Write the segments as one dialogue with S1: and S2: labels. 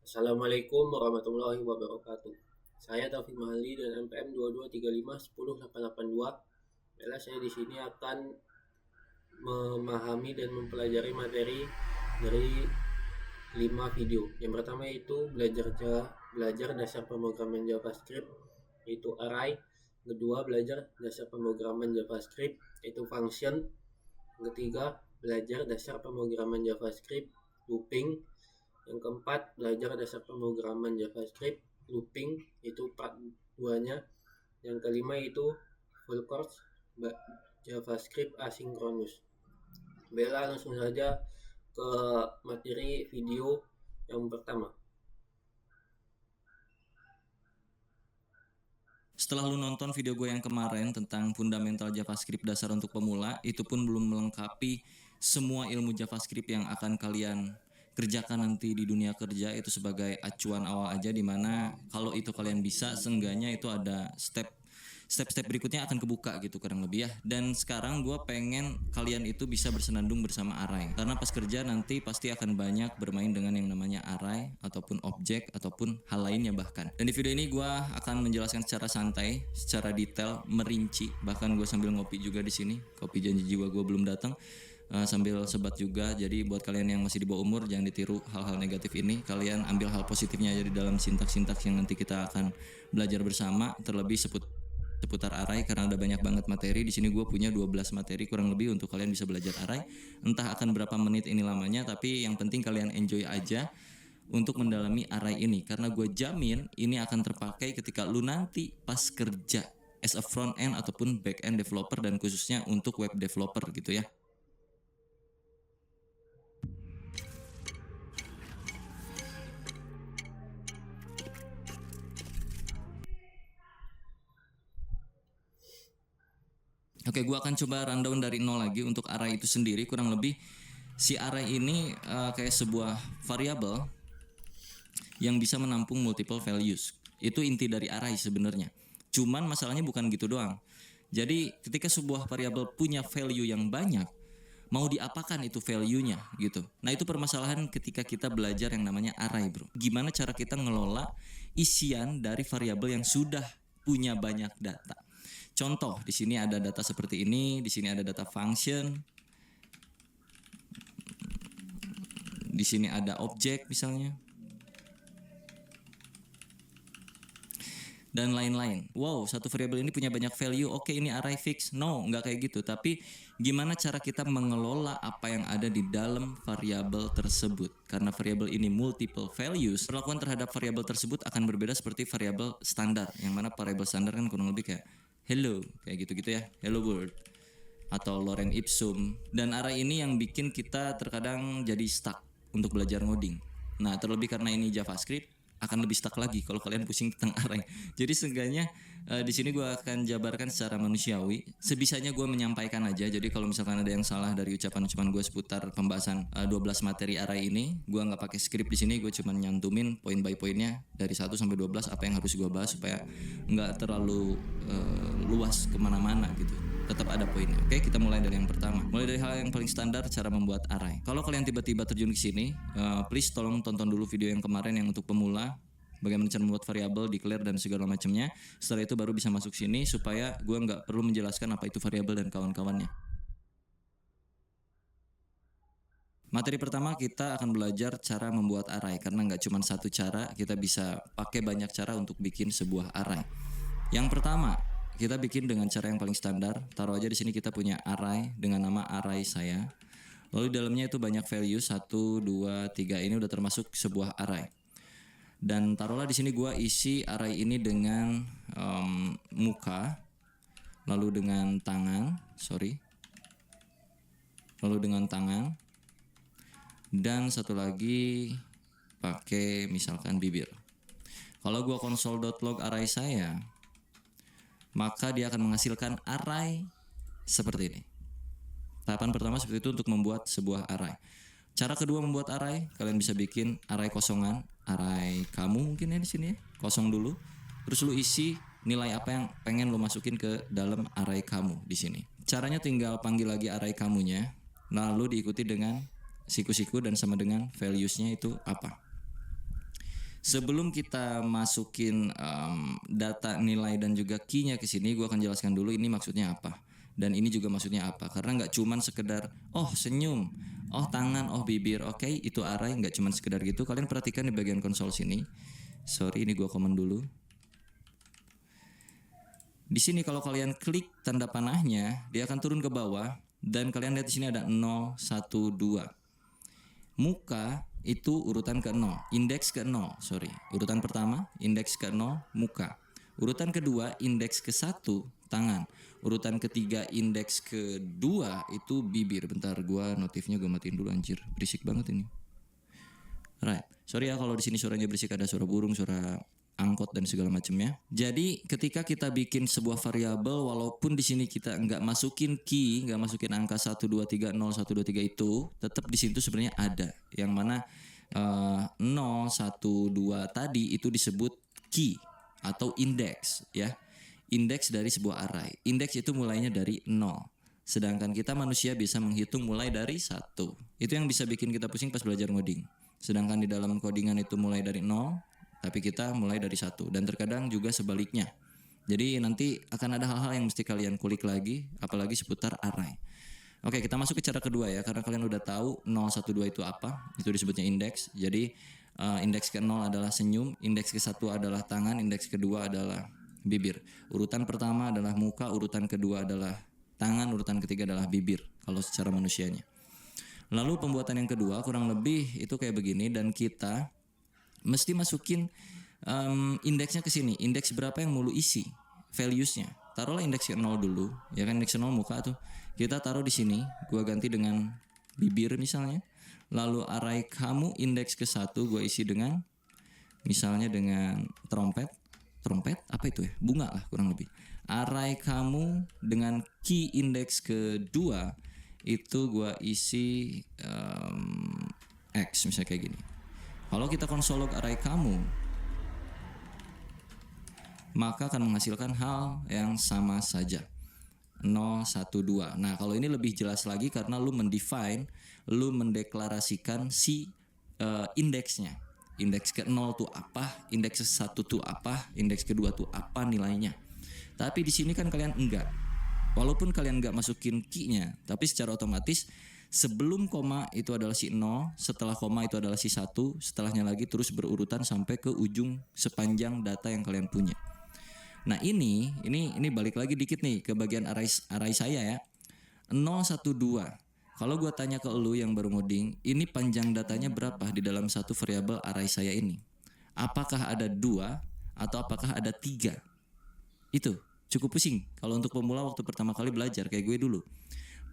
S1: Assalamualaikum warahmatullahi wabarakatuh. Saya Taufik Mahali dan NPM 2235108882. Bella, saya di sini akan memahami dan mempelajari materi dari 5 video. Yang pertama yaitu belajar dasar pemrograman JavaScript yaitu array. Kedua, belajar dasar pemrograman JavaScript yaitu function. Ketiga, belajar dasar pemrograman JavaScript looping. Yang keempat, belajar dasar pemrograman JavaScript looping, itu part 2-nya. Yang kelima itu full course JavaScript asynchronous. Bella, langsung saja ke materi video yang pertama.
S2: Setelah lu nonton video gue yang kemarin tentang fundamental JavaScript dasar untuk pemula, itu pun belum melengkapi semua ilmu JavaScript yang akan kalian kerjakan nanti di dunia kerja. Itu sebagai acuan awal aja, dimana kalau itu kalian bisa, seenggaknya itu ada step-step berikutnya akan kebuka gitu kurang lebih ya. Dan sekarang gue pengen kalian itu bisa bersenandung bersama array, karena pas kerja nanti pasti akan banyak bermain dengan yang namanya array ataupun objek ataupun hal lainnya bahkan. Dan di video ini gue akan menjelaskan secara santai, secara detail, merinci. Bahkan gue sambil ngopi juga di sini, kopi janji jiwa gue belum datang. Sambil sebat juga. Jadi buat kalian yang masih di bawah umur, jangan ditiru hal-hal negatif ini. Kalian ambil hal positifnya aja di dalam sintaks-sintaks yang nanti kita akan belajar bersama, terlebih seputar array, karena ada banyak banget materi. Di sini gue punya 12 materi kurang lebih untuk kalian bisa belajar array. Entah akan berapa menit ini lamanya, tapi yang penting kalian enjoy aja untuk mendalami array ini, karena gue jamin ini akan terpakai ketika lu nanti pas kerja as a front end ataupun back end developer, dan khususnya untuk web developer gitu ya. Oke, gue akan coba rundown dari nol lagi untuk array itu sendiri. Kurang lebih si array ini kayak sebuah variabel yang bisa menampung multiple values. Itu inti dari array sebenarnya. Cuman masalahnya bukan gitu doang. Jadi ketika sebuah variabel punya value yang banyak, mau diapakan itu value-nya gitu. Nah, itu permasalahan ketika kita belajar yang namanya array, bro. Gimana cara kita ngelola isian dari variabel yang sudah punya banyak data. Contoh, di sini ada data seperti ini, di sini ada data function, di sini ada objek misalnya, dan lain-lain. Wow, satu variabel ini punya banyak value. Oke, ini array fix. No, nggak kayak gitu. Tapi gimana cara kita mengelola apa yang ada di dalam variabel tersebut? Karena variabel ini multiple values, perlakuan terhadap variabel tersebut akan berbeda seperti variabel standar. Yang mana variabel standar kan kurang lebih kayak hello, kayak gitu-gitu ya, hello world, atau lorem ipsum. Dan array ini yang bikin kita terkadang jadi stuck untuk belajar ngoding. Nah, terlebih karena ini JavaScript, akan lebih stuck lagi kalau kalian pusing tentang array. Jadi seenggaknya di sini gue akan jabarkan secara manusiawi, sebisanya gue menyampaikan aja. Jadi kalau misalkan ada yang salah dari ucapan-ucapan gue seputar pembahasan 12 materi array ini, gue nggak pakai skrip di sini. Gue cuma nyantumin poin by poinnya dari 1 sampai 12 apa yang harus gue bahas supaya nggak terlalu luas kemana-mana gitu. Tetap ada poinnya. Oke, kita mulai dari yang pertama. Mulai dari hal yang paling standar, cara membuat array. Kalau kalian tiba-tiba terjun ke sini, please tolong tonton dulu video yang kemarin yang untuk pemula, bagaimana cara membuat variabel, declare, dan segala macamnya. Setelah itu baru bisa masuk sini supaya gue nggak perlu menjelaskan apa itu variabel dan kawan-kawannya. Materi pertama kita akan belajar cara membuat array, karena nggak cuma satu cara, kita bisa pakai banyak cara untuk bikin sebuah array. Yang pertama, kita bikin dengan cara yang paling standar. Taruh aja di sini kita punya array dengan nama array saya. Lalu di dalamnya itu banyak value 1, 2, 3, ini udah termasuk sebuah array. Dan taruhlah di sini gua isi array ini dengan muka, lalu dengan tangan, lalu dengan tangan, dan satu lagi pakai misalkan bibir. Kalau gua console.log array saya, maka dia akan menghasilkan array seperti ini. Tahapan pertama seperti itu untuk membuat sebuah array. Cara kedua membuat array, kalian bisa bikin array kosongan, array kamu mungkin ya di sini ya, kosong dulu. Terus lu isi nilai apa yang pengen lu masukin ke dalam array kamu di sini. Caranya tinggal panggil lagi array kamunya, lalu diikuti dengan siku-siku dan sama dengan values-nya itu apa. Sebelum kita masukin data nilai dan juga key-nya ke sini, gue akan jelaskan dulu ini maksudnya apa. Dan ini juga maksudnya apa. Karena nggak cuman sekedar, oh senyum, oh tangan, oh bibir, oke, itu array, nggak cuman sekedar gitu. Kalian perhatikan di bagian konsol sini. Sorry, ini gue komen dulu. Di sini kalau kalian klik tanda panahnya, dia akan turun ke bawah. Dan kalian lihat di sini ada 0, 1, 2. Muka itu urutan ke-0, indeks ke-0, sorry. Urutan pertama, indeks ke-0, muka. Urutan kedua, indeks ke-1, tangan. Urutan ketiga, indeks kedua itu bibir. Bentar, gua notifnya gue matiin dulu anjir. Berisik banget ini. Right. Sorry ya kalau di sini suaranya berisik, ada suara burung, suara angkot dan segala macamnya. Jadi ketika kita bikin sebuah variabel, walaupun di sini kita nggak masukin key, nggak masukin angka 1 2 3 0 1 2 3 itu, tetap di situ sebenarnya ada. Yang mana 0 1 2 tadi itu disebut key atau indeks ya. Indeks dari sebuah array. Indeks itu mulainya dari 0. Sedangkan kita manusia bisa menghitung mulai dari 1. Itu yang bisa bikin kita pusing pas belajar ngoding. Sedangkan di dalam codingan itu mulai dari 0, tapi kita mulai dari 1. Dan terkadang juga sebaliknya. Jadi nanti akan ada hal-hal yang mesti kalian kulik lagi, apalagi seputar array. Oke, kita masuk ke cara kedua ya, karena kalian udah tahu 0, 1, 2 itu apa. Itu disebutnya indeks. Jadi indeks ke-0 adalah senyum, indeks ke-1 adalah tangan, indeks kedua adalah bibir. Urutan pertama adalah muka, urutan kedua adalah tangan, urutan ketiga adalah bibir kalau secara manusianya. Lalu pembuatan yang kedua kurang lebih itu kayak begini, dan kita mesti masukin indeksnya ke sini. Indeks berapa yang mau lu isi, values-nya. Taruhlah indeks 0 dulu, ya kan, indeks 0 muka tuh. Kita taruh di sini, gua ganti dengan bibir misalnya. Lalu array kamu indeks ke-1 gua isi dengan misalnya dengan trompet apa itu ya? Bunga lah kurang lebih. Array kamu dengan key indeks kedua itu gua isi X misalnya kayak gini. Kalau kita konsol log array kamu, maka akan menghasilkan hal yang sama saja. 0, 1, 2. Nah, kalau ini lebih jelas lagi karena lu mendeklarasikan si indeksnya. Indeks ke-0 tuh apa, indeks ke-1 tuh apa, indeks kedua tuh apa nilainya. Tapi di sini kan kalian enggak. Walaupun kalian enggak masukin key-nya, tapi secara otomatis sebelum koma itu adalah si 0, setelah koma itu adalah si 1, setelahnya lagi terus berurutan sampai ke ujung sepanjang data yang kalian punya. Nah, ini balik lagi dikit nih ke bagian array saya ya. 0, 1, 2. Kalau gue tanya ke lu yang baru ngoding, ini panjang datanya berapa di dalam satu variabel array saya ini? Apakah ada 2 atau apakah ada 3? Itu cukup pusing kalau untuk pemula waktu pertama kali belajar kayak gue dulu.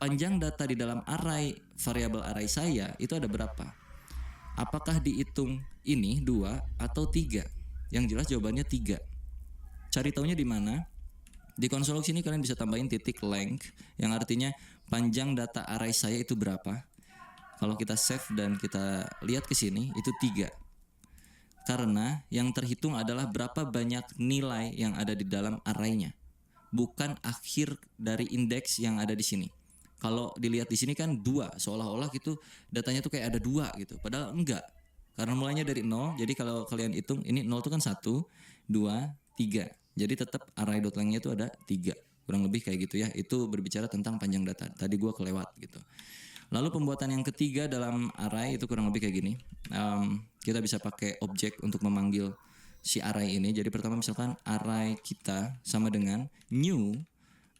S2: Panjang data di dalam array variabel array saya itu ada berapa? Apakah dihitung ini 2 atau 3? Yang jelas jawabannya 3. Cari taunya di mana? Di konsol sini kalian bisa tambahin titik length yang artinya panjang data array saya itu berapa. Kalau kita save dan kita lihat ke sini itu 3. Karena yang terhitung adalah berapa banyak nilai yang ada di dalam arraynya, bukan akhir dari indeks yang ada di sini. Kalau dilihat di sini kan 2, seolah-olah gitu datanya tuh kayak ada 2 gitu. Padahal enggak. Karena mulainya dari 0, jadi kalau kalian hitung ini 0 itu kan 1, 2, 3. Jadi tetap array.length-nya itu ada 3. Kurang lebih kayak gitu ya. Itu berbicara tentang panjang data. Tadi gue kelewat gitu. Lalu pembuatan yang ketiga dalam array itu kurang lebih kayak gini. Kita bisa pakai objek untuk memanggil si array ini. Jadi pertama misalkan array kita sama dengan new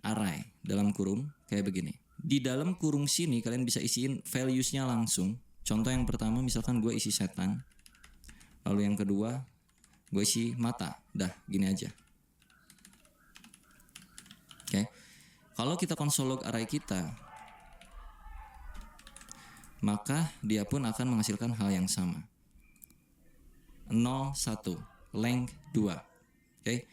S2: array dalam kurung kayak begini. Di dalam kurung sini kalian bisa isiin values-nya langsung. Contoh yang pertama misalkan gue isi setan. Lalu yang kedua gue isi mata. Dah gini aja. Oke. Kalau kita konsol log array kita, maka dia pun akan menghasilkan hal yang sama. 0, 1, length 2. Oke.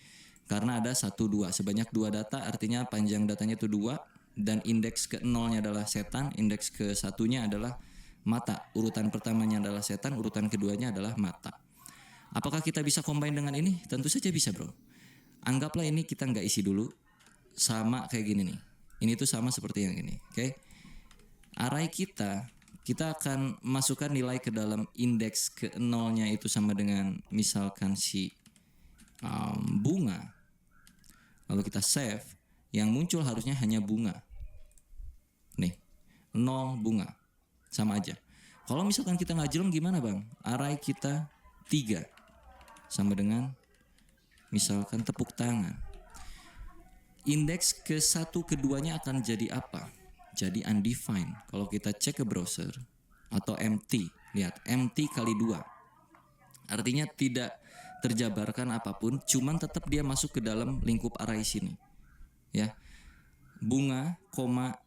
S2: Karena ada 1, 2. Sebanyak 2 data artinya panjang datanya itu 2. Dan indeks ke-0-nya adalah setan, indeks ke-1-nya adalah mata. Urutan pertamanya adalah setan, urutan keduanya adalah mata. Apakah kita bisa combine dengan ini? Tentu saja bisa, bro. Anggaplah ini kita nggak isi dulu. Sama kayak gini nih. Ini tuh sama seperti yang ini. Oke. Array kita kita akan masukkan nilai ke dalam indeks ke nolnya itu sama dengan misalkan si bunga. Lalu kita save, yang muncul harusnya hanya bunga. Nih, 0 bunga. Sama aja. Kalau misalkan kita nggak jelem gimana bang? Array kita 3. Sama dengan misalkan tepuk tangan. Indeks ke 1 keduanya akan jadi apa? Jadi undefined. Kalau kita cek ke browser atau empty, lihat empty kali 2. Artinya tidak terjabarkan apapun, cuman tetap dia masuk ke dalam lingkup array sini. Ya. Bunga,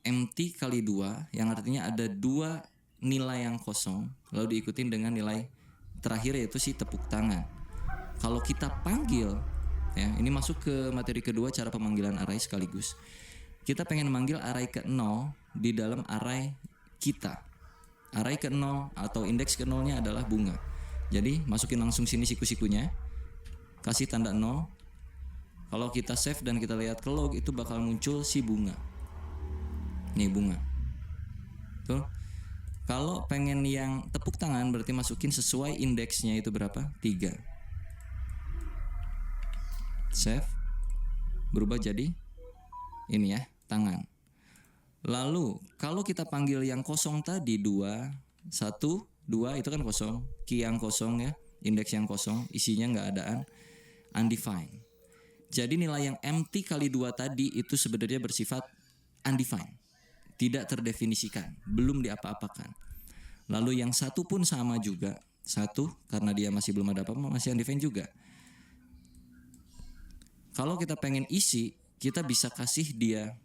S2: empty kali 2 yang artinya ada 2 nilai yang kosong, lalu diikutin dengan nilai terakhir yaitu si tepuk tangan. Kalau kita panggil, ya, ini masuk ke materi kedua cara pemanggilan array sekaligus. Kita pengen manggil array ke 0 di dalam array kita. Array ke 0 atau indeks ke 0-nya adalah bunga. Jadi masukin langsung sini siku-sikunya, kasih tanda 0. Kalau kita save dan kita lihat ke log itu bakal muncul si bunga. Nih bunga. Tuh. Kalau pengen yang tepuk tangan berarti masukin sesuai indeksnya itu berapa? 3. Save. Berubah jadi ini ya, tangan. Lalu kalau kita panggil yang kosong tadi 2, 1, 2 itu kan kosong, key yang kosong ya, indeks yang kosong, isinya nggak adaan, undefined. Jadi nilai yang empty kali 2 tadi itu sebenarnya bersifat undefined, tidak terdefinisikan, belum diapa-apakan. Lalu yang 1 pun sama juga, 1 karena dia masih belum ada apa-apa, masih undefined juga. Kalau kita pengen isi, kita bisa kasih dia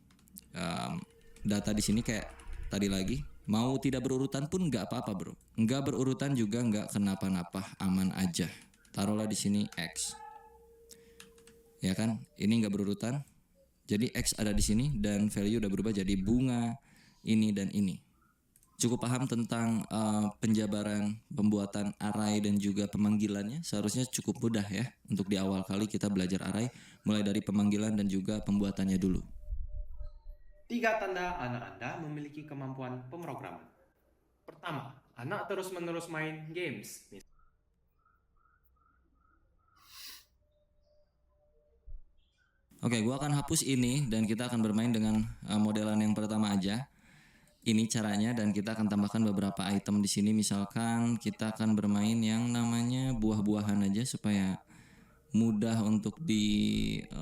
S2: data di sini kayak tadi lagi. Mau tidak berurutan pun nggak apa-apa bro. Nggak berurutan juga nggak kenapa-napa, aman aja. Taruhlah di sini X. Ya kan, ini nggak berurutan. Jadi X ada di sini dan value udah berubah jadi bunga ini dan ini. Cukup paham tentang penjabaran, pembuatan array dan juga pemanggilannya. Seharusnya cukup mudah ya untuk di awal kali kita belajar array, mulai dari pemanggilan dan juga pembuatannya dulu.
S3: 3 tanda anak Anda memiliki kemampuan pemrograman. Pertama, anak terus-menerus main games.
S2: Oke, gua akan hapus ini dan kita akan bermain dengan modelan yang pertama aja. Ini caranya dan kita akan tambahkan beberapa item di sini. Misalkan kita akan bermain yang namanya buah-buahan aja supaya mudah untuk dipahami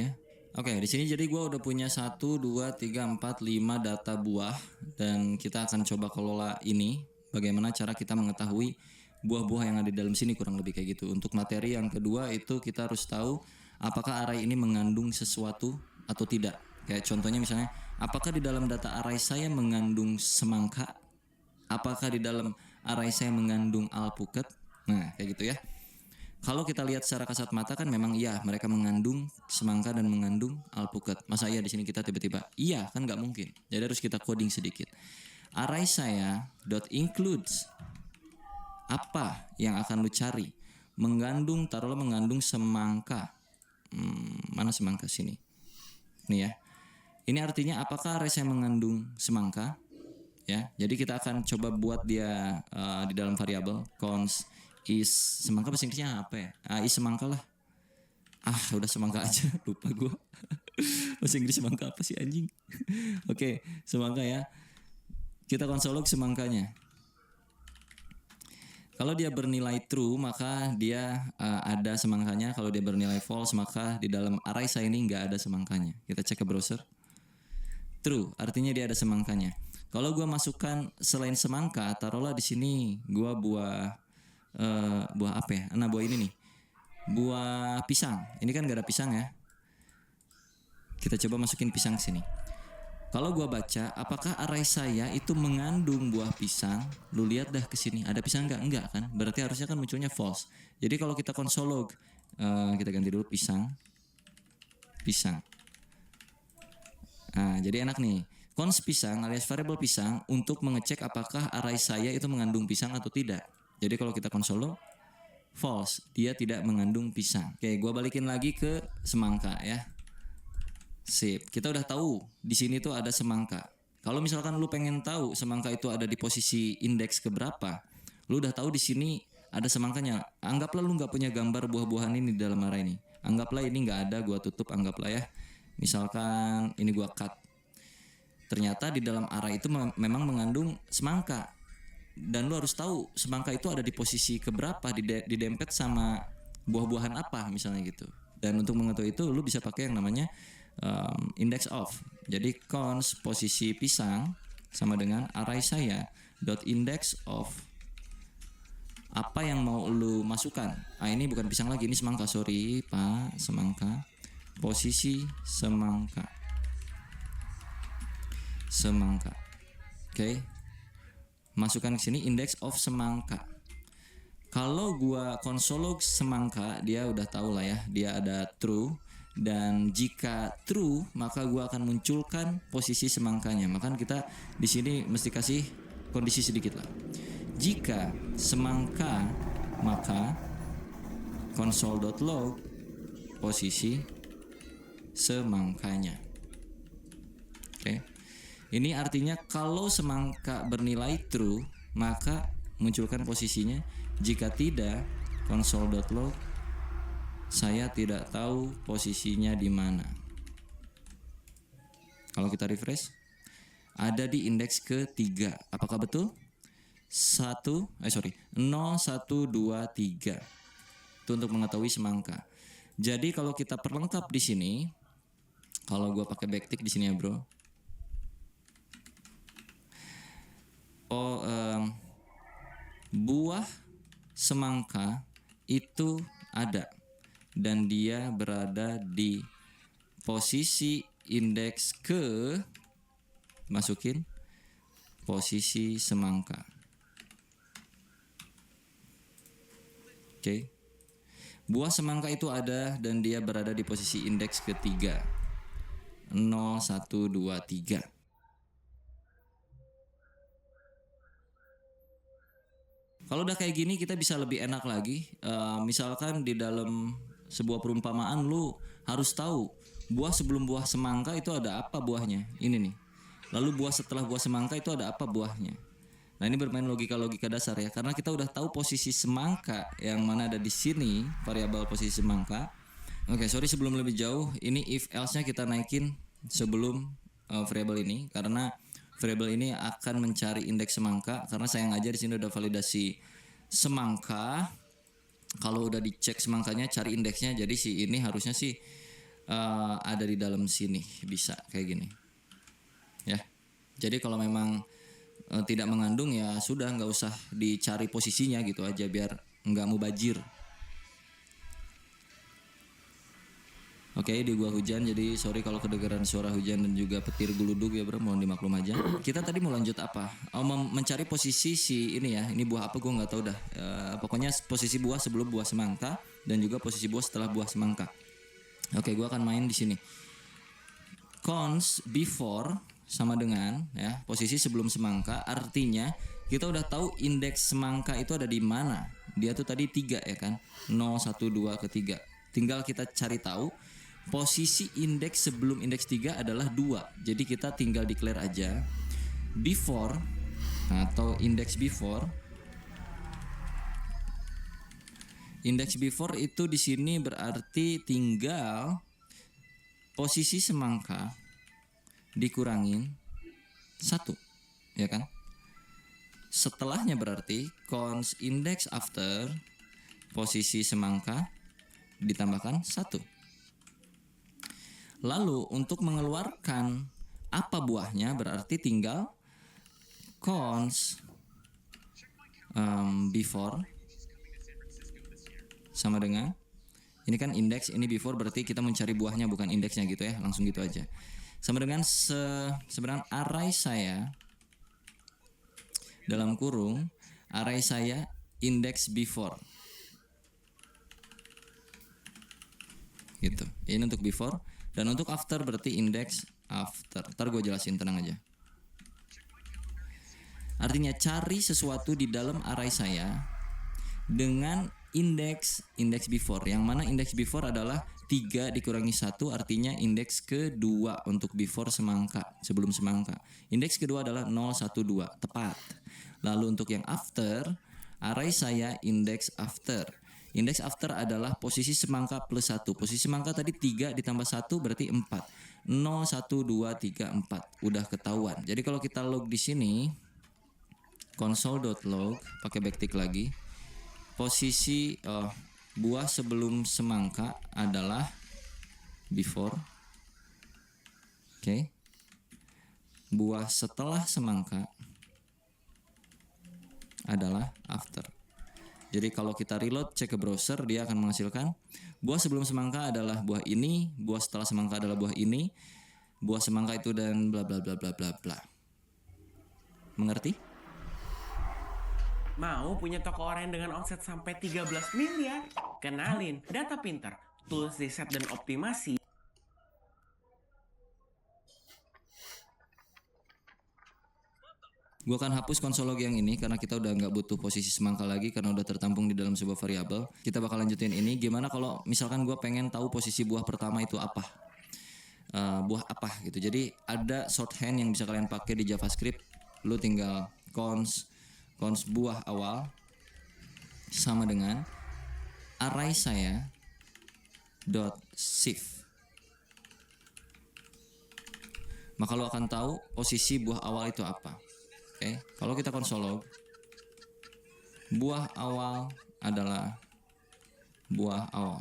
S2: ya. Oke, di sini jadi gue udah punya 1, 2, 3, 4, 5 data buah dan kita akan coba kelola ini. Bagaimana cara kita mengetahui buah-buah yang ada di dalam sini, kurang lebih kayak gitu. Untuk materi yang kedua itu kita harus tahu apakah array ini mengandung sesuatu atau tidak. Kayak contohnya misalnya, apakah di dalam data array saya mengandung semangka? Apakah di dalam array saya mengandung alpukat? Nah, kayak gitu ya. Kalau kita lihat secara kasat mata kan memang iya mereka mengandung semangka dan mengandung alpukat. Masa iya di sini kita tiba-tiba iya kan nggak mungkin. Jadi harus kita coding sedikit. Array saya .includes apa yang akan lu cari? Mengandung, taruhlah mengandung semangka. Mana semangka sini? Nih ya. Ini artinya apakah array saya mengandung semangka? Ya. Jadi kita akan coba buat dia di dalam variabel const is semangka, bahasa Inggrisnya apa ya? Is semangka lah. Udah semangka aja, lupa gue. Bahasa Inggris semangka apa sih anjing? Oke, semangka ya. Kita konsol log semangkanya. Kalau dia bernilai true maka dia ada semangkanya. Kalau dia bernilai false maka di dalam array saya ini nggak ada semangkanya. Kita cek ke browser. True, artinya dia ada semangkanya. Kalau gue masukkan selain semangka, taruhlah di sini gue buah apa ya? Nah, buah ini nih. Buah pisang. Ini kan gak ada pisang ya. Kita coba masukin pisang sini. Kalau gua baca, apakah array saya itu mengandung buah pisang? Lu lihat dah ke sini, ada pisang enggak? Enggak kan? Berarti harusnya kan munculnya false. Jadi kalau kita console log, kita ganti dulu pisang. Pisang. Nah, jadi enak nih. Const pisang alias variable pisang untuk mengecek apakah array saya itu mengandung pisang atau tidak. Jadi kalau kita console log, false, dia tidak mengandung pisang. Oke, gua balikin lagi ke semangka ya. Sip. Kita udah tahu di sini tuh ada semangka. Kalau misalkan lu pengen tahu semangka itu ada di posisi indeks keberapa, lu udah tahu di sini ada semangkanya. Anggaplah lu nggak punya gambar buah-buahan ini di dalam array ini. Anggaplah ini nggak ada, gua tutup, anggaplah ya. Misalkan ini gua cut. Ternyata di dalam array itu memang mengandung semangka. Dan lu harus tahu semangka itu ada di posisi keberapa, didempet sama buah-buahan apa misalnya gitu. Dan untuk mengetahui itu lu bisa pakai yang namanya index of. Jadi cons posisi pisang sama dengan array saya dot index of apa yang mau lu masukkan. Ini bukan pisang lagi, ini semangka, sorry Pak, semangka. Posisi semangka. Oke. Masukkan ke sini index of semangka. Kalau gua konsolog semangka, dia udah tahu lah ya, dia ada true. Dan jika true, maka gua akan munculkan posisi semangkanya. Maka kita di sini mesti kasih kondisi sedikit lah. Jika semangka, maka console.log posisi semangkanya. Oke. Ini artinya kalau semangka bernilai true, maka munculkan posisinya. Jika tidak, console.log saya tidak tahu posisinya di mana. Kalau kita refresh, ada di indeks ketiga. Apakah betul? 0, 1, 2, 3. Itu untuk mengetahui semangka. Jadi kalau kita perlengkap di sini, kalau gua pakai backtick di sini ya, bro. Buah semangka itu ada dan dia berada di posisi indeks ke, masukin posisi semangka. Oke. Buah semangka itu ada dan dia berada di posisi indeks ketiga. 0, 1, 2, 3. Kalau udah kayak gini kita bisa lebih enak lagi. Misalkan di dalam sebuah perumpamaan lu harus tahu buah sebelum buah semangka itu ada apa buahnya. Ini nih. Lalu buah setelah buah semangka itu ada apa buahnya. Nah, ini bermain logika-logika dasar ya. Karena kita udah tahu posisi semangka yang mana ada di sini, variabel posisi semangka. Oke, sorry sebelum lebih jauh, ini if else-nya kita naikin sebelum variabel ini karena variabel ini akan mencari indeks semangka karena saya ngajar di sini udah validasi semangka. Kalau udah dicek semangkanya, cari indeksnya. Jadi si ini harusnya sih ada di dalam sini, bisa kayak gini. Ya. Jadi kalau memang tidak mengandung ya sudah, nggak usah dicari posisinya gitu aja biar nggak mubazir. Oke, di gua hujan, jadi sorry kalau kedengaran suara hujan dan juga petir geludug ya bro, mohon dimaklum aja. Kita tadi mau lanjut apa? Mencari posisi si ini ya, ini buah apa gua nggak tahu dah. Pokoknya posisi buah sebelum buah semangka dan juga posisi buah setelah buah semangka. Oke, gua akan main di sini. Cons before sama dengan ya posisi sebelum semangka, artinya kita udah tahu indeks semangka itu ada di mana. Dia tuh tadi 3 ya kan, 0, 1, 2 ke 3. Tinggal kita cari tahu posisi indeks sebelum indeks 3 adalah 2. Jadi kita tinggal declare aja before atau index before. Index before itu di sini berarti tinggal posisi semangka dikurangin 1, ya kan? Setelahnya berarti cons index after posisi semangka ditambahkan 1. Lalu untuk mengeluarkan apa buahnya berarti tinggal cons before sama dengan ini kan indeks, ini before berarti kita mencari buahnya bukan indeksnya gitu ya, langsung gitu aja. Sama dengan sebenarnya array saya dalam kurung array saya index before. Gitu. Ini untuk before dan untuk after berarti index after. Ntar gue jelasin, tenang aja. Artinya cari sesuatu di dalam array saya dengan index before, yang mana index before adalah 3 dikurangi 1 artinya indeks kedua untuk before semangka, sebelum semangka. Indeks kedua adalah 012, tepat. Lalu untuk yang after, array saya indeks after. Indeks after adalah posisi semangka plus 1. Posisi semangka tadi 3 ditambah 1 berarti 4. 0, 1, 2, 3, 4. Udah ketahuan. Jadi kalau kita log di sini, console.log, pakai backtick lagi. Posisi buah sebelum semangka adalah before. Oke. Buah setelah semangka adalah after. Jadi kalau kita reload cek ke browser, dia akan menghasilkan buah sebelum semangka adalah buah ini, buah setelah semangka adalah buah ini, buah semangka itu dan bla bla bla bla bla bla. Mengerti?
S4: Mau punya toko online dengan omset sampai 13 miliar? Kenalin Data Pinter, tools riset dan optimasi.
S2: Gue akan hapus konsol log yang ini karena kita udah nggak butuh posisi semangka lagi karena udah tertampung di dalam sebuah variabel. Kita bakal lanjutin ini. Gimana kalau misalkan gue pengen tahu posisi buah pertama itu apa? Buah apa gitu. Jadi ada shorthand yang bisa kalian pakai di JavaScript. Lu tinggal cons buah awal sama dengan array saya dot shift. Maka lo akan tahu posisi buah awal itu apa. Oke, kalau kita console log, buah awal adalah buah awal.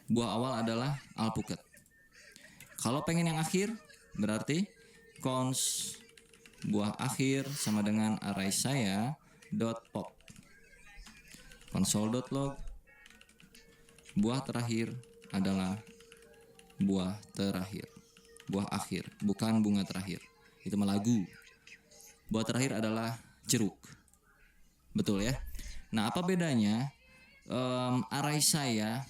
S2: Buah awal adalah alpukat. Kalau pengen yang akhir, berarti cons buah akhir sama dengan array saya dot pop. Console.log, buah terakhir adalah buah terakhir. Buah akhir, bukan bunga terakhir. Itu mah lagu. Buah terakhir adalah jeruk. Betul ya? Nah, apa bedanya array saya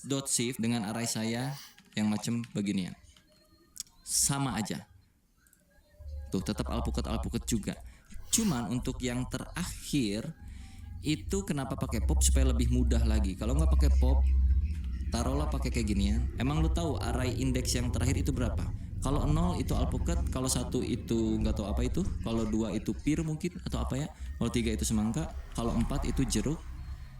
S2: dot shift dengan array saya yang macam beginian? Sama aja. Tuh, tetap alpukat juga. Cuman untuk yang terakhir itu kenapa pakai pop supaya lebih mudah lagi. Kalau nggak pakai pop, taruhlah pakai kayak ginian. Emang lu tahu array indeks yang terakhir itu berapa? Kalau 0 itu alpukat, kalau 1 itu nggak tahu apa itu, kalau 2 itu pir mungkin atau apa ya, kalau 3 itu semangka, kalau 4 itu jeruk.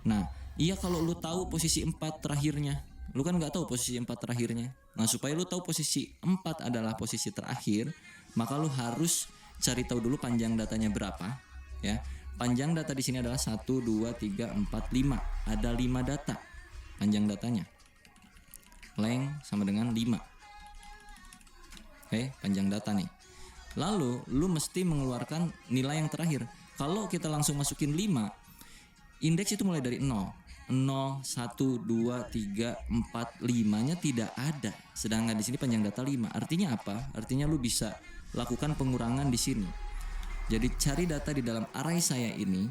S2: Nah, iya kalau lu tahu posisi 4 terakhirnya, lu kan nggak tahu posisi 4 terakhirnya. Nah, supaya lu tahu posisi 4 adalah posisi terakhir, maka lu harus cari tahu dulu panjang datanya berapa, ya. Panjang data di sini adalah 1, 2, 3, 4, 5. Ada 5 data panjang datanya. Length sama dengan 5. Oke, panjang data nih. Lalu lu mesti mengeluarkan nilai yang terakhir. Kalau kita langsung masukin 5, indeks itu mulai dari 0. 0, 1, 2, 3, 4, 5-nya tidak ada. Sedangkan di sini panjang data 5. Artinya apa? Artinya lu bisa lakukan pengurangan di sini. Jadi cari data di dalam array saya ini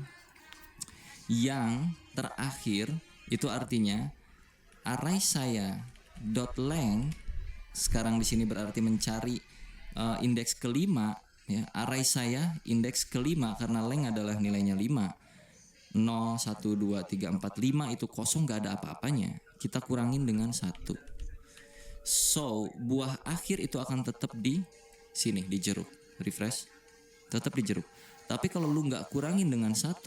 S2: yang terakhir, itu artinya array saya dot length sekarang di sini berarti mencari indeks kelima, ya. Array saya indeks kelima karena length adalah nilainya 5. 0, 1, 2, 3, 4, 5 itu kosong, gak ada apa-apanya. Kita kurangin dengan 1. So, buah akhir itu akan tetap di sini, di jeruk. Refresh. Tetap di jeruk. Tapi kalau lu gak kurangin dengan 1,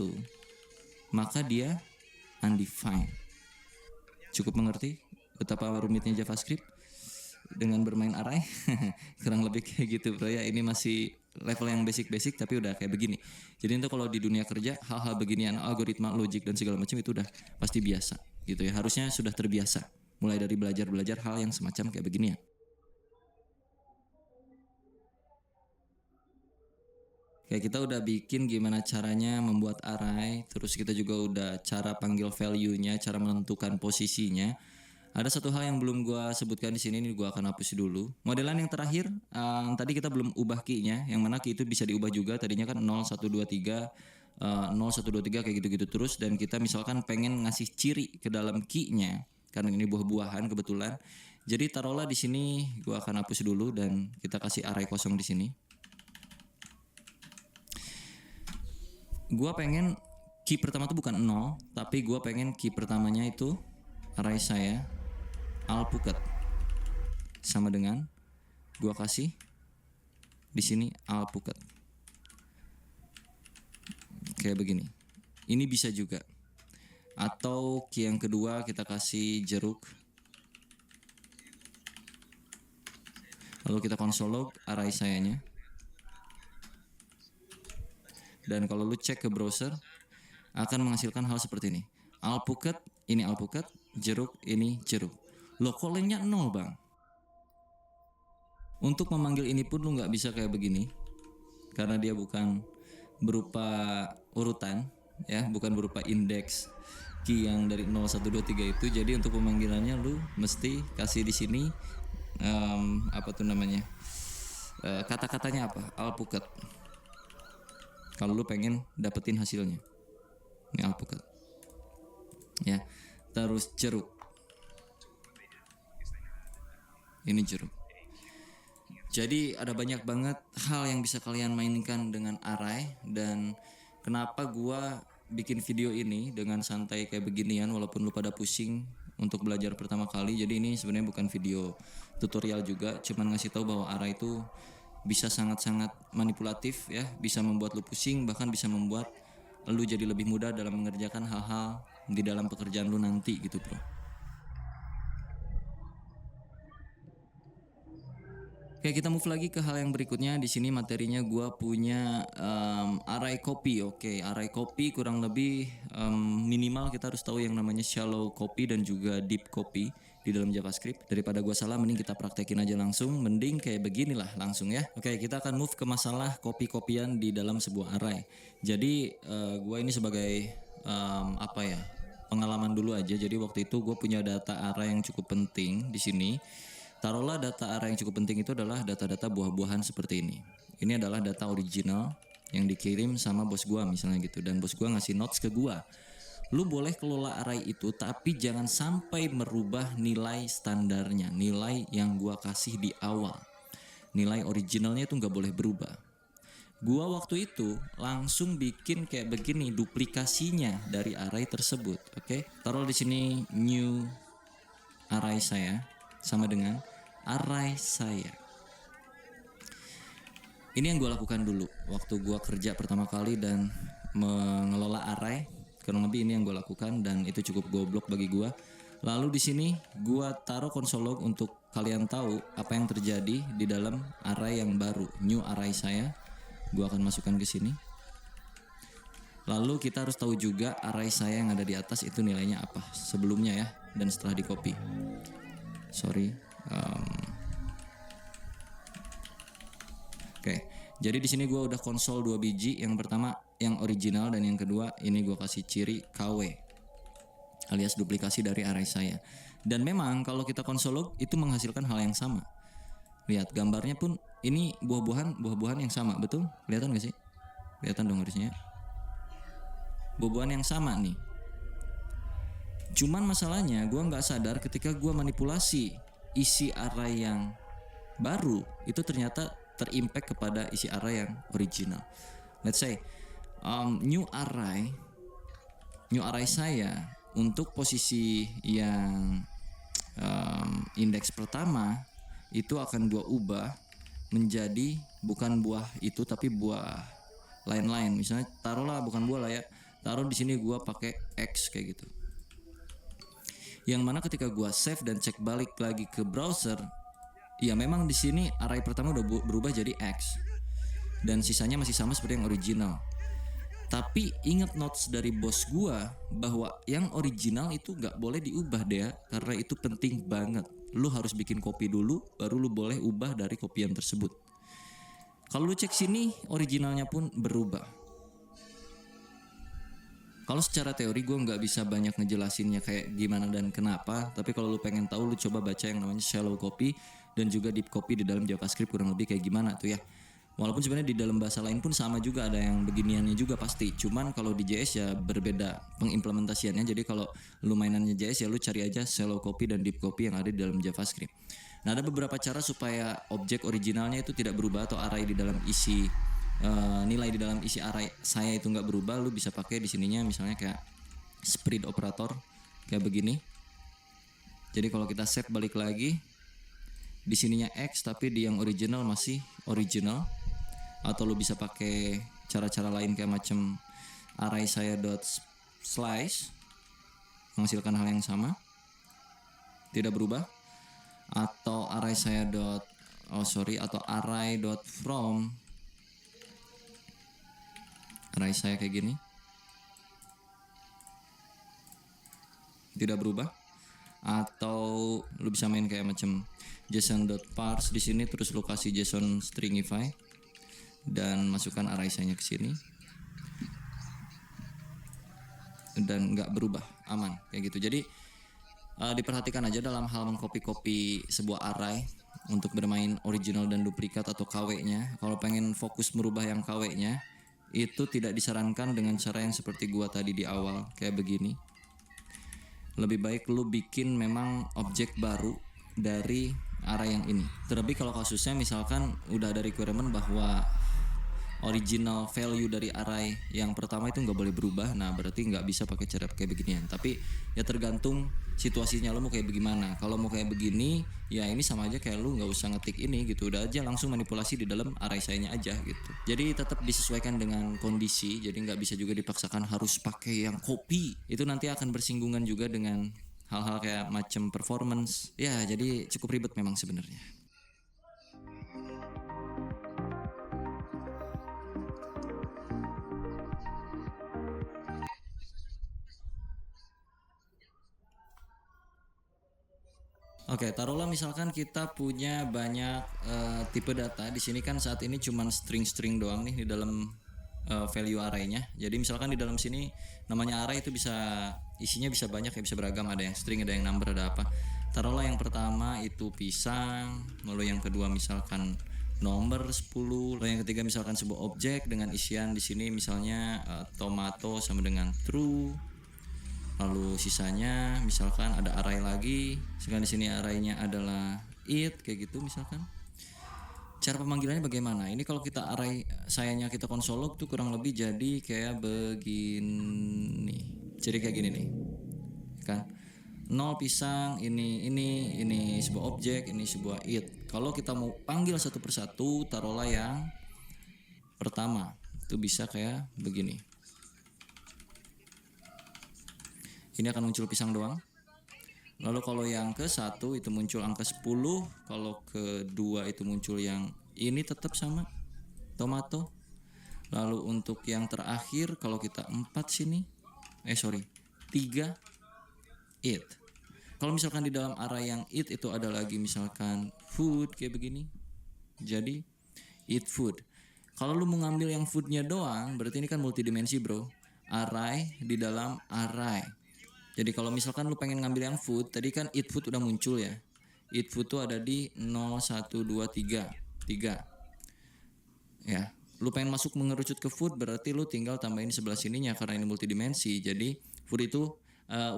S2: maka dia undefined. Cukup mengerti betapa rumitnya JavaScript dengan bermain array? Kurang lebih kayak gitu bro ya. Ini masih level yang basic tapi udah kayak begini. Jadi itu kalau di dunia kerja hal-hal beginian, algoritma, logik dan segala macam itu udah pasti biasa gitu ya. Harusnya sudah terbiasa mulai dari belajar hal yang semacam kayak beginian. Kayak kita udah bikin gimana caranya membuat array, terus kita juga udah cara panggil value-nya, cara menentukan posisinya. Ada satu hal yang belum gua sebutkan di sini, ini gua akan hapus dulu. Modelan yang terakhir, tadi kita belum ubah key-nya, yang mana key itu bisa diubah juga. Tadinya kan 0, 1, 2, 3, 0, 1, 2, 3 kayak gitu-gitu terus. Dan kita misalkan pengen ngasih ciri ke dalam key-nya, karena ini buah-buahan kebetulan. Jadi taruhlah di sini, gua akan hapus dulu dan kita kasih array kosong di sini. Gua pengen key pertama tuh bukan 0, tapi gue pengen key pertamanya itu array saya alpukat, sama dengan gue kasih di sini alpukat kayak begini. Ini bisa juga. Atau key yang kedua kita kasih jeruk. Lalu kita console log array sayanya. Dan kalau lu cek ke browser akan menghasilkan hal seperti ini. Alpukat, ini alpukat, jeruk, ini jeruk. Loh kok lainnya 0 bang? Untuk memanggil ini pun lu nggak bisa kayak begini. Karena dia bukan berupa urutan, ya, bukan berupa indeks key yang dari 0, 1, 2, 3 itu. Jadi untuk pemanggilannya lu mesti kasih di sini apa tuh namanya? Kata-katanya apa? Alpukat. Kalau lu pengen dapetin hasilnya. Ini alpukat. Ya. Terus jeruk. Ini jeruk. Jadi ada banyak banget hal yang bisa kalian mainkan dengan array. Dan kenapa gua bikin video ini dengan santai kayak beginian walaupun lu pada pusing untuk belajar pertama kali. Jadi ini sebenarnya bukan video tutorial juga, cuman ngasih tahu bahwa array itu bisa sangat-sangat manipulatif ya, bisa membuat lu pusing, bahkan bisa membuat lu jadi lebih mudah dalam mengerjakan hal-hal di dalam pekerjaan lu nanti gitu, bro. Oke, kita move lagi ke hal yang berikutnya. Di sini materinya gua punya array copy. Oke, array copy kurang lebih minimal kita harus tahu yang namanya shallow copy dan juga deep copy di dalam JavaScript. Daripada gua salah, mending kita praktekin aja langsung. Mending kayak beginilah langsung ya. Oke, kita akan move ke masalah copy-copyan di dalam sebuah array. Jadi gua ini sebagai apa ya, pengalaman dulu aja. Jadi waktu itu gue punya data array yang cukup penting di sini. Taruhlah data array yang cukup penting itu adalah data-data buah-buahan seperti ini. Ini adalah data original yang dikirim sama bos gua misalnya gitu, dan bos gua ngasih notes ke gua. Lu boleh kelola array itu, tapi jangan sampai merubah nilai standarnya, nilai yang gua kasih di awal. Nilai originalnya itu nggak boleh berubah. Gua waktu itu langsung bikin kayak begini duplikasinya dari array tersebut. Oke, taruh di sini new array saya sama dengan array saya. Ini yang gue lakukan dulu waktu gue kerja pertama kali dan mengelola array. Kurang lebih ini yang gue lakukan dan itu cukup goblok bagi gue. Lalu di sini gue taruh console log untuk kalian tahu apa yang terjadi di dalam array yang baru, new array saya. Gue akan masukkan ke sini. Lalu kita harus tahu juga array saya yang ada di atas itu nilainya apa sebelumnya ya, dan setelah di copy. Sorry. Oke. Jadi di sini gue udah konsol 2 biji. Yang pertama yang original dan yang kedua ini gue kasih ciri KW alias duplikasi dari array saya. Dan memang kalau kita konsol log itu menghasilkan hal yang sama. Lihat gambarnya pun ini buah-buahan yang sama, betul? Kelihatan gak sih? Kelihatan dong harusnya. Buah-buahan yang sama nih. Cuman masalahnya gue nggak sadar ketika gue manipulasi isi array yang baru itu ternyata terimpact kepada isi array yang original. Let's say new array saya untuk posisi yang indeks pertama itu akan gue ubah menjadi bukan buah itu tapi buah lain-lain. Misalnya taruhlah bukan buah lah ya, taruh di sini gue pakai X kayak gitu. Yang mana ketika gua save dan cek balik lagi ke browser, ya memang di sini array pertama udah berubah jadi X. Dan sisanya masih sama seperti yang original. Tapi ingat notes dari bos gua bahwa yang original itu gak boleh diubah deh, karena itu penting banget. Lu harus bikin copy dulu, baru lu boleh ubah dari copyan tersebut. Kalau lu cek sini, originalnya pun berubah. Kalau secara teori gue nggak bisa banyak ngejelasinnya kayak gimana dan kenapa, tapi kalau lu pengen tahu lu coba baca yang namanya shallow copy dan juga deep copy di dalam JavaScript kurang lebih kayak gimana tuh ya. Walaupun sebenarnya di dalam bahasa lain pun sama juga ada yang beginiannya juga pasti. Cuman kalau di JS ya berbeda pengimplementasiannya. Jadi kalau lu mainannya JS ya lu cari aja shallow copy dan deep copy yang ada di dalam JavaScript. Nah ada beberapa cara supaya objek originalnya itu tidak berubah atau array di dalam isi nilai di dalam isi array saya itu nggak berubah, lu bisa pakai di sininya misalnya kayak spread operator kayak begini. Jadi kalau kita save balik lagi, di sininya X tapi di yang original masih original. Atau lu bisa pakai cara-cara lain kayak macam array saya dot slice menghasilkan hal yang sama, tidak berubah. Atau array saya dot atau array dot from, array saya kayak gini, tidak berubah. Atau lu bisa main kayak macam json.parse di sini, terus lu kasih json stringify dan masukkan array saya ke sini dan nggak berubah, aman kayak gitu. Jadi diperhatikan aja dalam hal mengcopy sebuah array untuk bermain original dan duplikat atau KW-nya. Kalau pengen fokus merubah yang KW-nya, itu tidak disarankan dengan cara yang seperti gua tadi di awal kayak begini. Lebih baik lu bikin memang objek baru dari array yang ini. Terlebih kalau kasusnya misalkan udah ada requirement bahwa original value dari array yang pertama itu nggak boleh berubah, nah berarti nggak bisa pakai cara kayak beginian. Tapi ya tergantung situasinya lo mau kayak bagaimana. Kalau mau kayak begini, ya ini sama aja kayak lu nggak usah ngetik ini gitu, udah aja langsung manipulasi di dalam array saya-nya aja gitu. Jadi tetap disesuaikan dengan kondisi, jadi nggak bisa juga dipaksakan harus pakai yang copy. Itu nanti akan bersinggungan juga dengan hal-hal kayak macam performance. Ya jadi cukup ribet memang sebenarnya. Oke, taruhlah misalkan kita punya banyak tipe data. Di sini kan saat ini cuma string-string doang nih di dalam value array-nya. Jadi misalkan di dalam sini namanya array itu bisa isinya bisa banyak ya, bisa beragam, ada yang string, ada yang number, ada apa. Taruhlah yang pertama itu pisang, lalu yang kedua misalkan nomor 10, lalu yang ketiga misalkan sebuah objek dengan isian di sini misalnya tomato sama dengan true. Lalu sisanya misalkan ada array lagi, sekarang di sini arraynya adalah it kayak gitu misalkan. Cara pemanggilannya bagaimana? Ini kalau kita array sayanya kita konsol log tuh kurang lebih jadi kayak begini. Jadi kayak gini nih. Kan? 0 pisang, ini sebuah objek, ini sebuah it. Kalau kita mau panggil satu persatu, taruhlah yang pertama. Itu bisa kayak begini. Ini akan muncul pisang doang. Lalu kalau yang ke-1 itu muncul angka 10, kalau kedua itu muncul yang ini tetap sama tomato. Lalu untuk yang terakhir kalau kita 4 sini 3 it. Kalau misalkan di dalam array yang it itu ada lagi misalkan food kayak begini. Jadi eat food. Kalau lu mau ngambil yang foodnya doang, berarti ini kan multidimensi, bro. Array di dalam array. Jadi kalau misalkan lu pengen ngambil yang food, tadi kan eat food udah muncul ya. Eat food tuh ada di 0, 1, 2, 3. Ya, lu pengen masuk mengerucut ke food, berarti lu tinggal tambahin sebelah sininya karena ini multidimensi. Jadi food itu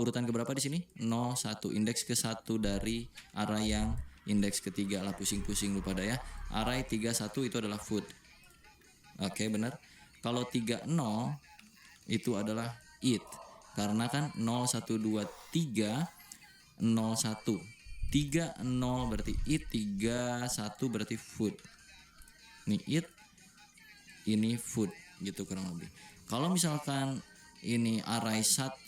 S2: urutan keberapa di sini? 0, 1, indeks ke-1 dari array yang indeks ke-3 lah, pusing-pusing lu pada ya. Array 3, 1 itu adalah food. Oke, benar. Kalau 3, 0 itu adalah eat. Karena kan 0, 1, 2, 3 0, 1 3, 0 berarti eat, 3, 1 berarti food. Ini eat, ini food gitu kurang lebih. Kalau misalkan ini array 1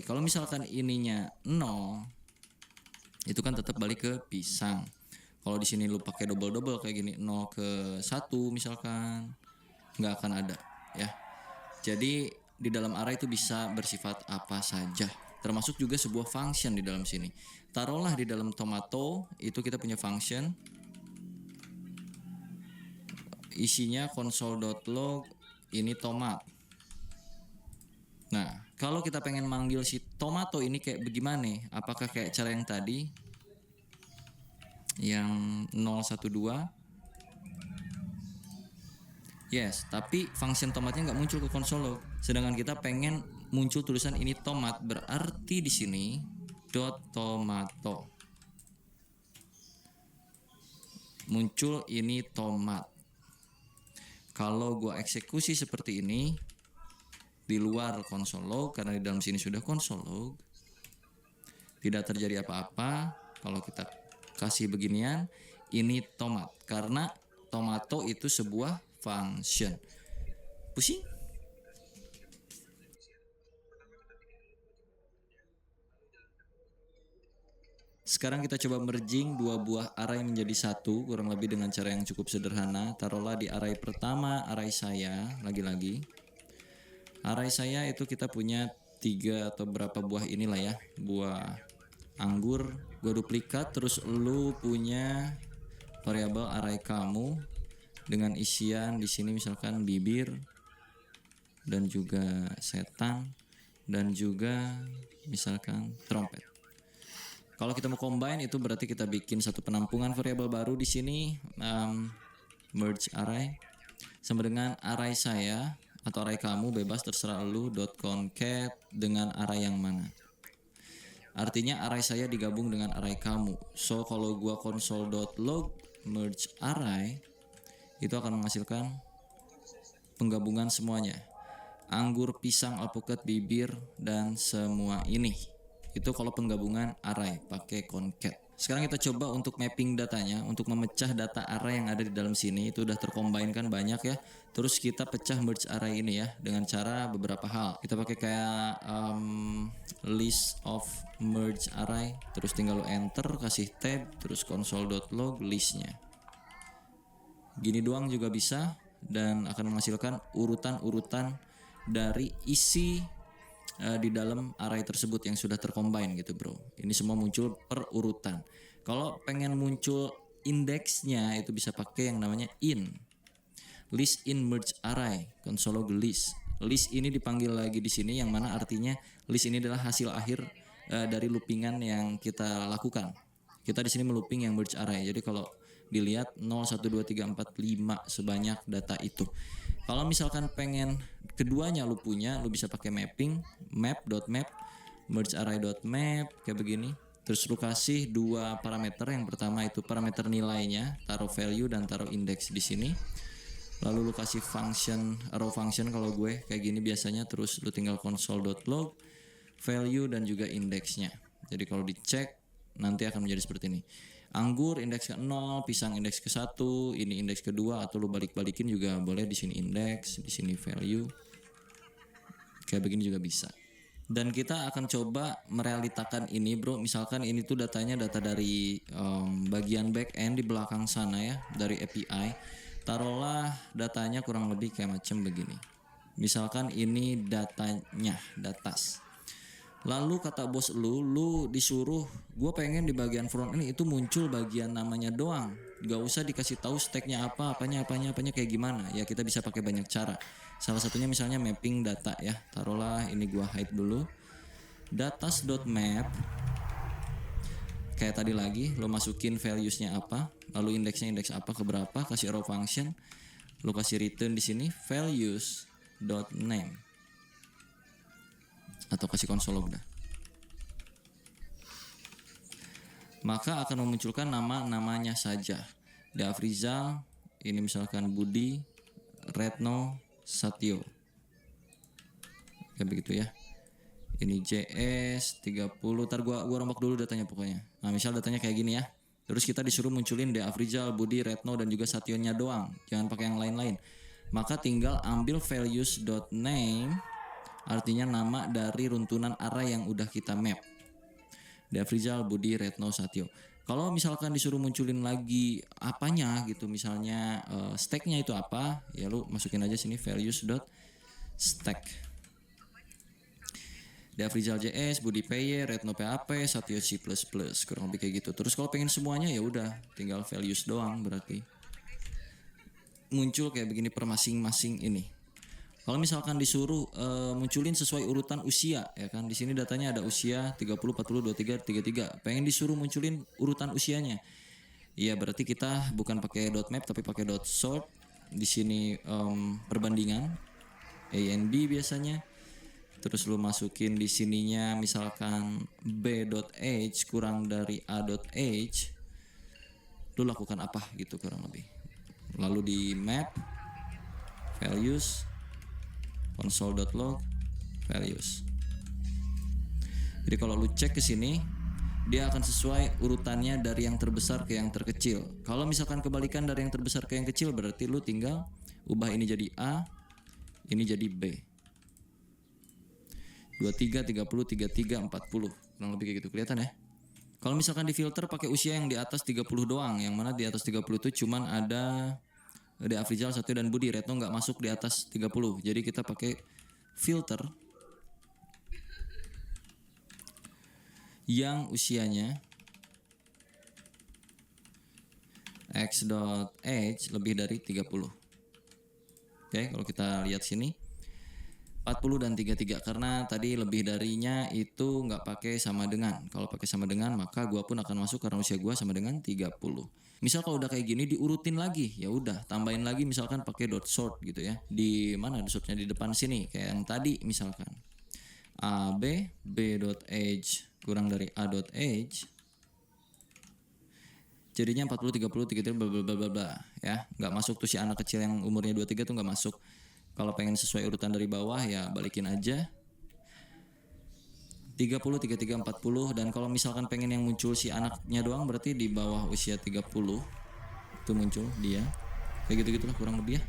S2: kalau misalkan ininya 0 itu kan tetap balik ke pisang. Kalau di sini lu pakai double kayak gini 0 ke 1 misalkan nggak akan ada ya. Jadi di dalam array itu bisa bersifat apa saja, termasuk juga sebuah function di dalam sini. Taruhlah di dalam tomato itu kita punya function isinya console.log ini tomat. Nah, kalau kita pengen manggil si tomato ini kayak bagaimana? Apakah kayak cara yang tadi yang 012? Yes, tapi function tomatnya nggak muncul ke console log. Sedangkan kita pengen muncul tulisan ini tomat, berarti di sini dot tomato muncul ini tomat. Kalau gua eksekusi seperti ini di luar console log, karena di dalam sini sudah console log, tidak terjadi apa-apa. Kalau kita kasih beginian, ini tomat, karena tomato itu sebuah function. Pusing? Sekarang kita coba merging dua buah array menjadi satu, kurang lebih dengan cara yang cukup sederhana. Taruhlah di array pertama, array saya, lagi-lagi. Array saya itu kita punya 3 atau berapa buah inilah ya, buah anggur. Gue duplikat, terus lu punya variabel array kamu dengan isian di sini misalkan bibir dan juga setan dan juga misalkan trompet. Kalau kita mau combine itu berarti kita bikin satu penampungan variabel baru di sini, merge array sama dengan array saya atau array kamu, bebas terserah lu, .concat dengan array yang mana. Artinya array saya digabung dengan array kamu. So kalau gua console.log merge array itu akan menghasilkan penggabungan semuanya. Anggur, pisang, alpukat, bibir dan semua ini. Itu kalau penggabungan array pakai concat. Sekarang kita coba untuk mapping datanya, untuk memecah data array yang ada di dalam sini. Itu udah tercombine kan banyak ya. Terus kita pecah merge array ini ya dengan cara beberapa hal. Kita pakai kayak list of merge array, terus tinggal lu enter, kasih tab, terus console.log listnya. Gini doang juga bisa, dan akan menghasilkan urutan-urutan dari isi di dalam array tersebut yang sudah tercombine gitu bro. Ini semua muncul per urutan. Kalau pengen muncul indeksnya itu bisa pakai yang namanya in, list in merge array, console.log list. List ini dipanggil lagi di sini, yang mana artinya list ini adalah hasil akhir dari loopingan yang kita lakukan. Kita di sini melooping yang merge array. Jadi kalau dilihat 0, 1, 2, 3, 4, 5 sebanyak data itu. Kalau misalkan pengen keduanya lu punya, lu bisa pakai mapping, map.map, merge array.map kayak begini. Terus lu kasih dua parameter. Yang pertama itu parameter nilainya, taruh value dan taruh index di sini. Lalu lu kasih function, arrow function kalau gue kayak gini biasanya. Terus lu tinggal console.log value dan juga indeksnya. Jadi kalau dicek nanti akan menjadi seperti ini. Anggur indeks ke 0, pisang indeks ke 1, ini indeks kedua, atau lu balik-balikin juga boleh, di sini indeks, di sini value. Kayak begini juga bisa. Dan kita akan coba merealitakan ini bro. Misalkan ini tuh datanya data dari bagian back end di belakang sana ya, dari API. Taruhlah datanya kurang lebih kayak macam begini. Misalkan ini datanya, datas. Lalu kata bos lu disuruh, gue pengen di bagian front end itu muncul bagian namanya doang, gak usah dikasih tahu stacknya apa, apanya kayak gimana. Ya kita bisa pakai banyak cara. Salah satunya misalnya mapping data ya. Taruhlah ini gue hide dulu. Datas.map. Kayak tadi lagi, lo masukin valuesnya apa, lalu indeksnya indeks apa ke berapa, kasih arrow function, lo kasih return di sini values.name. Atau kasih console log dah. Maka akan memunculkan nama-namanya saja. Dafrizal, ini misalkan Budi, Retno, Satyo. Kayak begitu ya. Ini JS 30. Ntar gua rombak dulu datanya pokoknya. Nah, misal datanya kayak gini ya. Terus kita disuruh munculin Dafrizal, Budi, Retno dan juga Satyonya doang. Jangan pakai yang lain-lain. Maka tinggal ambil values.name, artinya nama dari runtunan array yang udah kita map. Dafrizal, Budi, Retno, Satyo. Kalau misalkan disuruh munculin lagi apanya gitu, misalnya stacknya itu apa, ya lu masukin aja sini values.stack. Dafrizal JS, Budi PY, Retno PHP, Satyo C++, kurang lebih kayak gitu. Terus kalau pengen semuanya ya udah tinggal values doang, berarti muncul kayak begini per masing-masing ini. Kalau misalkan disuruh munculin sesuai urutan usia ya kan, di sini datanya ada usia 30, 40, 23, 33. Pengen disuruh munculin urutan usianya. Iya, berarti kita bukan pakai .map tapi pakai .sort. Di sini perbandingan A and B biasanya. Terus lu masukin di sininya misalkan B.age kurang dari A.age. Lu lakukan apa gitu kurang lebih. Lalu di map values, console.log values. Jadi kalau lu cek ke sini, dia akan sesuai urutannya dari yang terbesar ke yang terkecil. Kalau misalkan kebalikan dari yang terbesar ke yang kecil, berarti lu tinggal ubah ini jadi A, ini jadi B. 23, 30, 33, 40. Kurang lebih kayak gitu, kelihatan ya. Kalau misalkan di filter pakai usia yang di atas 30 doang, yang mana di atas 30 itu cuman ada Afrizal 1 dan Budi. Retno nggak masuk di atas 30. Jadi kita pakai filter yang usianya x.age lebih dari 30. Oke, kalau kita lihat sini 40 dan 33, karena tadi lebih darinya itu nggak pakai sama dengan. Kalau pakai sama dengan maka gua pun akan masuk karena usia gua sama dengan 30. Misal kalau udah kayak gini diurutin lagi, ya udah tambahin lagi misalkan pakai dot sort gitu ya. Di mana dot sortnya? Di depan sini kayak yang tadi misalkan. AB B.age kurang dari A.age jadinya 40 30 33 bla bla bla bla ya. Nggak masuk tuh si anak kecil yang umurnya 23 tuh nggak masuk. Kalau pengen sesuai urutan dari bawah ya balikin aja 30, 33, 40. Dan kalau misalkan pengen yang muncul si anaknya doang, berarti di bawah usia 30 itu muncul dia. Kayak gitu-gitulah kurang lebih ya.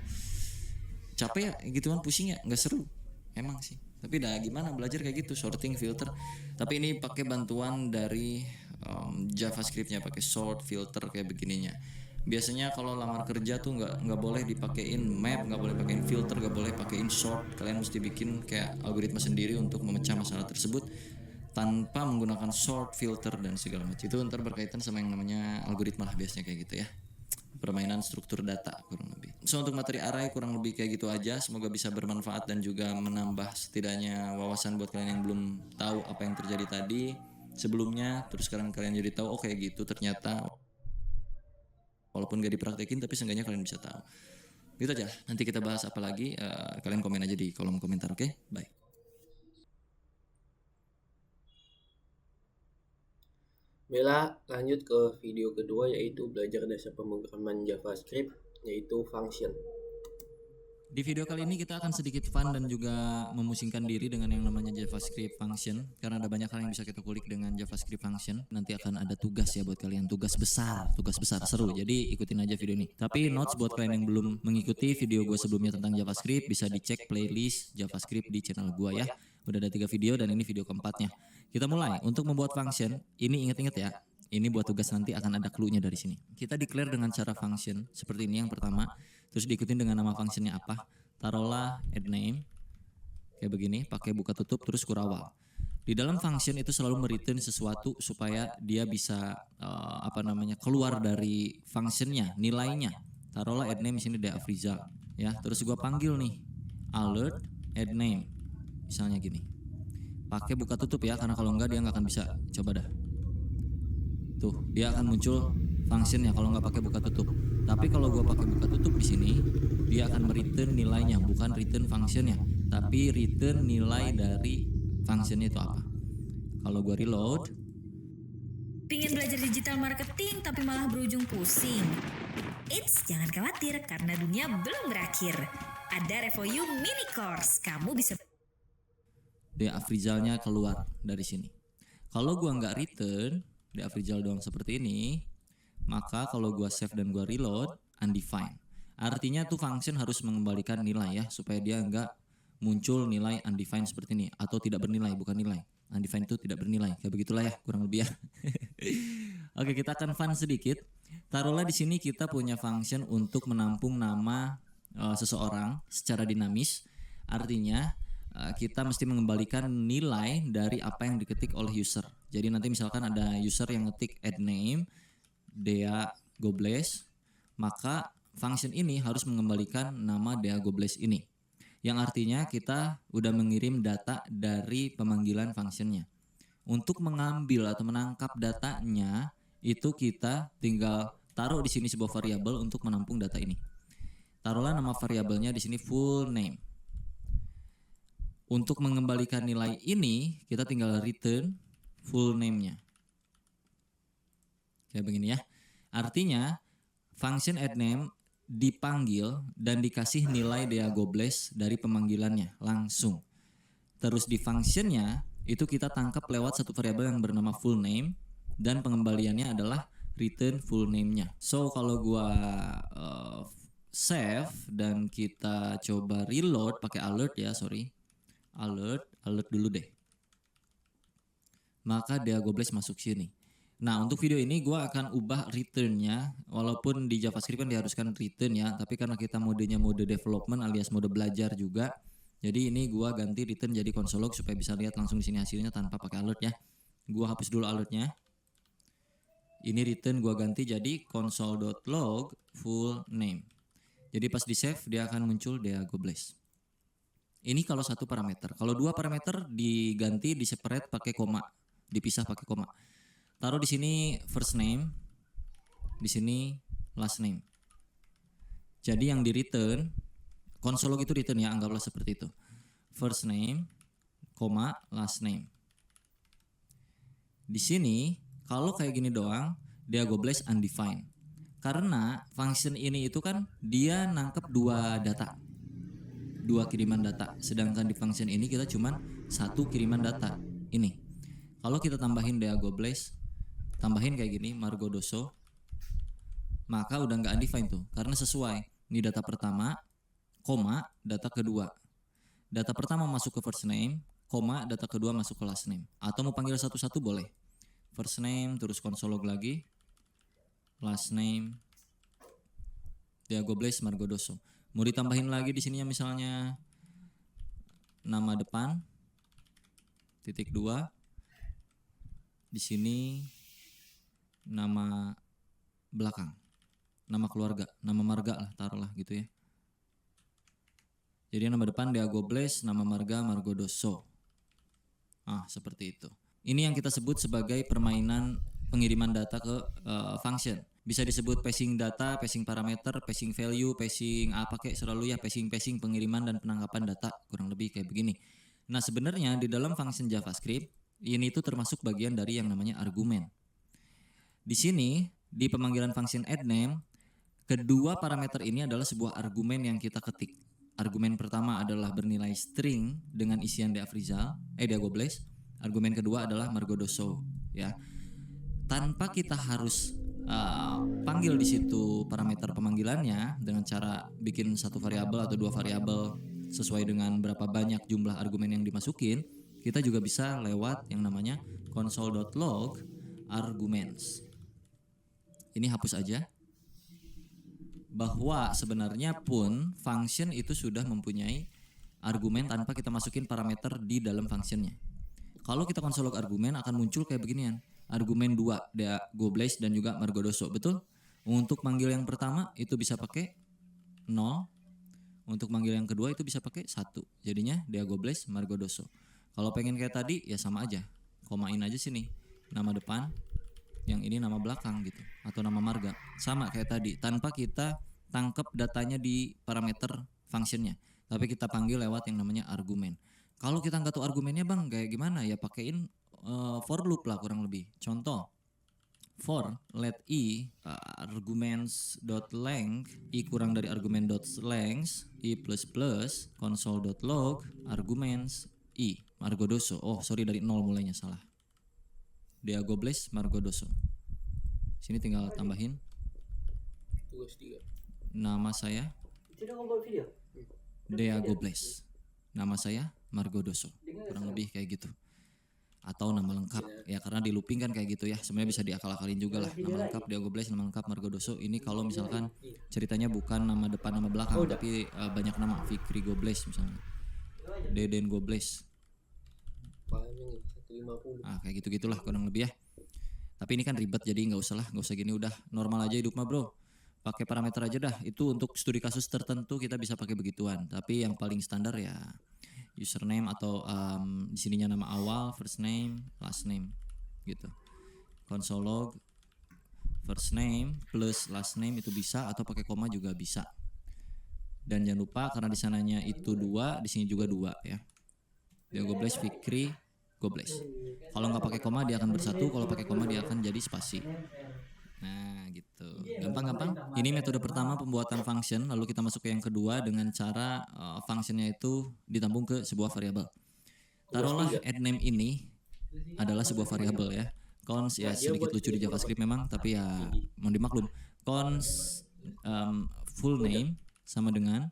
S2: Capek ya gituan, pusing ya, nggak seru emang sih. Tapi dah gimana belajar kayak gitu, sorting, filter. Tapi ini pakai bantuan dari JavaScript-nya, pakai sort, filter kayak begininya. Biasanya kalau lamar kerja tuh nggak boleh dipakein map, nggak boleh pakein filter, nggak boleh pakein sort. Kalian mesti bikin kayak algoritma sendiri untuk memecah masalah tersebut tanpa menggunakan sort, filter dan segala macam. Itu ntar berkaitan sama yang namanya algoritma lah biasanya kayak gitu ya. Permainan struktur data kurang lebih. So untuk materi array kurang lebih kayak gitu aja. Semoga bisa bermanfaat dan juga menambah setidaknya wawasan buat kalian yang belum tahu apa yang terjadi tadi sebelumnya. Terus sekarang kalian jadi tahu oh kayak gitu ternyata. Walaupun gak dipraktekin tapi seenggaknya kalian bisa tahu. Gitu aja. Nanti kita bahas apa lagi. Kalian komen aja di kolom komentar, oke? Bye.
S1: Bella lanjut ke video kedua, yaitu belajar dasar pemrograman JavaScript, yaitu function.
S2: Di video kali ini kita akan sedikit fun dan juga memusingkan diri dengan yang namanya JavaScript function. Karena ada banyak hal yang bisa kita kulik dengan JavaScript function. Nanti akan ada tugas ya buat kalian, tugas besar seru. Jadi ikutin aja video ini. Tapi notes buat kalian yang belum mengikuti video gue sebelumnya tentang JavaScript, bisa dicek playlist JavaScript di channel gue ya. Udah ada 3 video dan ini video keempatnya. Kita mulai. Untuk membuat function, ini inget-inget ya. Ini buat tugas nanti akan ada clue-nya dari sini. Kita declare dengan cara function seperti ini yang pertama. Terus diikutin dengan nama functionnya apa. Taruhlah add name. Kayak begini, pakai buka tutup terus kurawal. Di dalam function itu selalu mereturn sesuatu supaya dia bisa keluar dari functionnya, nilainya. Taruhlah add name di sini Afrizal ya. Terus gua panggil nih alert add name. Misalnya gini. Pakai buka tutup ya, karena kalau enggak dia nggak akan bisa. Coba dah. Tuh, dia akan muncul functionnya kalau nggak pakai buka tutup. Tapi kalau gua pakai buka tutup di sini, dia akan mereturn nilainya, bukan return functionnya, tapi return nilai dari functionnya itu apa. Kalau gua reload,
S5: Pingin belajar digital marketing tapi malah berujung pusing? Eits, jangan khawatir karena dunia belum berakhir. Ada RevoU Mini Course. Kamu bisa
S2: Afrizalnya keluar dari sini. Kalau gua nggak return Afrizal doang seperti ini, maka kalau gua save dan gua reload, undefined. Artinya tuh function harus mengembalikan nilai ya, supaya dia nggak muncul nilai undefined seperti ini, atau tidak bernilai, bukan nilai. Undefined itu tidak bernilai, kayak begitulah ya, kurang lebih ya. Oke, kita akan fun sedikit. Taruhlah di sini kita punya function untuk menampung nama seseorang secara dinamis. Artinya kita mesti mengembalikan nilai dari apa yang diketik oleh user. Jadi nanti misalkan ada user yang ngetik add name Dea Gobles, maka function ini harus mengembalikan nama Dea Gobles ini. Yang artinya kita udah mengirim data dari pemanggilan functionnya. Untuk mengambil atau menangkap datanya, itu kita tinggal taruh di sini sebuah variabel untuk menampung data ini. Taruhlah nama variabelnya di sini full name. Untuk mengembalikan nilai ini, kita tinggal return full name-nya. Kayak begini ya. Artinya, function add name dipanggil dan dikasih nilai Deagobless dari pemanggilannya langsung. Terus di functionnya itu kita tangkap lewat satu variabel yang bernama full name dan pengembaliannya adalah return full name-nya. So kalau gua save dan kita coba reload pakai alert ya, alert dulu deh. Maka Deagobless masuk sini. Nah untuk video ini gue akan ubah returnnya, walaupun di JavaScript kan diharuskan return ya, tapi karena kita modenya mode development alias mode belajar juga, jadi ini gue ganti return jadi console log supaya bisa lihat langsung di sini hasilnya tanpa pakai alert ya. Gue hapus dulu alertnya. Ini return gue ganti jadi console.log full name. Jadi pas di save dia akan muncul Deagobless. Ini kalau satu parameter. Kalau dua parameter diganti di separate pakai koma, dipisah pakai koma. Taruh di sini first name, di sini last name. Jadi yang di return, console log itu return ya, anggaplah seperti itu. First name, koma, last name. Di sini kalau kayak gini doang, Deagobless undefined. Karena function ini itu kan dia nangkep dua data, dua kiriman data. Sedangkan di function ini kita cuman satu kiriman data. Ini. Kalau kita tambahin Deagobless, tambahin kayak gini Margodoso, maka udah nggak undefined tuh, karena sesuai. Ini data pertama, koma, data kedua. Data pertama masuk ke first name, koma, data kedua masuk ke last name. Atau mau panggil satu-satu boleh. First name, terus console log lagi, last name, Deagobless Margodoso. Mau ditambahin lagi di sininya misalnya nama depan, titik 2, di sini nama belakang, nama keluarga, nama marga lah, taruhlah gitu ya. Jadi nama depan Deagobless, nama marga Margodoso. Seperti itu. Ini yang kita sebut sebagai permainan pengiriman data ke function. Bisa disebut passing data, passing parameter, passing value, passing apa kayak selalu ya, passing pengiriman dan penangkapan data, kurang lebih kayak begini. Nah sebenarnya di dalam function JavaScript ini tuh termasuk bagian dari yang namanya argumen. Di sini di pemanggilan function addName, kedua parameter ini adalah sebuah argumen yang kita ketik. Argumen pertama adalah bernilai string dengan isian Deagobless. Argumen kedua adalah Margodoso ya. Tanpa kita harus panggil di situ parameter pemanggilannya dengan cara bikin satu variabel atau dua variabel sesuai dengan berapa banyak jumlah argumen yang dimasukin, kita juga bisa lewat yang namanya console.log arguments. Ini hapus aja. Bahwa sebenarnya pun function itu sudah mempunyai argumen tanpa kita masukin parameter di dalam functionnya. Kalau kita console log argumen akan muncul kayak beginian. Argumen 2 Deagobless dan juga Margodoso, betul? Untuk manggil yang pertama itu bisa pakai 0. Untuk manggil yang kedua itu bisa pakai 1. Jadinya Deagobless Margodoso. Kalau pengen kayak tadi ya sama aja. Komain aja sini. Nama depan, yang ini nama belakang gitu, atau nama marga. Sama kayak tadi, tanpa kita tangkap datanya di parameter functionnya, tapi kita panggil lewat yang namanya argumen. Kalau kita nggak tahu argumennya bang, kayak gimana ya, pakein for loop lah kurang lebih. Contoh, for let i arguments.length i kurang dari argument.length i plus plus console.log arguments i Margodoso. Oh sorry, dari 0 mulainya, salah. Deagobless Margodoso. Sini tinggal tambahin
S1: tugas 3.
S2: nama saya Deagobless, nama saya Margodoso, kurang lebih kayak gitu. Atau nama lengkap ya, karena di looping kan kayak gitu ya, sebenarnya bisa diakal-akalin juga lah. Nama lengkap Deagobless, nama lengkap Margodoso. Ini kalau misalkan ceritanya bukan nama depan nama belakang, tapi banyak nama, Fikri Gobless misalnya, Deden Gobless,
S1: Panjang 150.
S2: kayak gitu-gitulah kurang lebih ya. Tapi ini kan ribet, jadi nggak usah gini, udah normal aja hidup mah bro. Pakai parameter aja dah. Itu untuk studi kasus tertentu kita bisa pakai begituan. Tapi yang paling standar ya username atau di sininya nama awal, first name, last name gitu. Console log first name plus last name itu bisa, atau pakai koma juga bisa. Dan jangan lupa karena di sananya itu 2, di sini juga 2 ya. Deagobless Fikri Gobless. Kalau nggak pakai koma dia akan bersatu, kalau pakai koma dia akan jadi spasi. Nah, gitu. Gampang-gampang. Ini metode pertama pembuatan function, lalu kita masuk ke yang kedua dengan cara functionnya itu ditampung ke sebuah variabel. Taruhlah add name ini adalah sebuah variabel ya. Cons ya sedikit lucu di JavaScript memang, tapi ya mau dimaklum. Cons full name sama dengan,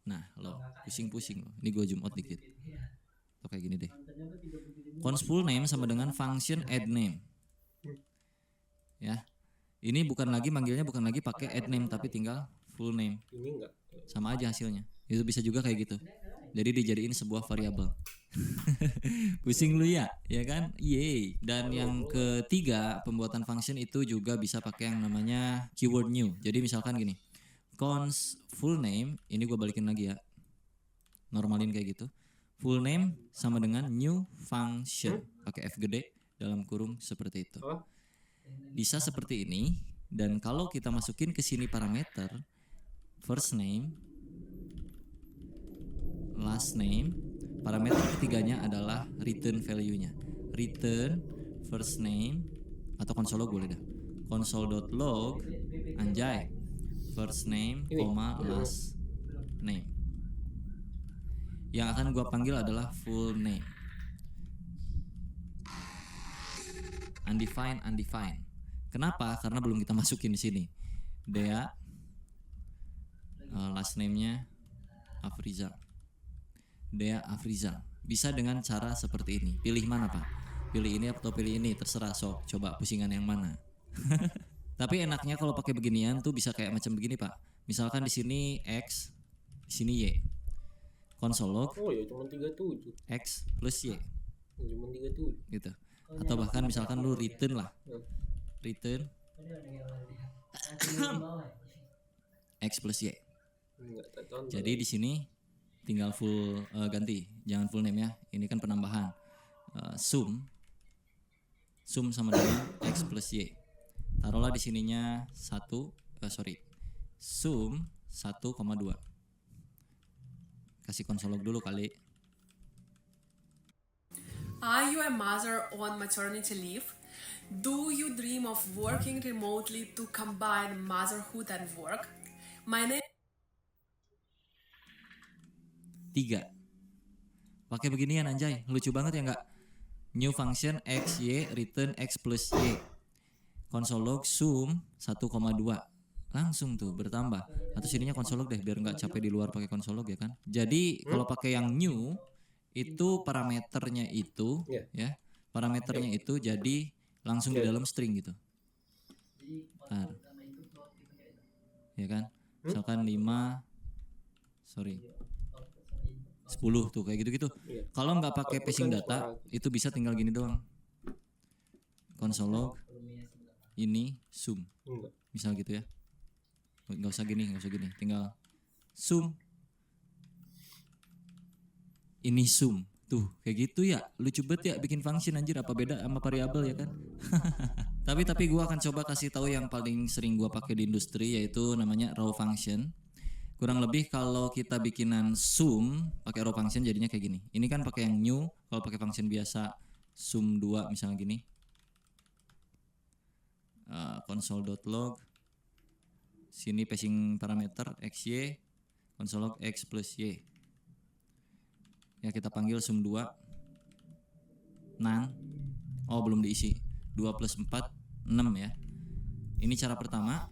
S2: nah lo pusing-pusing lo. Ini gue zoom out dikit. Atau kayak gini deh. Cons full name sama dengan function add name. Ya. Ini bukan lagi manggilnya bukan lagi pakai add name tapi tinggal full name.
S1: Ini enggak.
S2: Sama aja hasilnya. Itu bisa juga kayak gitu. Jadi dijadiin sebuah variabel. Pusing lu ya kan? Yeay. Dan yang ketiga, pembuatan function itu juga bisa pakai yang namanya keyword new. Jadi misalkan gini. Cons full name, ini gue balikin lagi ya. Normalin kayak gitu. Full name sama dengan new function. Pakai F gede dalam kurung seperti itu. Bisa seperti ini, dan kalau kita masukin ke sini parameter first name, last name, parameter ketiganya adalah return value-nya. Return first name atau console.log boleh dah. Console.log anjay first name, last name. Yang akan gua panggil adalah full name. Undefined. Kenapa? Karena belum kita masukin di sini. Dea, last name-nya Afrizal. Dea Afrizal. Bisa dengan cara seperti ini. Pilih mana Pak? Pilih ini atau pilih ini? Terserah sok. Coba pusingan yang mana. Tapi enaknya kalau pakai beginian tuh bisa kayak macam begini Pak. Misalkan di sini X, di sini Y. Console.log.
S1: Oh ya cuma 37.
S2: X plus Y.
S1: Cuma 37.
S2: Gitu. Atau bahkan misalkan lu return lah, return X plus Y. Jadi di sini tinggal full ganti, jangan full name ya. Ini kan penambahan. Sum sama dengan X plus Y. Taruhlah di sininya sum 1,2. Kasih console.log dulu kali.
S6: Are you a mother on maternity leave? Do you dream of working remotely to combine motherhood and work? My name
S2: 3. Pakai beginian anjay, lucu banget ya enggak? New function x y return x plus y. Console.log sum 1,2. Langsung tuh bertambah. Atau sininya console.log deh biar enggak capek di luar pakai console.log ya kan. Jadi kalau pakai yang new itu parameternya itu ya. Parameternya itu jadi langsung di dalam string gitu. Bentar. Ya kan? Misalkan 10 tuh kayak gitu-gitu. Kalau nggak pakai passing data itu bisa tinggal gini doang. Console.log ini sum. Misal gitu ya. Nggak usah gini. Tinggal sum. Ini sum. Tuh kayak gitu ya. Lucu banget ya bikin function anjir, apa beda sama variabel ya kan? Tapi gua akan coba kasih tahu yang paling sering gua pakai di industri, yaitu namanya raw function. Kurang lebih kalau kita bikinan sum pakai raw function jadinya kayak gini. Ini kan pakai yang new, kalau pakai function biasa sum 2 misalnya gini. Console.log sini passing parameter xy, console.log x plus y. Ya kita panggil sum 2 nang. Oh belum diisi. 2 plus 4 6 ya. Ini cara pertama.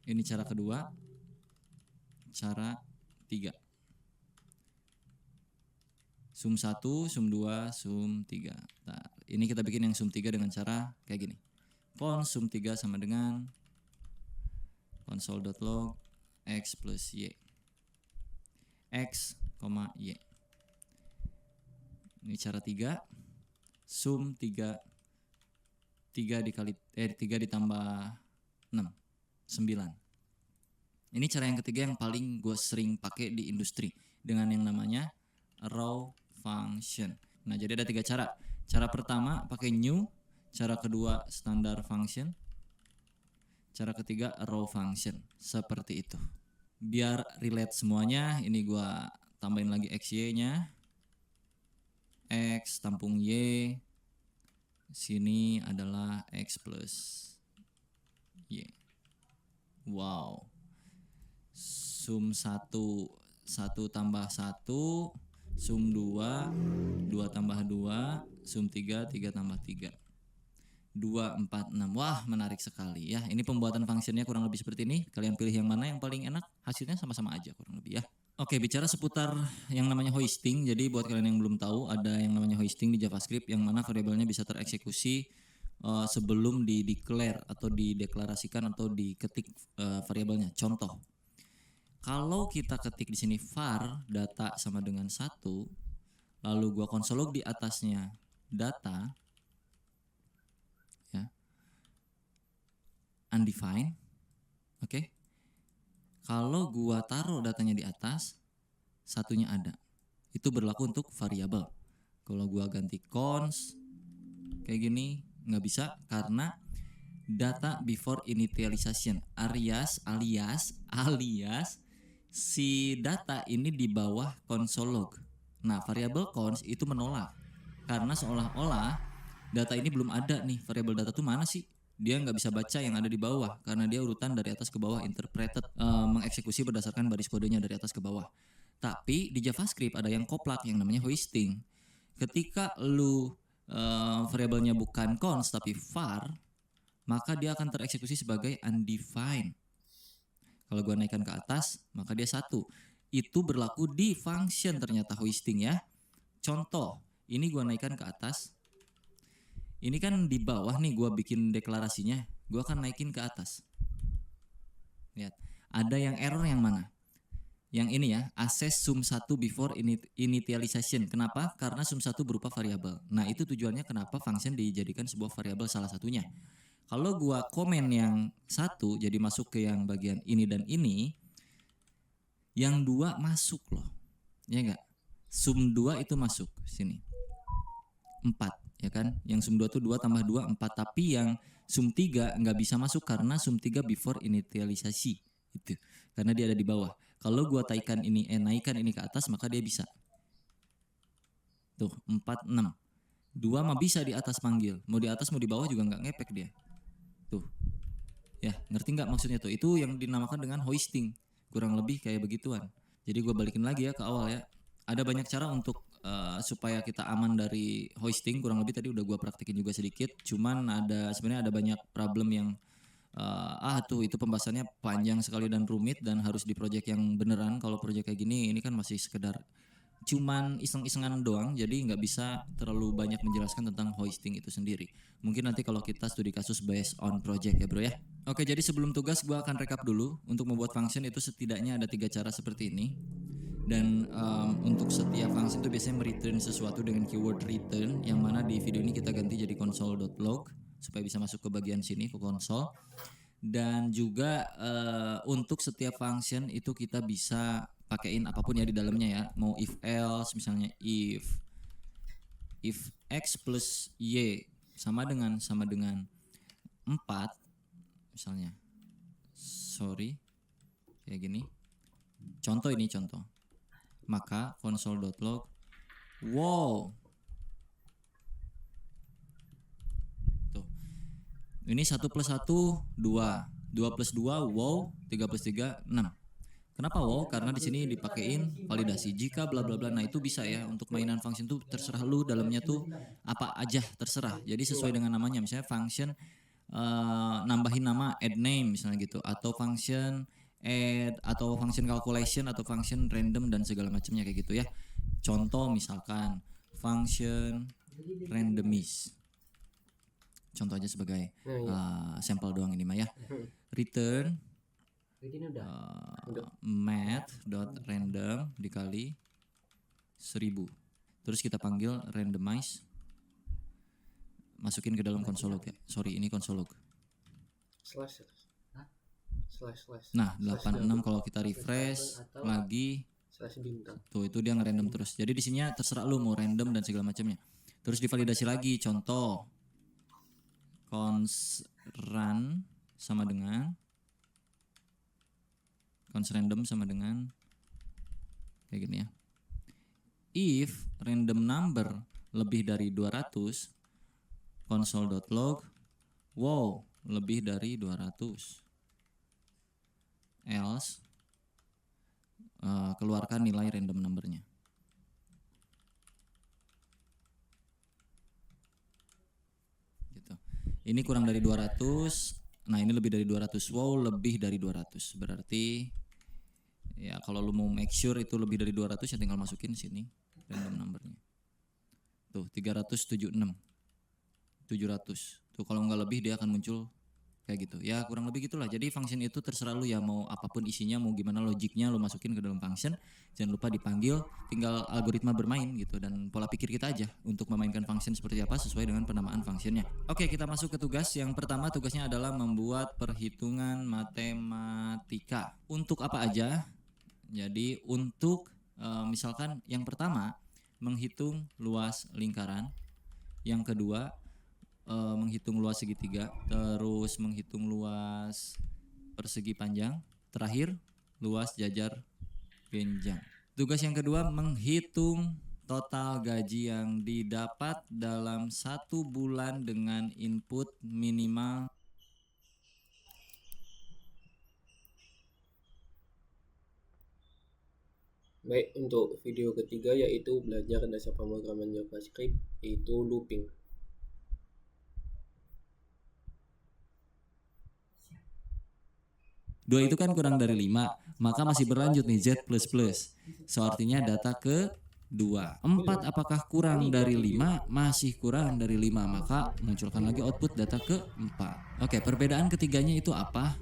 S2: Ini cara kedua. Cara 3. Sum 1, sum 2, sum 3. Nah, ini kita bikin yang sum 3 dengan cara kayak gini. Cons sum 3 sama dengan console.log x plus y. X, y. Ini cara 3. Sum 3 ditambah 6 9. Ini cara yang ketiga yang paling gue sering pakai di industri dengan yang namanya raw function. Nah jadi ada 3 cara. Cara pertama pakai new, cara kedua standar function, cara ketiga raw function. Seperti itu. Biar relate semuanya, ini gue tambahin lagi xy nya. X tampung Y, sini adalah X plus Y. Wow. Sum 1 tambah 1, sum 2 tambah 2, sum 3 tambah 3. 2, 4, 6. Wah, menarik sekali ya. Ini pembuatan fungsinya kurang lebih seperti ini. Kalian pilih yang mana yang paling enak. Hasilnya sama-sama aja kurang lebih ya. Oke, bicara seputar yang namanya hoisting. Jadi buat kalian yang belum tahu, ada yang namanya hoisting di JavaScript yang mana variabelnya bisa tereksekusi sebelum di-declare atau dideklarasikan atau diketik variabelnya. Contoh, kalau kita ketik di sini var data sama dengan 1, lalu gua console log di atasnya data ya, undefined. Oke. Kalau gua taruh datanya di atas, satunya ada. Itu berlaku untuk variabel. Kalau gua ganti cons kayak gini nggak bisa karena data before initialization alias si data ini di bawah console log. Nah, variabel cons itu menolak karena seolah-olah data ini belum ada nih. Variabel data tuh mana sih? Dia nggak bisa baca yang ada di bawah karena dia urutan dari atas ke bawah, interpreted, mengeksekusi berdasarkan baris kodenya dari atas ke bawah. Tapi di JavaScript ada yang koplak yang namanya hoisting. Ketika lu variabelnya bukan cons tapi var, maka dia akan tereksekusi sebagai undefined. Kalau gua naikkan ke atas, maka dia 1. Itu berlaku di function ternyata hoisting ya. Contoh, ini gua naikkan ke atas. Ini kan di bawah nih gua bikin deklarasinya, gua akan naikin ke atas. Lihat, ada yang error yang mana? Yang ini ya, access sum 1 before initialization. Kenapa? Karena sum 1 berupa variabel. Nah, itu tujuannya kenapa function dijadikan sebuah variabel salah satunya. Kalau gua komen yang 1 jadi masuk ke yang bagian ini dan ini, yang 2 masuk loh. Ya enggak? Sum 2 itu masuk sini. 4, ya kan? Yang sum 2 itu 2 tambah 2 4, tapi yang sum 3 nggak bisa masuk karena sum 3 before initialisasi itu. Karena dia ada di bawah. Kalau gua naikkan ini ke atas maka dia bisa. Tuh, 4 6. 2 mah bisa di atas panggil. Mau di atas mau di bawah juga nggak ngepek dia. Tuh. Ya, ngerti nggak maksudnya tuh? Itu yang dinamakan dengan hoisting. Kurang lebih kayak begituan. Jadi gue balikin lagi ya ke awal ya. Ada banyak cara untuk supaya kita aman dari hoisting. Kurang lebih tadi udah gue praktekin juga sedikit. Cuman sebenarnya ada banyak problem yang itu pembahasannya panjang sekali dan rumit dan harus di project yang beneran. Kalau project kayak gini ini kan masih sekedar cuman iseng-isengan doang, jadi nggak bisa terlalu banyak menjelaskan tentang hoisting itu sendiri. Mungkin nanti kalau kita studi kasus based on project ya bro ya. Oke, jadi sebelum tugas gue akan rekap dulu. Untuk membuat function itu setidaknya ada 3 cara seperti ini. Dan untuk setiap function itu biasanya mereturn sesuatu dengan keyword return, yang mana di video ini kita ganti jadi console.log supaya bisa masuk ke bagian sini ke console. Dan juga untuk setiap function itu kita bisa pakein apapun ya di dalamnya ya. Mau if else misalnya if x plus y sama dengan 4 misalnya. Kayak gini. Contoh. Maka console.log wow. Tuh. Ini 1 plus 1 2, 2 plus 2 wow, 3 plus 3 6. Kenapa wow? Karena di sini dipakein validasi jika bla bla bla. Nah, itu bisa ya untuk mainan function tuh terserah lu dalamnya tuh apa aja terserah. Jadi sesuai dengan namanya. Misalnya function nambahin nama add name misalnya gitu, atau function add, atau function calculation, atau function random dan segala macamnya kayak gitu ya. Contoh misalkan function randomize. Contoh aja sebagai sampel doang ini mah ya. Return math.random dikali 1000. Terus kita panggil randomize, masukin ke dalam console log ya. Ini console log.
S1: Slash.
S2: Nah, 86 kalau kita refresh lagi
S1: Slash bintang.
S2: tuh itu dia ngerandom terus. Jadi di sini terserah lu mau random dan segala macamnya. Terus divalidasi lagi. Contoh cons run sama dengan cons random sama dengan kayak gini ya. if random number lebih dari 200, console.log wow lebih dari 200. Else keluarkan nilai random numbernya. Gitu. Ini kurang dari 200. Nah, ini lebih dari 200. Wow, lebih dari 200. Berarti ya kalau lu mau make sure itu lebih dari 200 ya tinggal masukin sini random numbernya. Tuh 376, 700. Tuh kalau nggak lebih dia akan muncul kayak gitu. Ya kurang lebih gitulah. Jadi function itu terserah lu ya, mau apapun isinya, mau gimana logiknya lu masukin ke dalam function. Jangan lupa dipanggil, tinggal algoritma bermain gitu, dan pola pikir kita aja untuk memainkan function seperti apa sesuai dengan penamaan functionnya. Oke, kita masuk ke tugas. Yang pertama tugasnya adalah membuat perhitungan matematika. Untuk apa aja? Jadi untuk misalkan yang pertama menghitung luas lingkaran, yang kedua menghitung luas segitiga, terus menghitung luas persegi panjang, terakhir luas jajar genjang. Tugas yang kedua menghitung total gaji yang didapat dalam 1 bulan dengan input minimal.
S1: Baik, untuk video ketiga yaitu belajar dasar pemrograman JavaScript, yaitu looping.
S2: Dua itu kan kurang dari 5, maka masih berlanjut nih Z++. So artinya data ke 2. 4 apakah kurang dari 5? Masih kurang dari 5, maka munculkan lagi output data ke 4. Oke, perbedaan ketiganya itu apa?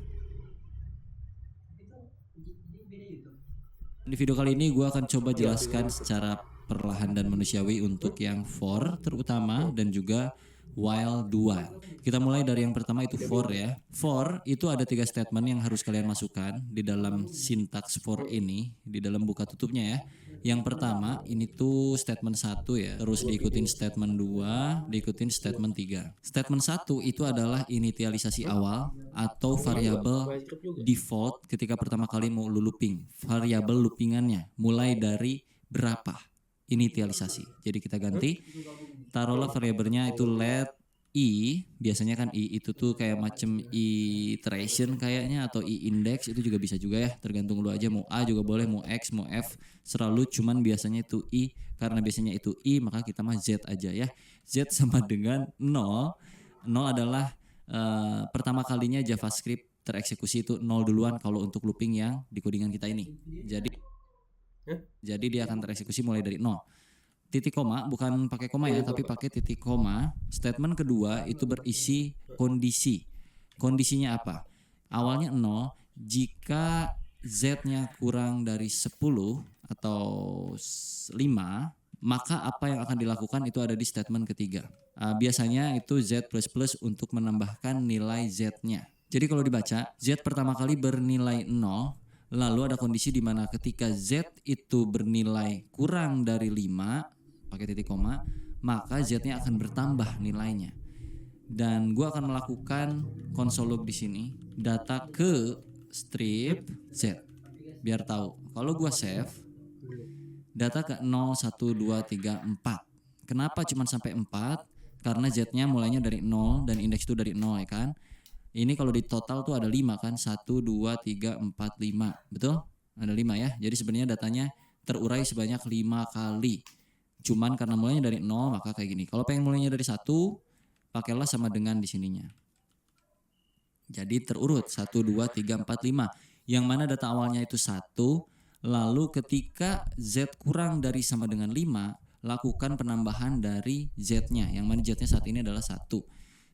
S2: Di video kali ini gue akan coba jelaskan secara perlahan dan manusiawi untuk yang for terutama, dan juga while do while. Kita mulai dari yang pertama, itu for ya. For itu ada 3 statement yang harus kalian masukkan di dalam sintaks for ini, di dalam buka tutupnya ya. Yang pertama ini tuh statement 1 ya, terus diikutin statement 2, diikutin statement 3. Statement 1 itu adalah inisialisasi awal atau variabel default ketika pertama kali mau lu looping. Variabel loopingannya mulai dari berapa inisialisasi. Jadi kita ganti, taruhlah variabelnya itu let i, biasanya kan i itu tuh kayak macam iteration kayaknya, atau i index, itu juga bisa juga ya, tergantung lu aja, mau a juga boleh, mau x, mau f, selalu cuman biasanya itu i, karena biasanya itu i maka kita mah z aja ya. Z sama dengan 0. 0 adalah pertama kalinya JavaScript tereksekusi itu 0 duluan kalau untuk looping yang di codingan kita ini. Jadi dia akan tereksekusi mulai dari 0. Titik koma, bukan pakai koma ya, tapi pakai titik koma. Statement kedua itu berisi kondisi. Kondisinya apa? Awalnya 0, jika z-nya kurang dari 10 atau 5, maka apa yang akan dilakukan itu ada di statement ketiga. Biasanya itu z++ untuk menambahkan nilai z-nya. Jadi kalau dibaca, z pertama kali bernilai 0, lalu ada kondisi di mana ketika z itu bernilai kurang dari 5, pakai titik koma, maka z-nya akan bertambah nilainya. Dan gua akan melakukan console log di sini, data ke strip z. Biar tahu. Kalau gua save, data ke 0, 1, 2, 3, 4. Kenapa cuma sampai 4? Karena z-nya mulainya dari 0 dan indeks itu dari 0 ya kan. Ini kalau di total tuh ada 5 kan, 1, 2, 3, 4, 5. Betul? Ada 5 ya. Jadi sebenarnya datanya terurai sebanyak 5 kali. Cuman karena mulainya dari 0 maka kayak gini. Kalau pengen mulainya dari 1, pakailah sama dengan di sininya. Jadi terurut 1, 2, 3, 4, 5. Yang mana data awalnya itu 1. Lalu ketika z kurang dari sama dengan 5, lakukan penambahan dari z-nya. Yang mana z-nya saat ini adalah 1.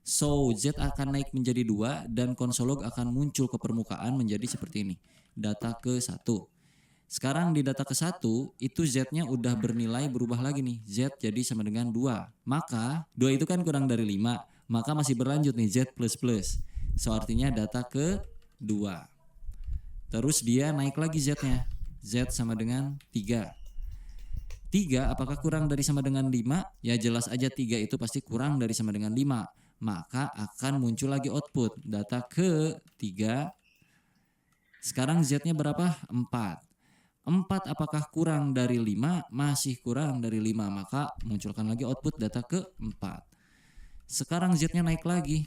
S2: So z akan naik menjadi 2 dan console log akan muncul ke permukaan menjadi seperti ini. Data ke 1. Sekarang di data ke-1 itu z-nya udah bernilai berubah lagi nih. Z jadi sama dengan 2. Maka 2 itu kan kurang dari 5. Maka masih berlanjut nih z++. So artinya data ke-2. Terus dia naik lagi z-nya. Z sama dengan 3. 3 apakah kurang dari sama dengan 5? Ya jelas aja 3 itu pasti kurang dari sama dengan 5. Maka akan muncul lagi output. Data ke-3. Sekarang z-nya berapa? 4. 4 apakah kurang dari 5? Masih kurang dari 5, maka munculkan lagi output data ke 4. Sekarang Z-nya naik lagi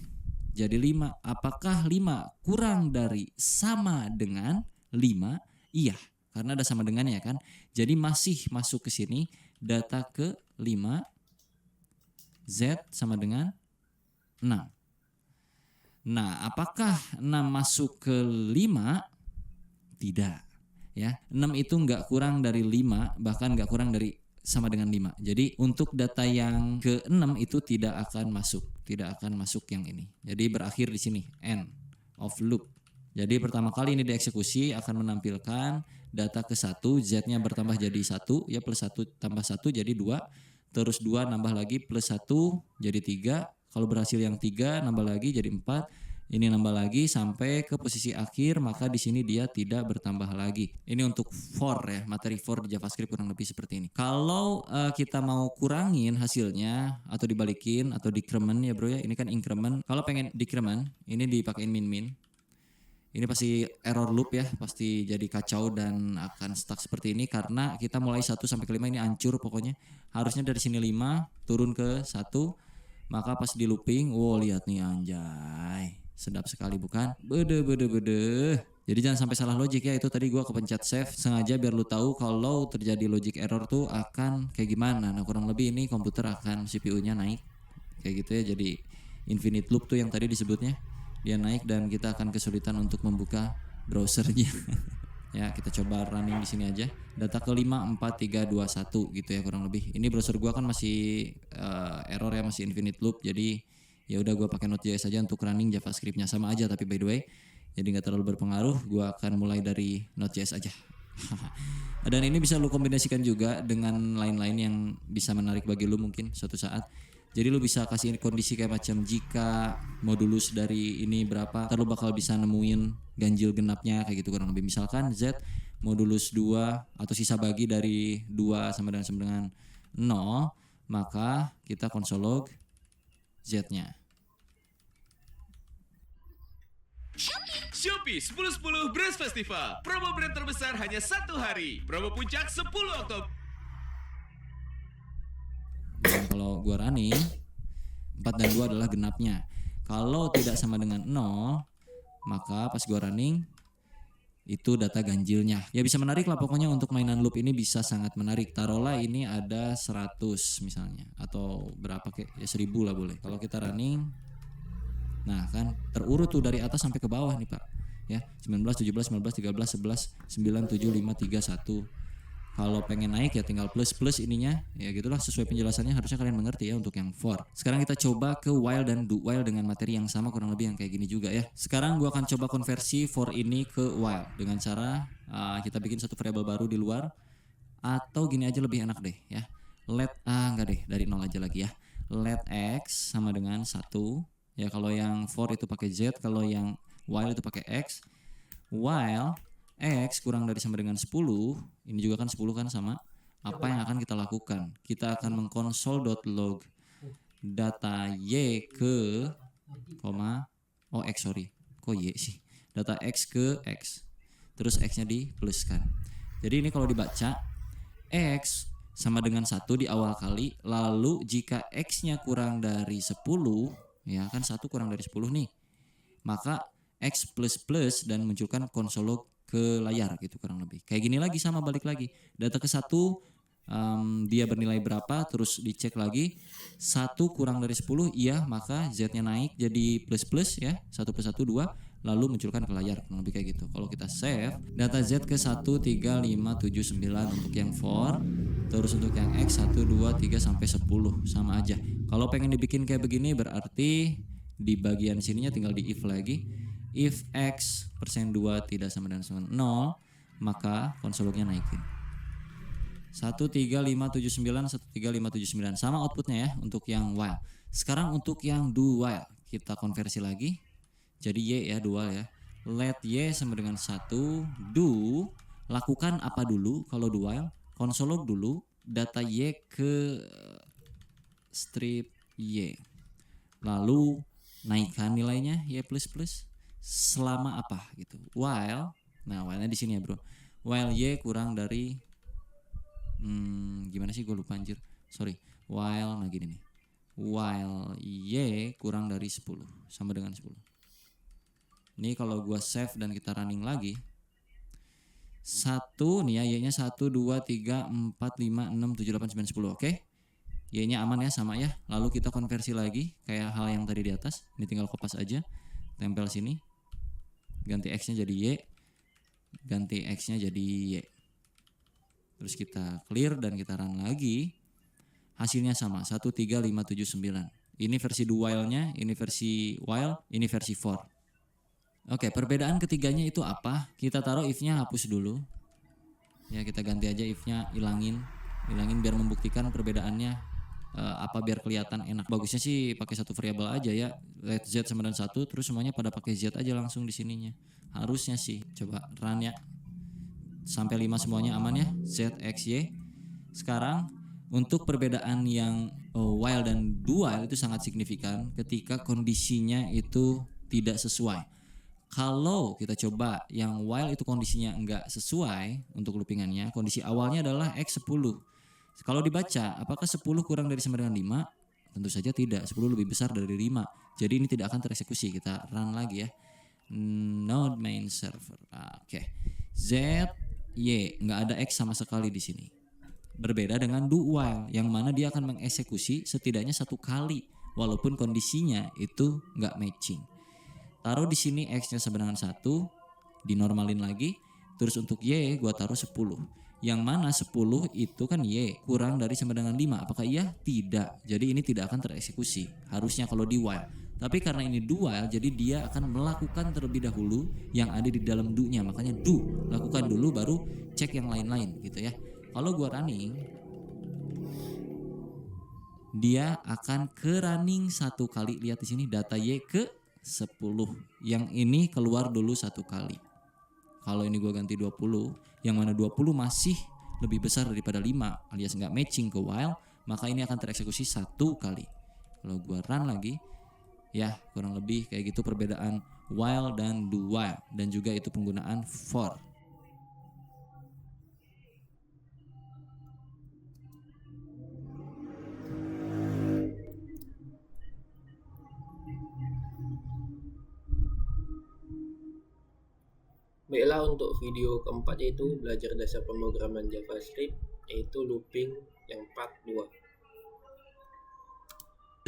S2: jadi 5. Apakah 5 kurang dari sama dengan 5? Iya, karena ada sama dengannya kan. Jadi masih masuk ke sini data ke 5, Z sama dengan 6. Nah, apakah 6 masuk ke 5? Tidak. Ya, 6 itu nggak kurang dari 5, bahkan nggak kurang dari sama dengan 5. Jadi untuk data yang ke-6 itu tidak akan masuk yang ini. Jadi berakhir di sini, end of loop. Jadi pertama kali ini dieksekusi akan menampilkan data ke-1, Z-nya bertambah jadi 1, ya plus 1 tambah 1 jadi 2, terus 2 nambah lagi plus 1 jadi 3, kalau berhasil yang 3 nambah lagi jadi 4, ini nambah lagi sampai ke posisi akhir, maka di sini dia tidak bertambah lagi. Ini untuk for ya, materi for di JavaScript kurang lebih seperti ini. Kalau kita mau kurangin hasilnya atau dibalikin atau decrement ya bro ya, ini kan increment. Kalau pengen decrement, ini dipakein min-min. Ini pasti error loop ya, pasti jadi kacau dan akan stuck seperti ini karena kita mulai 1 sampai ke 5 ini hancur pokoknya. Harusnya dari sini 5 turun ke 1, maka pas di looping, wow lihat nih anjay. Sedap sekali bukan? Bede. Jadi jangan sampai salah logic ya, itu tadi gua kepencet save sengaja biar lu tahu kalau terjadi logic error tuh akan kayak gimana. Nah, kurang lebih ini komputer akan CPU-nya naik. Kayak gitu ya, jadi infinite loop tuh yang tadi disebutnya. Dia naik dan kita akan kesulitan untuk membuka browsernya. Ya, kita coba running di sini aja. Data ke 5 4 3 2 1 gitu ya kurang lebih. Ini browser gua kan masih error ya, masih infinite loop. Jadi ya udah gua pakai Node.js aja untuk running JavaScript-nya, sama aja tapi by the way. Jadi nggak terlalu berpengaruh. Gua akan mulai dari Node.js aja. Dan ini bisa lu kombinasikan juga dengan lain-lain yang bisa menarik bagi lu mungkin suatu saat. Jadi lu bisa kasih kondisi kayak macam jika modulus dari ini berapa, ntar lu bakal bisa nemuin ganjil genapnya kayak gitu kurang lebih. Misalkan Z modulus 2 atau sisa bagi dari 2 sama dengan 0, maka kita console log Z-nya.
S7: Shopee 10-10 Brands Festival. Promo brand terbesar hanya 1 hari. Promo puncak 10 Oktober.
S2: Dan kalau gua running 4 dan 2 adalah genapnya. Kalau tidak sama dengan 0, maka pas gua running itu data ganjilnya. Ya bisa menarik lah pokoknya untuk mainan loop ini bisa sangat menarik. Taruhlah ini ada 100 misalnya atau berapa kayak ya 1000 lah boleh. Kalau kita running, nah kan terurut tuh dari atas sampai ke bawah nih Pak. Ya, 19, 17, 19, 13, 11, 9, 7, 5, 3, 1. Kalau pengen naik ya tinggal plus ininya. Ya gitulah sesuai penjelasannya, harusnya kalian mengerti ya untuk yang for. Sekarang kita coba ke while dan do while dengan materi yang sama kurang lebih yang kayak gini juga ya. Sekarang gua akan coba konversi for ini ke while dengan cara kita bikin satu variabel baru di luar, atau gini aja lebih enak deh ya. Let enggak deh, dari 0 aja lagi ya. Let x sama dengan 1. Ya kalau yang for itu pakai z, kalau yang while itu pakai x. While X kurang dari sama dengan 10, ini juga kan 10 kan sama. Apa yang akan kita lakukan? Kita akan mengkonsol.log data Y ke X sorry. Kok Y sih? Data X ke X. Terus X-nya dipluskan. Jadi ini kalau dibaca X sama dengan 1 di awal kali, lalu jika X-nya kurang dari 10, ya kan 1 kurang dari 10 nih, maka X plus dan munculkan console log ke layar gitu kurang lebih. Kayak gini lagi sama balik lagi. Data ke 1 dia bernilai berapa, terus dicek lagi 1 kurang dari 10 iya, maka Z-nya naik jadi plus ya. 1 plus 1 2, lalu munculkan ke layar kurang lebih kayak gitu. Kalau kita save data Z ke 1 3 5 7 9 untuk yang for, terus untuk yang X 1 2 3 sampai 10 sama aja. Kalau pengen dibikin kayak begini berarti di bagian sininya tinggal di if lagi. If X persen 2 tidak sama dengan 0, maka console lognya naikin 13579 13579 sama outputnya ya untuk yang while. Sekarang untuk yang do while kita konversi lagi jadi Y ya, do while ya. Let Y sama dengan 1, do lakukan apa dulu kalau do while? Console log dulu data Y ke strip Y, lalu naikkan nilainya Y plus selama apa gitu. While, nah while-nya di sini ya bro. while y kurang dari gimana sih, gue lupa anjir, sorry. While, nah gini nih, while y kurang dari 10 sama dengan 10. Ini kalau gue save dan kita running lagi, 1 nih ya, y nya 1, 2, 3, 4, 5, 6, 7, 8, 9, 10. Oke, y nya aman ya, sama ya. Lalu kita konversi lagi kayak hal yang tadi di atas. Ini tinggal kopas aja, tempel sini, ganti x nya jadi y, ganti x nya jadi y. Terus kita clear dan kita run lagi. Hasilnya sama, 1, 3, 5, 7, 9. Ini versi do while nya, ini versi while, ini versi for. Oke, perbedaan ketiganya itu apa? Kita taruh if-nya hapus dulu. Ya, kita ganti aja if-nya, ilangin biar membuktikan perbedaannya apa, biar kelihatan enak. Bagusnya sih pakai satu variabel aja ya. Let z sama dengan 1, terus semuanya pada pakai z aja langsung di sininya. Harusnya sih. Coba run ya. Sampai 5 semuanya aman ya. Z, X, Y. Sekarang untuk perbedaan yang while dan do while itu sangat signifikan ketika kondisinya itu tidak sesuai. Kalau kita coba yang while itu kondisinya enggak sesuai untuk loopingannya, kondisi awalnya adalah X 10. Kalau dibaca, apakah 10 kurang dari sama dengan 5? Tentu saja tidak, 10 lebih besar dari 5. Jadi ini tidak akan tereksekusi. Kita run lagi ya. Node main server. Oke. Z, Y, enggak ada X sama sekali di sini. Berbeda dengan do while, yang mana dia akan mengeksekusi setidaknya 1 kali, walaupun kondisinya itu enggak matching. Taruh di sini x-nya sama dengan 1, dinormalin lagi. Terus untuk y gua taruh 10. Yang mana 10 itu kan y kurang dari sama dengan 5. Apakah iya? Tidak. Jadi ini tidak akan tereksekusi. Harusnya kalau di while. Tapi karena ini do while, jadi dia akan melakukan terlebih dahulu yang ada di dalam do-nya. Makanya do, lakukan dulu baru cek yang lain-lain gitu ya. Kalau gua running, dia akan ke running 1 kali. Lihat di sini data y ke 10. Yang ini keluar dulu 1 kali. Kalau ini gua ganti 20, yang mana 20 masih lebih besar daripada 5 alias nggak matching ke while, maka ini akan tereksekusi 1 kali. Kalau gua run lagi, ya kurang lebih kayak gitu perbedaan while dan do while, dan juga itu penggunaan for.
S1: Baiklah, untuk video keempat yaitu belajar dasar pemrograman JavaScript, yaitu looping yang part 2.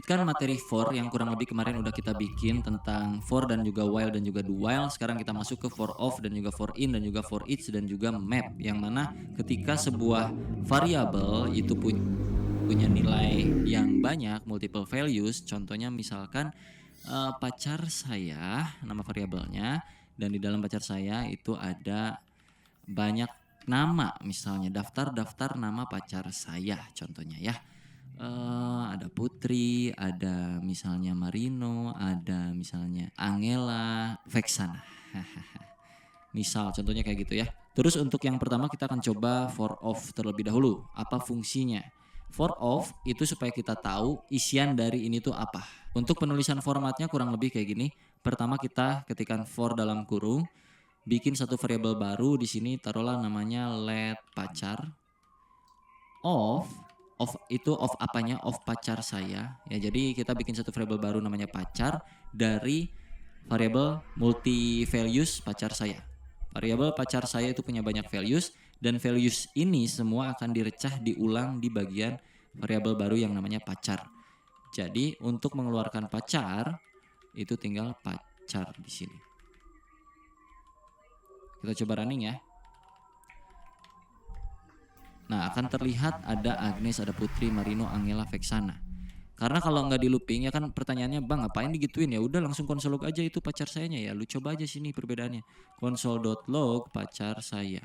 S2: Kan materi for yang kurang lebih kemarin udah kita bikin tentang for dan juga while dan juga do while. Sekarang kita masuk ke for of dan juga for in dan juga for each dan juga map, yang mana ketika sebuah variabel itu punya nilai yang banyak, multiple values. Contohnya misalkan pacar saya, nama variabelnya, dan di dalam pacar saya itu ada banyak nama, misalnya daftar nama pacar saya contohnya ya. Ada Putri, ada misalnya Marino, ada misalnya Angela, Vexana. Misal contohnya kayak gitu ya. Terus untuk yang pertama kita akan coba for of terlebih dahulu. Apa fungsinya? For of itu supaya kita tahu isian dari ini tuh apa. Untuk penulisan formatnya kurang lebih kayak gini. Pertama kita ketikkan for dalam kurung, bikin satu variabel baru di sini, taruhlah namanya let pacar. Of itu of apanya? Of pacar saya. Ya, jadi kita bikin satu variabel baru namanya pacar dari variabel multi values pacar saya. Variabel pacar saya itu punya banyak values, dan values ini semua akan direcah diulang di bagian variabel baru yang namanya pacar. Jadi untuk mengeluarkan pacar itu tinggal pacar di sini. Kita coba running ya. Nah, akan terlihat ada Agnes, ada Putri, Marino, Angela, Vexana. Karena kalau nggak di looping ya kan pertanyaannya, bang ngapain digituin? Ya udah langsung console log aja itu pacar sayanya ya. Lu coba aja sini perbedaannya. Console.log pacar saya.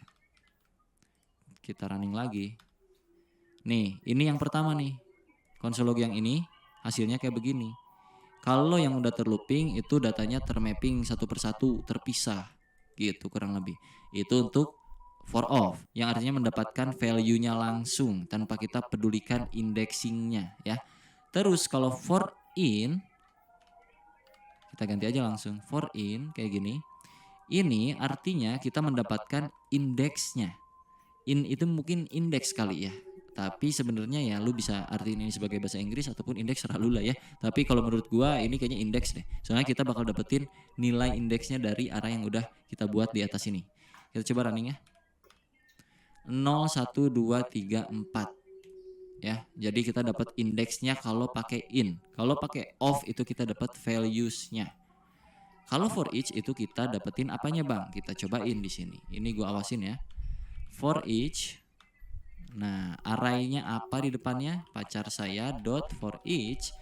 S2: Kita running lagi. Nih, ini yang pertama nih. Console log yang ini hasilnya kayak begini. Kalau yang udah terlooping itu datanya termapping satu persatu, terpisah. Gitu kurang lebih. Itu untuk for of, yang artinya mendapatkan value-nya langsung tanpa kita pedulikan indexingnya ya. Terus kalau for in, kita ganti aja langsung. For in kayak gini. Ini artinya kita mendapatkan indeksnya. In itu mungkin indeks kali ya. Tapi sebenarnya ya lu bisa artiin ini sebagai bahasa Inggris ataupun indeks selalu lah ya. Tapi kalau menurut gua ini kayaknya indeks deh. Soalnya kita bakal dapetin nilai indeksnya dari array yang udah kita buat di atas ini. Kita coba running ya. 0, 1, 2, 3, 4. Ya, jadi kita dapat indeksnya kalau pakai in. Kalau pakai of itu kita dapat values-nya. Kalau for each itu kita dapetin apanya bang? Kita cobain di sini. Ini gua awasin ya. For each. Nah, array-nya apa di depannya? Pacar saya dot for each.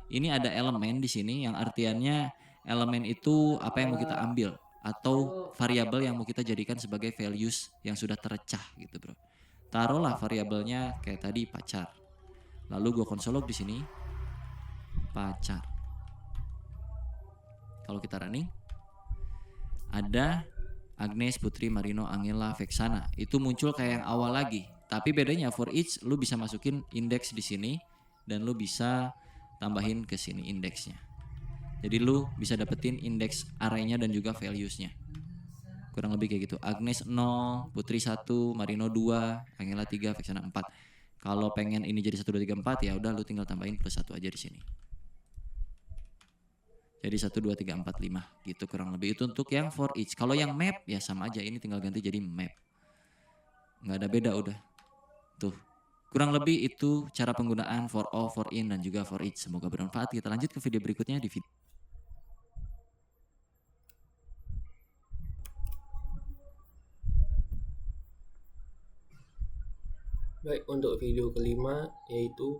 S2: Ini ada elemen di sini yang artiannya elemen itu apa yang mau kita ambil atau variabel yang mau kita jadikan sebagai values yang sudah tercah gitu, bro. Taruhlah variabelnya kayak tadi pacar. Lalu gua konsolog di sini pacar. Kalau kita running, ada Agnes, Putri, Marino, Angela, Vexana. Itu muncul kayak yang awal lagi. Tapi bedanya for each lu bisa masukin indeks di sini dan lu bisa tambahin ke sini indeksnya. Jadi lu bisa dapetin indeks array-nya dan juga values-nya. Kurang lebih kayak gitu. Agnes 0, Putri 1, Marino 2, Angela 3, Vexana 4. Kalau pengen ini jadi 1 2 3 4 ya udah lu tinggal tambahin plus 1 aja di sini. Jadi 1, 2, 3, 4, 5 gitu kurang lebih. Itu untuk yang for each. Kalau yang map ya sama aja. Ini tinggal ganti jadi map. Nggak ada beda udah. Tuh. Kurang lebih itu cara penggunaan for all, for in, dan juga for each. Semoga bermanfaat. Kita lanjut ke video berikutnya di video.
S1: Baik, untuk video kelima yaitu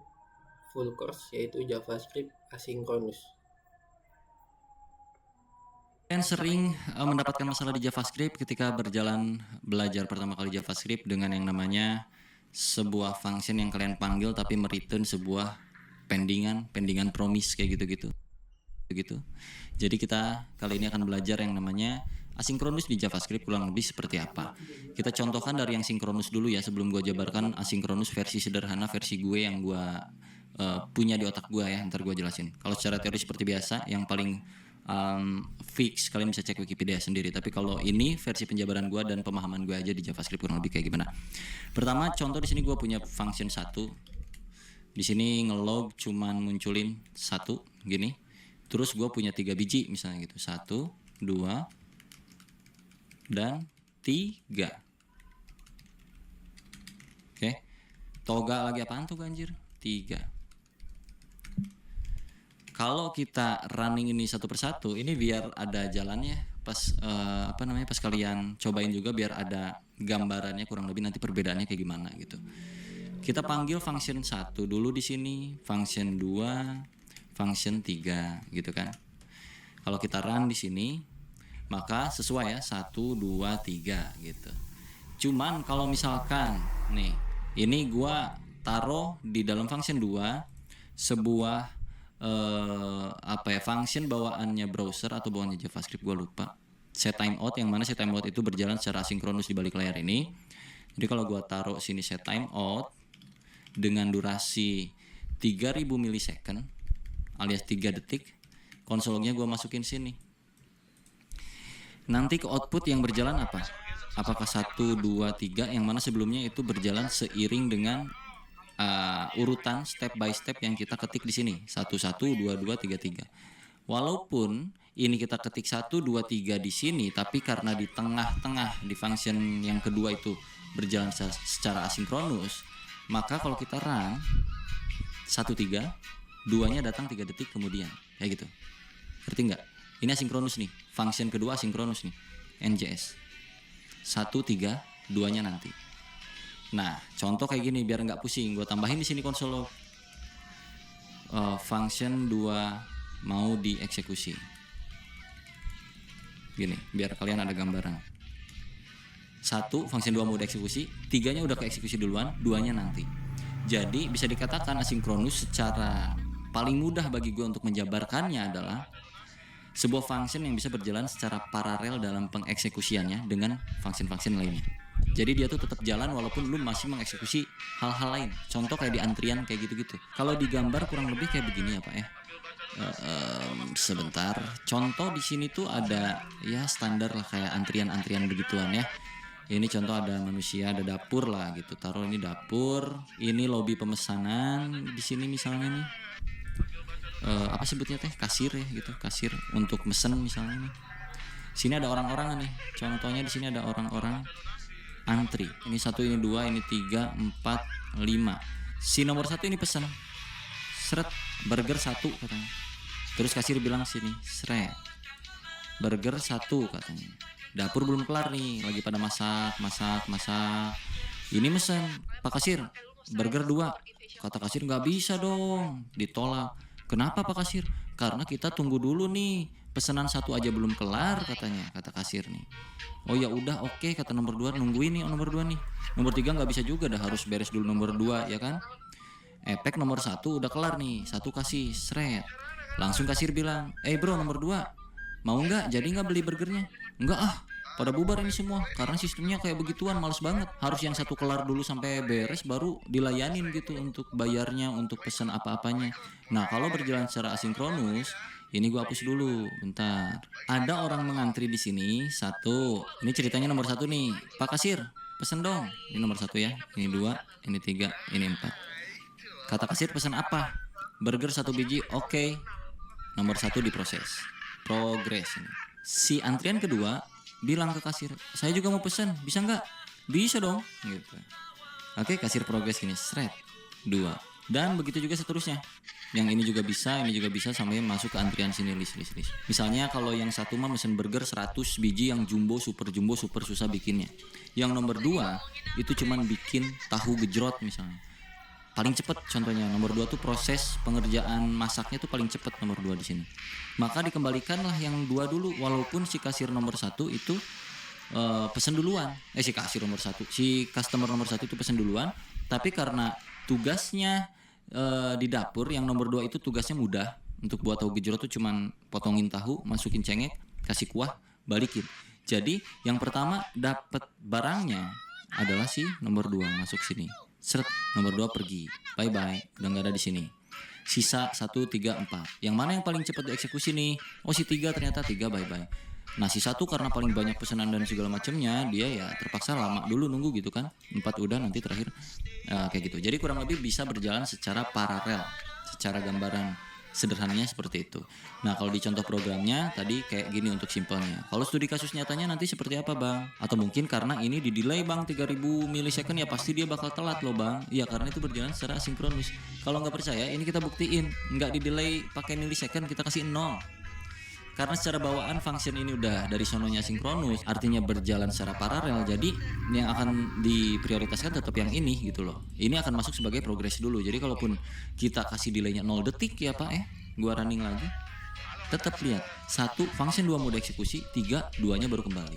S1: full course yaitu JavaScript asinkronus.
S2: Kalian sering mendapatkan masalah di JavaScript ketika berjalan belajar pertama kali JavaScript dengan yang namanya sebuah function yang kalian panggil tapi mereturn sebuah pendingan promise kayak gitu-gitu. Jadi kita kali ini akan belajar yang namanya asinkronus di JavaScript kurang lebih seperti apa. Kita contohkan dari yang sinkronus dulu ya sebelum gue jabarkan asinkronus versi sederhana versi gue yang gue punya di otak gue ya, ntar gue jelasin. Kalau secara teori seperti biasa yang paling fix kalian bisa cek Wikipedia sendiri, tapi kalau ini versi penjabaran gue dan pemahaman gue aja di JavaScript kurang lebih kayak gimana. Pertama contoh di sini gue punya function 1. Di sini ngelog cuman munculin 1 gini. Terus gue punya 3 biji misalnya gitu. 1, 2 dan 3. Oke. Toga lagi apaan tuh anjir? 3. Kalau kita running ini satu persatu, ini biar ada jalannya pas pas kalian cobain juga biar ada gambarannya kurang lebih nanti perbedaannya kayak gimana gitu. Kita panggil function 1 dulu di sini, function 2, function 3 gitu kan. Kalau kita run di sini maka sesuai ya 1 2 3 gitu. Cuman kalau misalkan nih, ini gua taruh di dalam function 2 sebuah function bawaannya browser atau bawaannya JavaScript gue lupa. Set timeout yang mana set timeout itu berjalan secara asinkronus di balik layar ini. Jadi kalau gue taruh sini set timeout dengan durasi 3000 milisecond alias 3 detik, konsolnya gue masukin sini. Nanti ke output yang berjalan apa? Apakah 1 2 3 yang mana sebelumnya itu berjalan seiring dengan urutan step by step yang kita ketik di sini 1 1 2 2 3 3. Walaupun ini kita ketik 1 2 3 di sini, tapi karena di tengah-tengah di function yang kedua itu berjalan secara asinkronus, maka kalau kita run 1 3, 2-nya datang 3 detik kemudian, kayak gitu. Ngerti nggak? Ini asinkronus nih, function kedua asinkronus nih, NJS 1 3, 2-nya nanti. Nah, contoh kayak gini biar nggak pusing, gue tambahin di sini konsol function 2 mau dieksekusi. Gini, biar kalian ada gambaran. 1 function 2 mau dieksekusi, 3-nya udah keeksekusi duluan, 2-nya nanti. Jadi bisa dikatakan asinkronus secara paling mudah bagi gue untuk menjabarkannya adalah sebuah function yang bisa berjalan secara paralel dalam pengeksekusiannya dengan function-function lainnya. Jadi dia tuh tetap jalan walaupun lu masih mengeksekusi hal-hal lain. Contoh kayak di antrian kayak gitu-gitu. Kalau digambar kurang lebih kayak begini ya Pak ya. Sebentar. Contoh di sini tuh ada ya standar lah kayak antrian-antrian begituan ya. Ini contoh ada manusia, ada dapur lah gitu. Taruh ini dapur, ini lobi pemesanan di sini misalnya nih. Apa sebutnya teh? Kasir ya gitu, kasir untuk mesen misalnya nih. Sini ada orang-orang nih. Contohnya di sini ada orang-orang antri. Ini 1, ini 2, ini 3, 4, 5. Si nomor 1 ini pesan. Seret, burger 1 katanya. Terus kasir bilang sini, seret. Burger 1 katanya. Dapur belum kelar nih, lagi pada masak. Ini mesen, Pak Kasir, burger 2. Kata kasir nggak bisa dong, ditolak. Kenapa Pak Kasir? Karena kita tunggu dulu nih, pesanan 1 aja belum kelar katanya, kata kasir nih. Oh ya udah oke, kata nomor 2, nungguin nih nomor 2 nih. Nomor 3 nggak bisa juga, dah harus beres dulu nomor 2 ya kan. Efek nomor 1 udah kelar nih, 1 kasih seret. Langsung kasir bilang, bro nomor 2, mau nggak? Jadi nggak beli burgernya? Enggak pada bubar ini semua karena sistemnya kayak begituan, males banget. Harus yang 1 kelar dulu sampai beres baru dilayanin gitu untuk bayarnya, untuk pesan apa-apanya. Nah kalau berjalan secara asinkronus, ini gua hapus dulu, bentar. Ada orang mengantri di sini 1. Ini ceritanya nomor 1 nih, Pak Kasir, pesen dong. Ini nomor 1 ya, ini 2, ini 3, ini 4. Kata kasir pesan apa? Burger 1 biji, oke. Nomor 1 diproses, progres ini. Si antrian kedua bilang ke kasir, saya juga mau pesan, bisa nggak? Bisa dong gitu. Oke, kasir progres gini, seret 2. Dan begitu juga seterusnya. Yang ini juga bisa sampai masuk ke antrian sini list. Misalnya kalau yang 1 mah mesen burger 100 biji yang jumbo super susah bikinnya. Yang nomor 2 itu cuman bikin tahu gejrot misalnya. Paling cepet contohnya nomor 2 tuh proses pengerjaan masaknya tuh paling cepet nomor 2 di sini. Maka dikembalikanlah yang 2 dulu, walaupun si kasir nomor 1 itu pesen duluan. Si kasir nomor 1, si customer nomor 1 itu pesen duluan, tapi karena tugasnya di dapur yang nomor 2 itu tugasnya mudah. Untuk buat tahu gejrot tuh cuman potongin tahu, masukin cengek, kasih kuah, balikin. Jadi yang pertama dapat barangnya adalah si nomor 2 masuk sini. Seret, nomor 2 pergi, bye udah nggak ada di sini. Sisa 1, 3, 4. Yang mana yang paling cepat dieksekusi nih? Oh si 3 ternyata 3 bye. Nah si 1 karena paling banyak pesanan dan segala macamnya, dia ya terpaksa lama dulu nunggu gitu kan. 4 udah, nanti terakhir kayak gitu. Jadi kurang lebih bisa berjalan secara paralel, secara gambaran sederhananya seperti itu. Nah kalau di contoh programnya tadi kayak gini untuk simpelnya. Kalau studi kasus nyatanya nanti seperti apa bang? Atau mungkin karena ini di delay bang 3000 milisecond ya pasti dia bakal telat loh bang. Ya karena itu berjalan secara asinkronus. Kalau nggak percaya ini kita buktiin, nggak di delay pakai milisecond, kita kasih 0. Karena secara bawaan function ini udah dari sononya sinkronus, artinya berjalan secara paralel. Jadi yang akan diprioritaskan tetap yang ini gitu loh. Ini akan masuk sebagai progres dulu. Jadi kalaupun kita kasih delaynya 0 detik ya Pak, gua running lagi. Tetap lihat, 1 function 2 mode eksekusi, 3 2-nya baru kembali.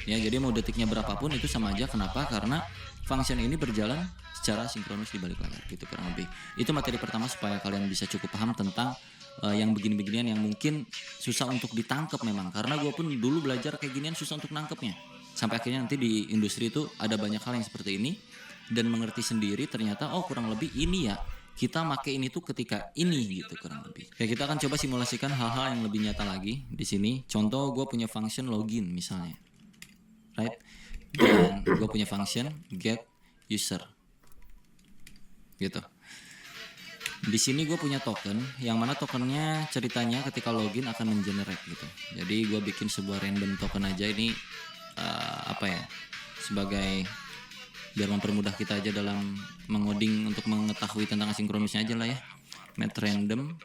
S2: Ya, jadi mau detiknya berapapun itu sama aja. Kenapa? Karena function ini berjalan secara sinkronus di balik layar gitu kurang lebih. Itu materi pertama supaya kalian bisa cukup paham tentang yang begini-beginian yang mungkin susah untuk ditangkap memang. Karena gue pun dulu belajar kayak ginian susah untuk nangkepnya. Sampai akhirnya nanti di industri itu ada banyak hal yang seperti ini. Dan mengerti sendiri ternyata oh kurang lebih ini ya. Kita make ini tuh ketika ini gitu kurang lebih. Kayak kita akan coba simulasikan hal-hal yang lebih nyata lagi di sini. Contoh gue punya function login misalnya. Right? Dan gue punya function get user. Gitu. Di sini gue punya token, yang mana tokennya ceritanya ketika login akan mengenerate gitu. Jadi gue bikin sebuah random token aja ini sebagai biar mempermudah kita aja dalam mengoding untuk mengetahui tentang asinkronusnya aja lah ya. Met random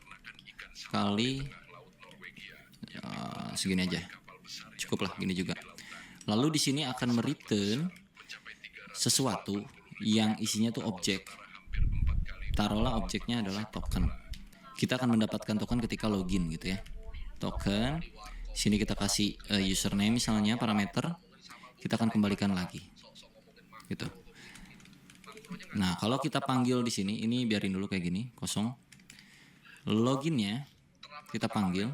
S2: kali segini aja, cukup lah gini juga. Lalu di sini akan mereturn sesuatu yang isinya tuh objek. Taruhlah objeknya adalah token. Kita akan mendapatkan token ketika login gitu ya. Token. Sini kita kasih username misalnya parameter. Kita akan kembalikan lagi. Gitu. Nah, kalau kita panggil di sini, ini biarin dulu kayak gini, kosong. Loginnya kita panggil.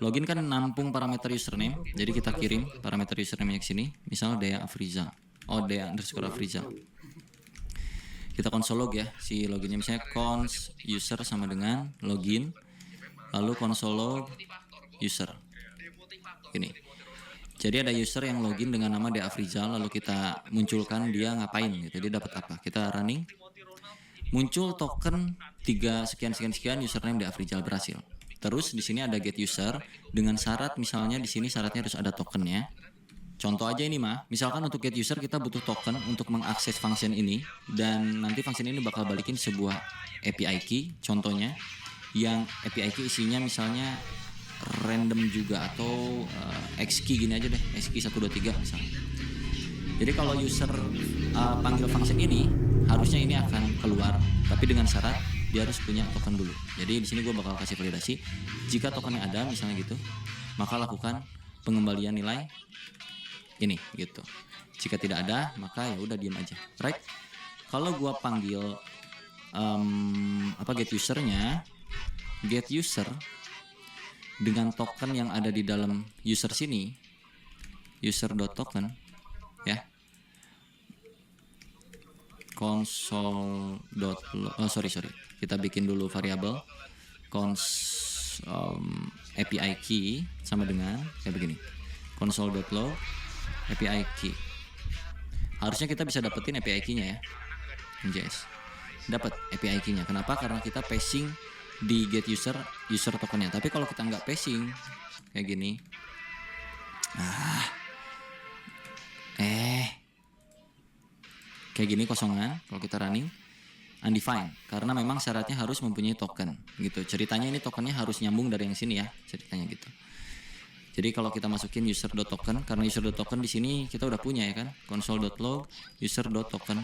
S2: Login kan nampung parameter username. Jadi kita kirim parameter username-nya ke sini. Misalnya Dea Afriza. Dea_Afriza. Kita konsol log ya, si loginnya misalnya cons user sama dengan login. lalu console log user. Ini. Jadi ada user yang login dengan nama De Afrizal, lalu kita munculkan dia ngapain gitu. Dia dapat apa? Kita running. Muncul token 3 sekian username De Afrizal berhasil. Terus di sini ada get user dengan syarat, misalnya di sini syaratnya harus ada tokennya. Contoh aja ini mah, misalkan untuk get user kita butuh token untuk mengakses function ini, dan nanti function ini bakal balikin sebuah API key, contohnya yang API key isinya misalnya random juga atau X key gini aja deh, X key 123 misalnya. Jadi kalau user panggil function ini, harusnya ini akan keluar, tapi dengan syarat dia harus punya token dulu. Jadi di sini gue bakal kasih validasi, jika tokennya ada misalnya gitu, maka lakukan pengembalian nilai ini gitu. Jika tidak ada, maka ya udah diam aja, right? Kalau gue panggil get usernya, get user dengan token yang ada di dalam user sini, user.token ya, kita bikin dulu variabel API key sama dengan kayak begini, console.log API key. Harusnya kita bisa dapetin API key-nya ya, JS. Dapat API key-nya. Kenapa? Karena kita passing di get user tokennya. Tapi kalau kita nggak passing kayak gini, kayak gini kosongan. Kalau kita running undefined, karena memang syaratnya harus mempunyai token gitu. Ceritanya ini tokennya harus nyambung dari yang sini ya, ceritanya gitu. Jadi kalau kita masukin user.token, karena user.token di sini kita udah punya ya kan, console.log user.token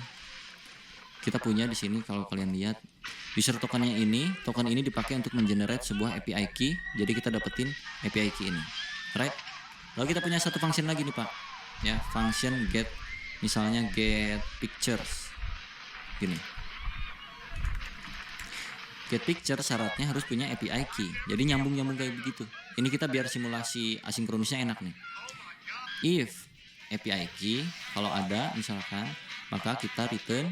S2: kita punya di sini. Kalau kalian lihat user tokennya ini, token ini dipakai untuk mengenerate sebuah API key. Jadi kita dapetin API key ini, right? Lalu kita punya satu function lagi nih Pak, ya, function get, misalnya get pictures, gini. Get picture syaratnya harus punya API key. Jadi nyambung kayak begitu. Ini kita biar simulasi asinkronusnya enak nih. If API key kalau ada misalkan, maka kita return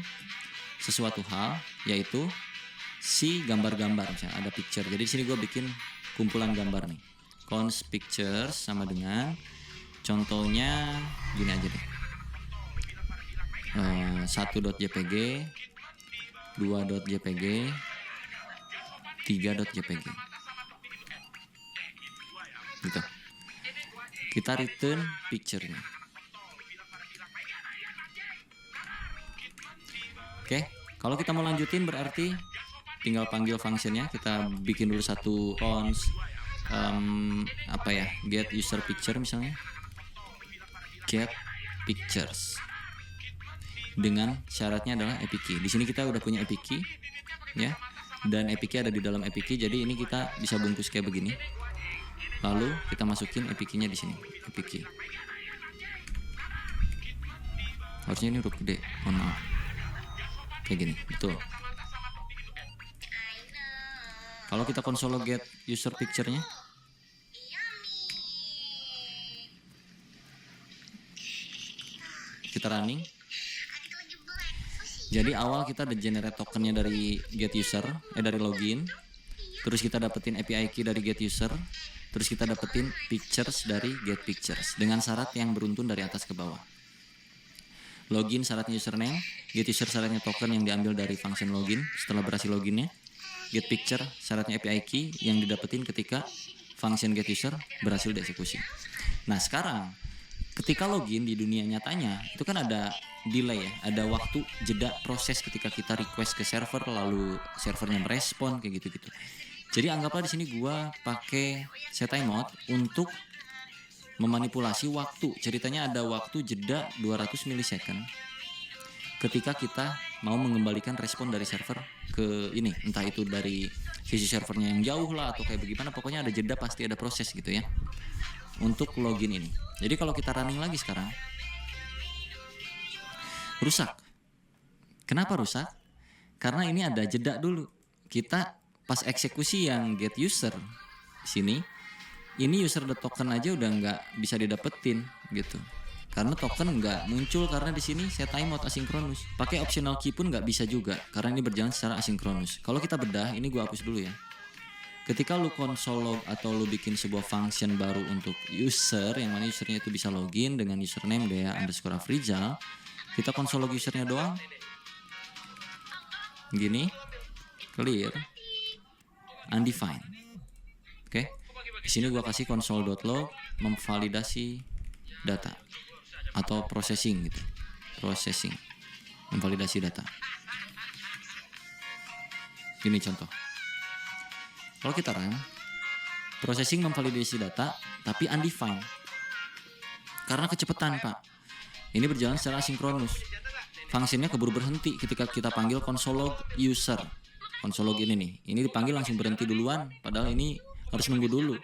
S2: sesuatu hal, yaitu si gambar-gambar, misalnya ada picture. Jadi di sini gue bikin kumpulan gambar nih, const pictures sama dengan, contohnya gini aja deh, 1.jpg, 2.jpg, 3.jpg gitu. Kita return picture-nya. Oke, kalau kita mau lanjutin berarti tinggal panggil functionnya. Kita bikin dulu satu const get user picture misalnya, get pictures dengan syaratnya adalah API key. Di sini kita udah punya API key ya, dan API key ada di dalam API key. Jadi ini kita bisa bungkus kayak begini. Lalu kita masukin API key-nya di sini, API key. Harusnya ini huruf gede, mohon maaf. Kayak gini, betul. Kalau kita console get user picture-nya, kita running. Jadi awal kita ada generate tokennya dari get user, dari login. Terus kita dapetin API key dari get user. Terus kita dapetin pictures dari get pictures dengan syarat yang beruntun dari atas ke bawah. Login syaratnya username, get user syaratnya token yang diambil dari function login setelah berhasil loginnya, get picture syaratnya API key yang didapetin ketika function get user berhasil dieksekusi. Nah sekarang ketika login di dunia nyatanya itu kan ada delay ya, ada waktu jeda proses ketika kita request ke server lalu servernya merespon kayak gitu-gitu. Jadi anggaplah di sini gua pakai setTimeout untuk memanipulasi waktu. Ceritanya ada waktu jeda 200 milisecond ketika kita mau mengembalikan respon dari server ke ini, entah itu dari sisi servernya yang jauh lah atau kayak bagaimana, pokoknya ada jeda, pasti ada proses gitu ya untuk login ini. Jadi kalau kita running lagi sekarang rusak. Kenapa rusak? Karena ini ada jeda dulu. Kita pas eksekusi yang get user di sini, ini user.token aja udah nggak bisa didapetin gitu, karena token nggak muncul karena di sini setTimeout asinkronus. Pakai optional key pun nggak bisa juga karena ini berjalan secara asinkronus. Kalau kita bedah, ini gua hapus dulu ya. ketika lu console log atau lu bikin sebuah function baru untuk user, yang mana usernya itu bisa login dengan username Dea_Afrizal, kita console log usernya doang, gini, clear, undefined. Oke, di sini gua kasih console.log memvalidasi data atau processing gitu, processing, memvalidasi data. Ini contoh. Kalau kita run, processing memvalidasi data tapi undefined. Karena kecepatan, Pak. Ini berjalan secara asinkronus. Fungsinya keburu berhenti ketika kita panggil console log user. Console log ini nih. Ini dipanggil langsung berhenti duluan, padahal ini harus nunggu dulu.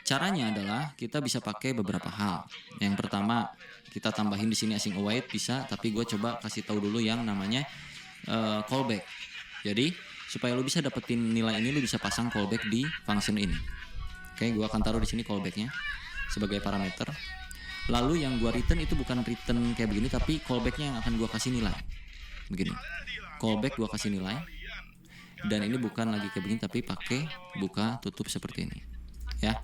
S2: Caranya adalah kita bisa pakai beberapa hal. Yang pertama, kita tambahin di sini async await bisa, tapi gue coba kasih tahu dulu yang namanya callback. Jadi supaya lu bisa dapetin nilai ini, lu bisa pasang callback di function ini. Oke, gua akan taruh di sini callbacknya sebagai parameter. Lalu yang gua return itu bukan return kayak begini, tapi callbacknya yang akan gua kasih nilai. Begini. Callback gua kasih nilai. Dan ini bukan lagi kayak begini, tapi pakai buka tutup seperti ini. Ya.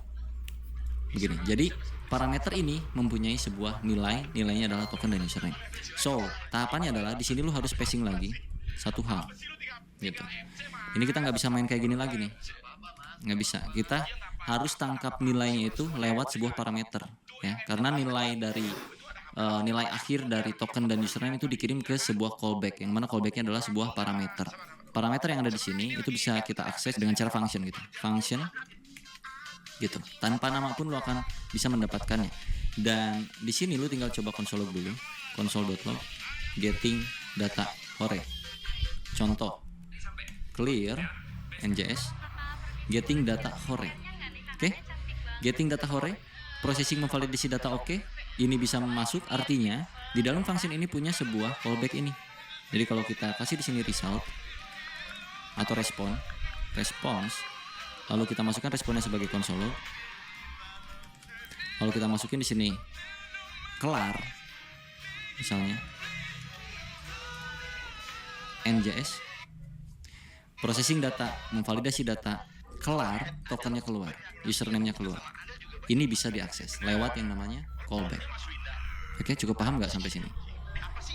S2: Begini. Jadi parameter ini mempunyai sebuah nilai, nilainya adalah token dan username. So, tahapannya adalah di sini lu harus spacing lagi satu hal. Gitu. Ini kita nggak bisa main kayak gini lagi nih, nggak bisa. Kita harus tangkap nilainya itu lewat sebuah parameter, ya. Karena nilai dari nilai akhir dari token dan username itu dikirim ke sebuah callback, yang mana callbacknya adalah sebuah parameter. Parameter yang ada di sini itu bisa kita akses dengan cara function gitu, function, gitu. Tanpa nama pun lo akan bisa mendapatkannya. Dan di sini lo tinggal coba console log dulu, console.log getting data hore. Contoh. Clear NJS getting data hore. Oke. Getting data hore, processing memvalidasi data oke. Ini bisa masuk, artinya di dalam function ini punya sebuah callback ini. Jadi kalau kita kasih di sini result atau response, lalu kita masukkan responnya sebagai console log. Lalu kita masukin di sini kelar misalnya NJS processing data, memvalidasi data, kelar, tokennya keluar, username-nya keluar. Ini bisa diakses lewat yang namanya callback. Oke, cukup paham nggak sampai sini?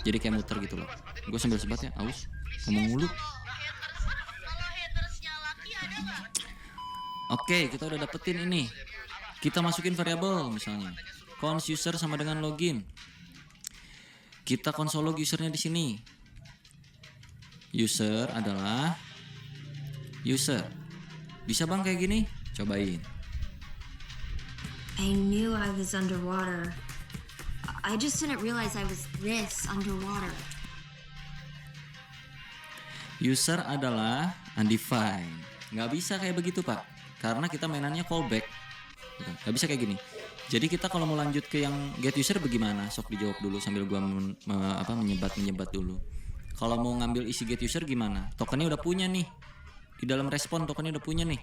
S2: Jadi kayak muter gitu loh. Gue sambil sebat ya, aus, ngomong mulu. Oke, kita udah dapetin ini. Kita masukin variabel misalnya, cons user sama dengan login. Kita console log usernya di sini. User adalah user. Bisa bang kayak gini? Cobain.
S8: I knew I was underwater. I just didn't realize I was this underwater.
S2: User adalah undefined. Nggak bisa kayak begitu, Pak. Karena kita mainannya callback. Nggak bisa kayak gini. Jadi kita kalau mau lanjut ke yang get user bagaimana? Sok dijawab dulu sambil gua menyebat dulu. Kalau mau ngambil isi get user gimana? Tokennya udah punya nih. Di dalam respon tokennya udah punya nih.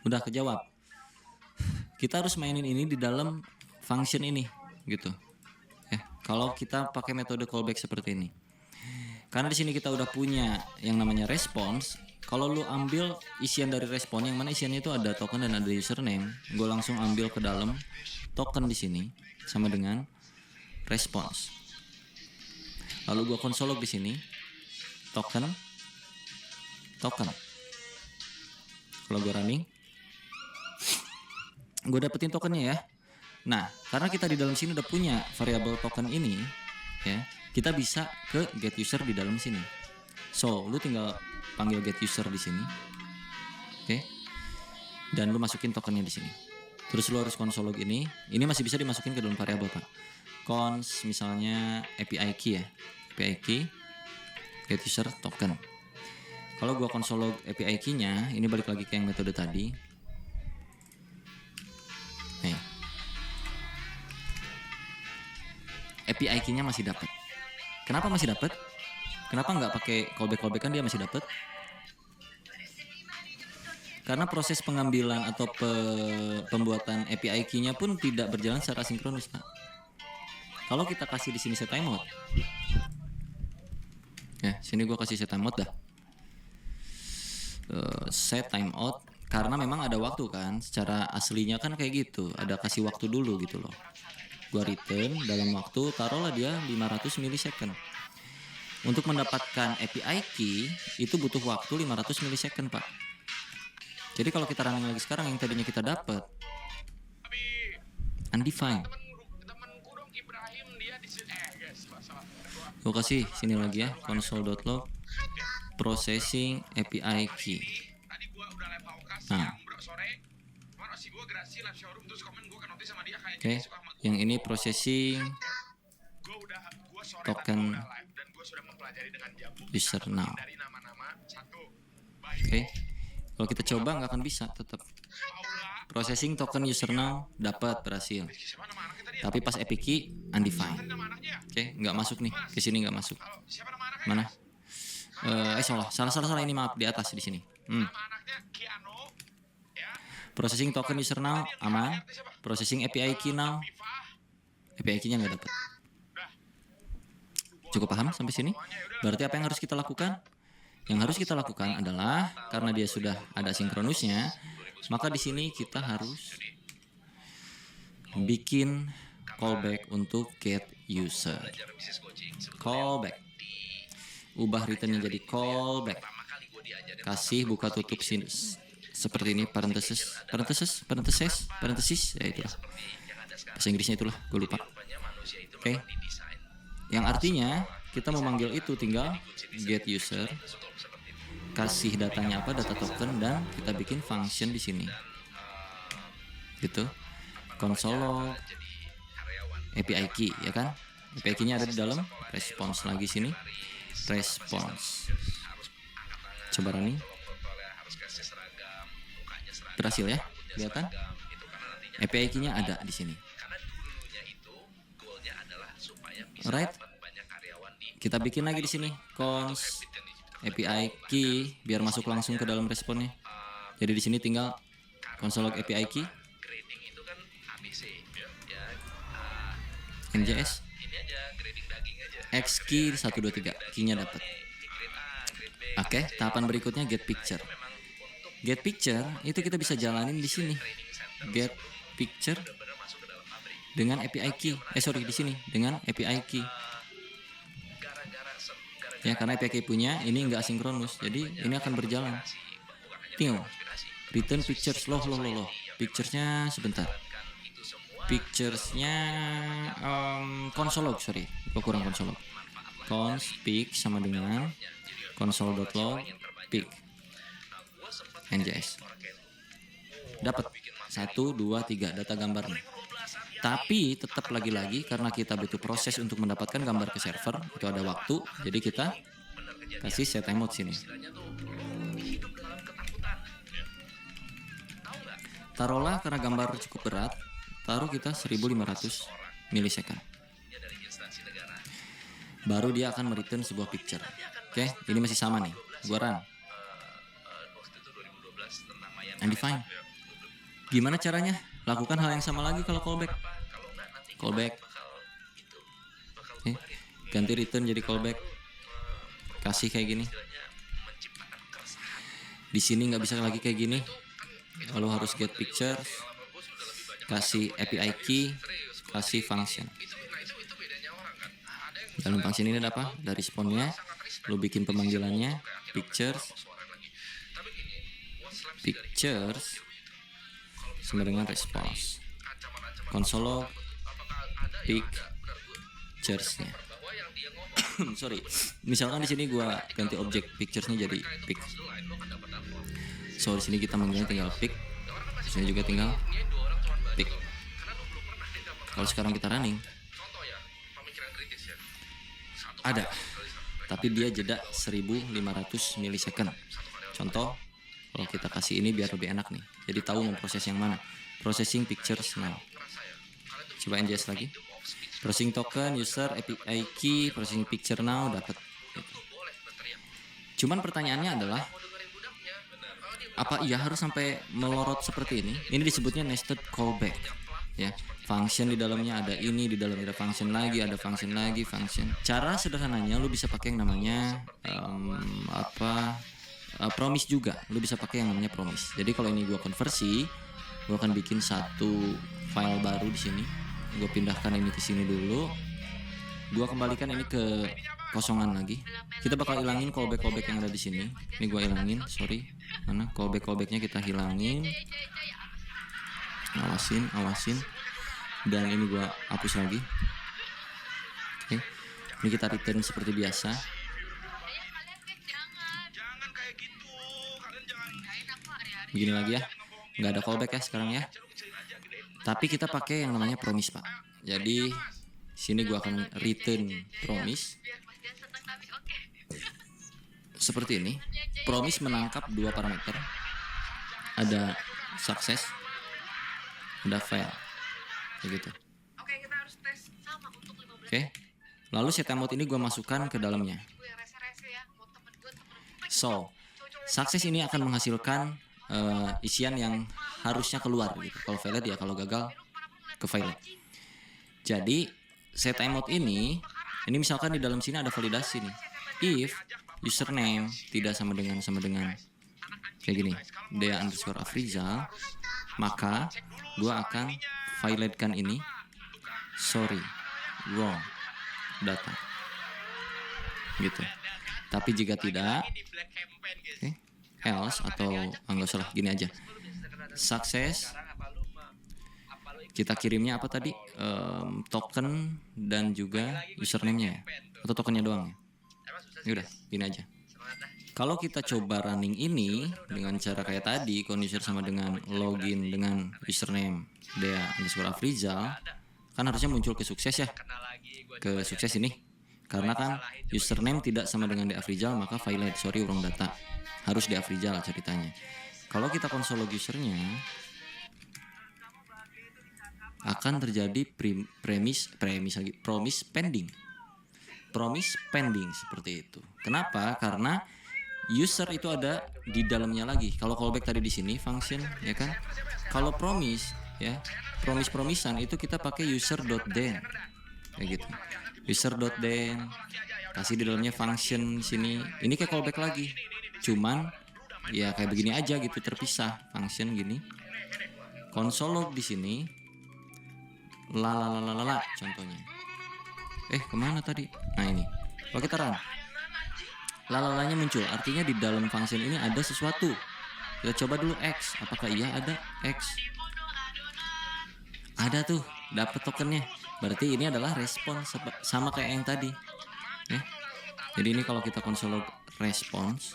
S2: Udah kejawab. Kita harus mainin ini di dalam function ini, gitu. Kalau kita pakai metode callback seperti ini. Karena di sini kita udah punya yang namanya response. Kalau lu ambil isian dari respon, yang mana isiannya itu ada token dan ada username, gue langsung ambil ke dalam token di sini sama dengan response. Lalu gue console log di sini token. Kalau gue running, gue dapetin tokennya ya. Nah, karena kita di dalam sini udah punya variabel token ini, ya, kita bisa ke get user di dalam sini. So, lu tinggal panggil get user di sini, oke? Dan lu masukin tokennya di sini. Terus lu harus console log ini. Ini masih bisa dimasukin ke dalam variabel, Pak. Cons misalnya API key ya, API key get user token. Kalau gua console log API key-nya, ini balik lagi ke yang metode tadi. Nih. API key-nya masih dapat. Kenapa masih dapat? Kenapa nggak pakai callback kan dia masih dapat? Karena proses pengambilan atau pembuatan API key-nya pun tidak berjalan secara sinkronus, Pak. Kalau kita kasih di sini set timeout, ya sini gue kasih set timeout dah. Set timeout karena memang ada waktu kan, secara aslinya kan kayak gitu, ada kasih waktu dulu gitu loh. Gua return dalam waktu, taruhlah dia 500 milisecond. Untuk mendapatkan API key itu butuh waktu 500 milisecond, Pak. Jadi kalau kita running lagi sekarang, yang tadinya kita dapat undefined. Gua kasih sini lagi ya, console.log processing API key. Nah, oke, yang ini processing token user now. Oke, kalau kita coba nggak akan bisa, tetap processing token user now dapat berhasil, tapi pas API key undefined. Oke, nggak masuk nih, ke sini nggak masuk. Mana? Salah ini, maaf, di atas di sini. Processing token user now aman, processing API key now, API key-nya nggak dapat. Cukup paham sampai sini? Berarti apa yang harus kita lakukan? Yang harus kita lakukan adalah karena dia sudah ada sinkronusnya, maka di sini kita harus bikin callback untuk get user. Callback. Ubah returnnya jadi callback. Kasih buka tutup sini seperti ini, parenthesis, ya itulah. Bahasa Inggrisnya itulah, gue lupa. Oke. Yang artinya kita memanggil itu tinggal get user, kasih datanya apa, data token, dan kita bikin function di sini. Gitu. Console log API key, ya kan? API key-nya ada di dalam response lagi sini. Response. Coba running. Berhasil ya, kelihatan? API key-nya ada di sini. Alright, kita bikin lagi di sini cons API key biar masuk langsung ke dalam responnya. Jadi di sini tinggal console log API key, NJS, X key 123, key-nya dapat. Oke, tahapan berikutnya get picture. Get picture itu kita bisa jalanin di sini. Get picture dengan API key. Di sini dengan API key. Ya, karena API key punya ini enggak sinkronus. Jadi ini akan berjalan. Tinggal return pictures loh. Picturesnya sebentar. Picturesnya console log, kurang console log. Cons pic sama dengan console.log pic NJS. Dapat 1, 2, 3 data gambarnya. Tapi tetap lagi-lagi karena kita butuh proses untuk mendapatkan gambar ke server, itu ada waktu, jadi kita kasih set timeout sini. Taruhlah karena gambar cukup berat, taruh kita 1500 milisecond. Baru dia akan mereturn sebuah picture. Oke, ini masih sama nih. Gua run. Undefined. Gimana caranya? Lakukan hal yang sama lagi kalau callback. Callback. Oke, ganti return jadi callback. Kasih kayak gini. Di sini nggak bisa lagi kayak gini. Lalu harus get pictures. Kasih API key. Kasih function. Dalam function ini ada apa? Dari responnya, lo bikin pemanggilannya, pictures sama dengan response. Console log pictures-nya. Misalkan di sini gua ganti objek pictures-nya jadi pic. So di sini kita manggilnya tinggal pic. Di sini juga tinggal pic. Kalau sekarang kita running, ada, tapi dia jeda 1500 milisecond. Contoh, kalau kita kasih ini biar lebih enak nih, jadi tahu mau proses yang mana. Processing pictures now. Coba NJS lagi. Processing token user API key processing picture now dapat. Cuman pertanyaannya adalah, apa iya harus sampai melorot seperti ini? Ini disebutnya nested callback. ya. Function di dalamnya ada ini, di dalamnya ada function lagi, function. Cara sederhananya lu bisa pakai yang namanya promise juga. Lu bisa pakai yang namanya promise. Jadi kalau ini gua konversi, gua akan bikin satu file baru di sini. Gua pindahkan ini ke sini dulu. Gua kembalikan ini ke kosongan lagi. Kita bakal hilangin callback yang ada di sini. Ini gua hilangin, sorry. Mana callbacknya kita hilangin. Awasin. Dan ini gua hapus lagi. Oke. Ini kita return seperti biasa. Begini lagi ya. Nggak ada callback ya sekarang ya. Tapi kita pakai yang namanya promise, Pak. Jadi sini gua akan return promise. Seperti ini. Promise menangkap dua parameter. Ada success, ada fail. Begitu. Oke. Lalu set timeout ini gue masukkan ke dalamnya. So, sukses ini akan menghasilkan isian yang harusnya keluar gitu. Kalau failed ya, kalau gagal ke failed. Jadi set timeout ini misalkan di dalam sini ada validasi nih. If username tidak sama dengan kayak gini, Dea_Afrizal, maka gue akan violatekan ini, sorry, wrong data, gitu. Tapi jika tidak, else atau enggak salah, gini aja, sukses, kita kirimnya apa tadi, token dan juga username-nya ya, atau tokennya doang ya. Udah, gini aja. Kalau kita coba running ini dengan cara kayak tadi, user sama dengan login dengan username Dea_Afrizal, kan harusnya muncul ke sukses ya, ke sukses ini. Karena kan username tidak sama dengan Dea_Afrizal, maka violate, sorry, wrong data, harus Dea_Afrizal ceritanya. Kalau kita konsol log usernya, akan terjadi promise pending seperti itu. Kenapa? Karena user itu ada di dalamnya lagi. Kalau callback tadi di sini function, ya kan? Kalau promise, ya, promisean itu kita pakai user.then, kayak gitu. User.then, kasih di dalamnya function sini. Ini kayak callback lagi, cuman ya kayak begini aja gitu, terpisah function gini. Console log di sini, contohnya. Kemana tadi? Nah ini, kalau kita run, lalalanya muncul, artinya di dalam function ini ada sesuatu. Kita coba dulu X, apakah iya ada X? Ada tuh, dapat tokennya. Berarti ini adalah response sama kayak yang tadi. Ya. Jadi ini kalau kita console log response,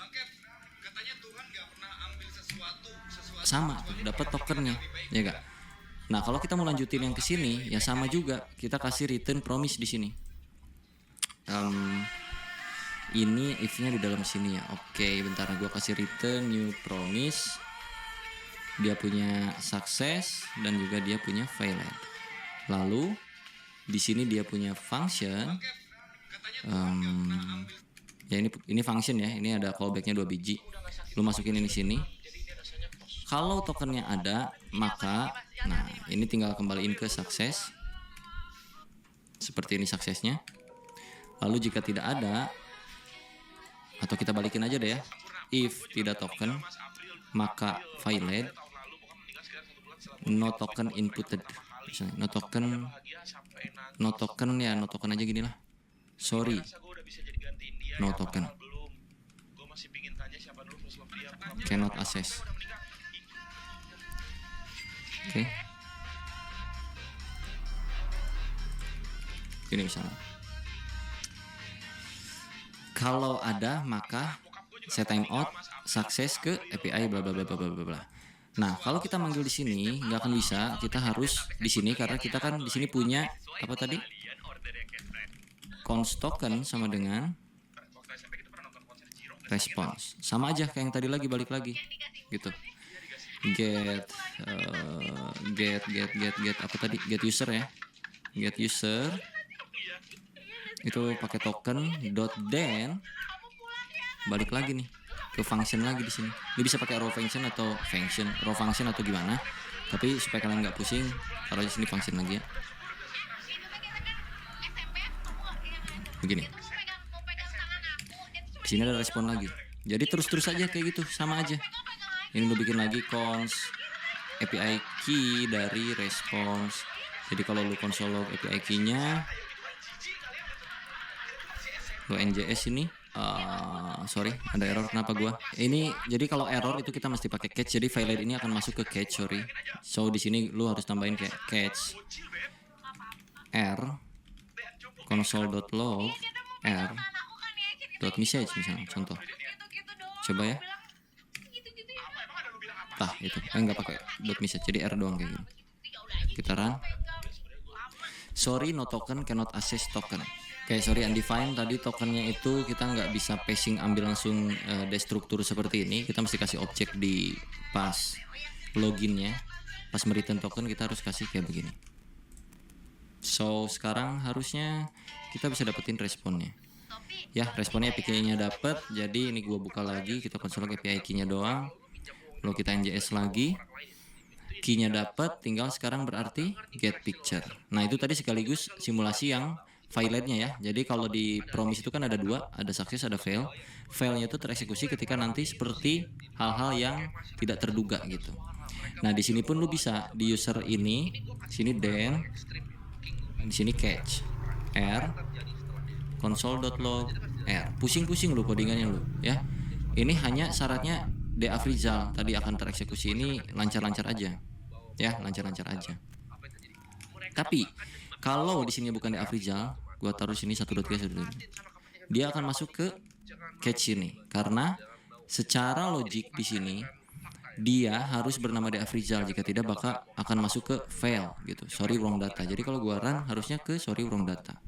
S2: sama tuh, dapat tokennya, ya gak? Nah kalau kita mau lanjutin yang kesini, ya sama juga, kita kasih return promise di sini. Ini if-nya di dalam sini ya. Oke, bentar, gue kasih return new promise. Dia punya success dan juga dia punya failed. Lalu di sini dia punya function. Ya ini function ya. Ini ada callbacknya 2 biji. Lu masukin ini sini. Kalau tokennya ada, maka nah ini tinggal kembaliin ke success. Seperti ini suksesnya. Lalu jika tidak ada, atau kita balikin aja deh ya, if tidak token, maka violate, no token inputted. Misalnya, no token aja gini lah, sorry, no token, cannot access. Oke. Ini misalnya, kalau ada maka set timeout sukses ke API bla bla bla bla bla bla. Nah, kalau kita manggil di sini nggak akan bisa, kita harus di sini karena kita kan di sini punya apa tadi? Const token sama dengan response. Sama aja kayak yang tadi lagi, balik lagi. Gitu. Get apa tadi? Get user ya. Get user itu pakai token .then, balik lagi nih ke function lagi di sini. Ini bisa pakai raw function atau gimana. Tapi supaya kalian nggak pusing, taruh di sini function lagi ya. Begini. Di sini ada respon lagi. Jadi terus-terus aja kayak gitu, sama aja. Ini lu bikin lagi cons API key dari response. Jadi kalau lu console log API key-nya, lu NJS ini, sorry ada error, kenapa gua? Ini jadi kalau error itu kita mesti pakai catch. Jadi file ini akan masuk ke catch, sorry. So di sini lu harus tambahin kayak catch r console.log r .message misalnya, contoh. Coba ya. Tah itu, nggak pakai .message, jadi r doang kayak gini. Kita run. Sorry, no token cannot access token. Oke, sorry undefined tadi tokennya itu kita nggak bisa passing ambil langsung destruktur seperti ini. Kita mesti kasih objek di pas loginnya. Pas return token kita harus kasih kayak begini. So sekarang harusnya kita bisa dapetin responnya. Ya, responnya API key-nya dapet. Jadi ini gua buka lagi, kita console API key-nya doang. Lalu kita NJS lagi. Key-nya dapet, tinggal sekarang berarti get picture. Nah, itu tadi sekaligus simulasi yang file-nya ya. Jadi kalau di promise itu kan ada dua, ada success, ada fail. Failnya itu tereksekusi ketika nanti seperti hal-hal yang tidak terduga gitu. Nah, di sini pun lu bisa di user ini, sini then, di sini catch r console.log r. Pusing-pusing lu codingannya lu ya. Ini hanya syaratnya deafrizal tadi akan tereksekusi, ini lancar-lancar aja. Ya, lancar-lancar aja. Tapi kalau di sini bukan deafrizal, gua taruh sini 1.3 dia akan masuk ke catch ini karena secara logik di sini dia harus bernama deafrizal, jika tidak bakal akan masuk ke fail gitu. Sorry wrong data. Jadi kalau gua run harusnya ke sorry wrong data.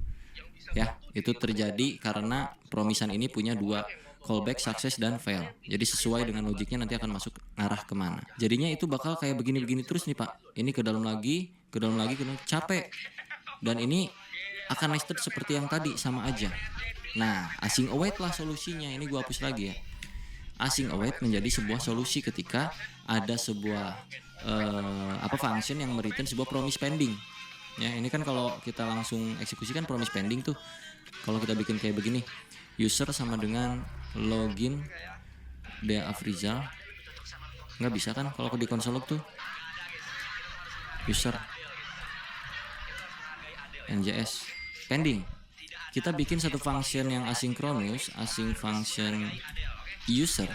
S2: Ya, itu terjadi karena promisan ini punya dua callback, success dan fail. Jadi sesuai dengan logiknya nanti akan masuk arah kemana. Jadinya itu bakal kayak begini-begini terus nih Pak. Ini ke dalam lagi, capek. Dan ini akan nested seperti yang tadi, sama aja. Nah, async await lah solusinya. Ini gua hapus lagi ya. Async await menjadi sebuah solusi ketika ada sebuah function yang mereturn sebuah promise pending. Ya, ini kan kalau kita langsung eksekusi kan promise pending tuh. Kalau kita bikin kayak begini, user sama dengan login deafrizal, nggak bisa kan kalau di console log tuh user njs pending. Kita bikin satu function yang asinkronus, async function user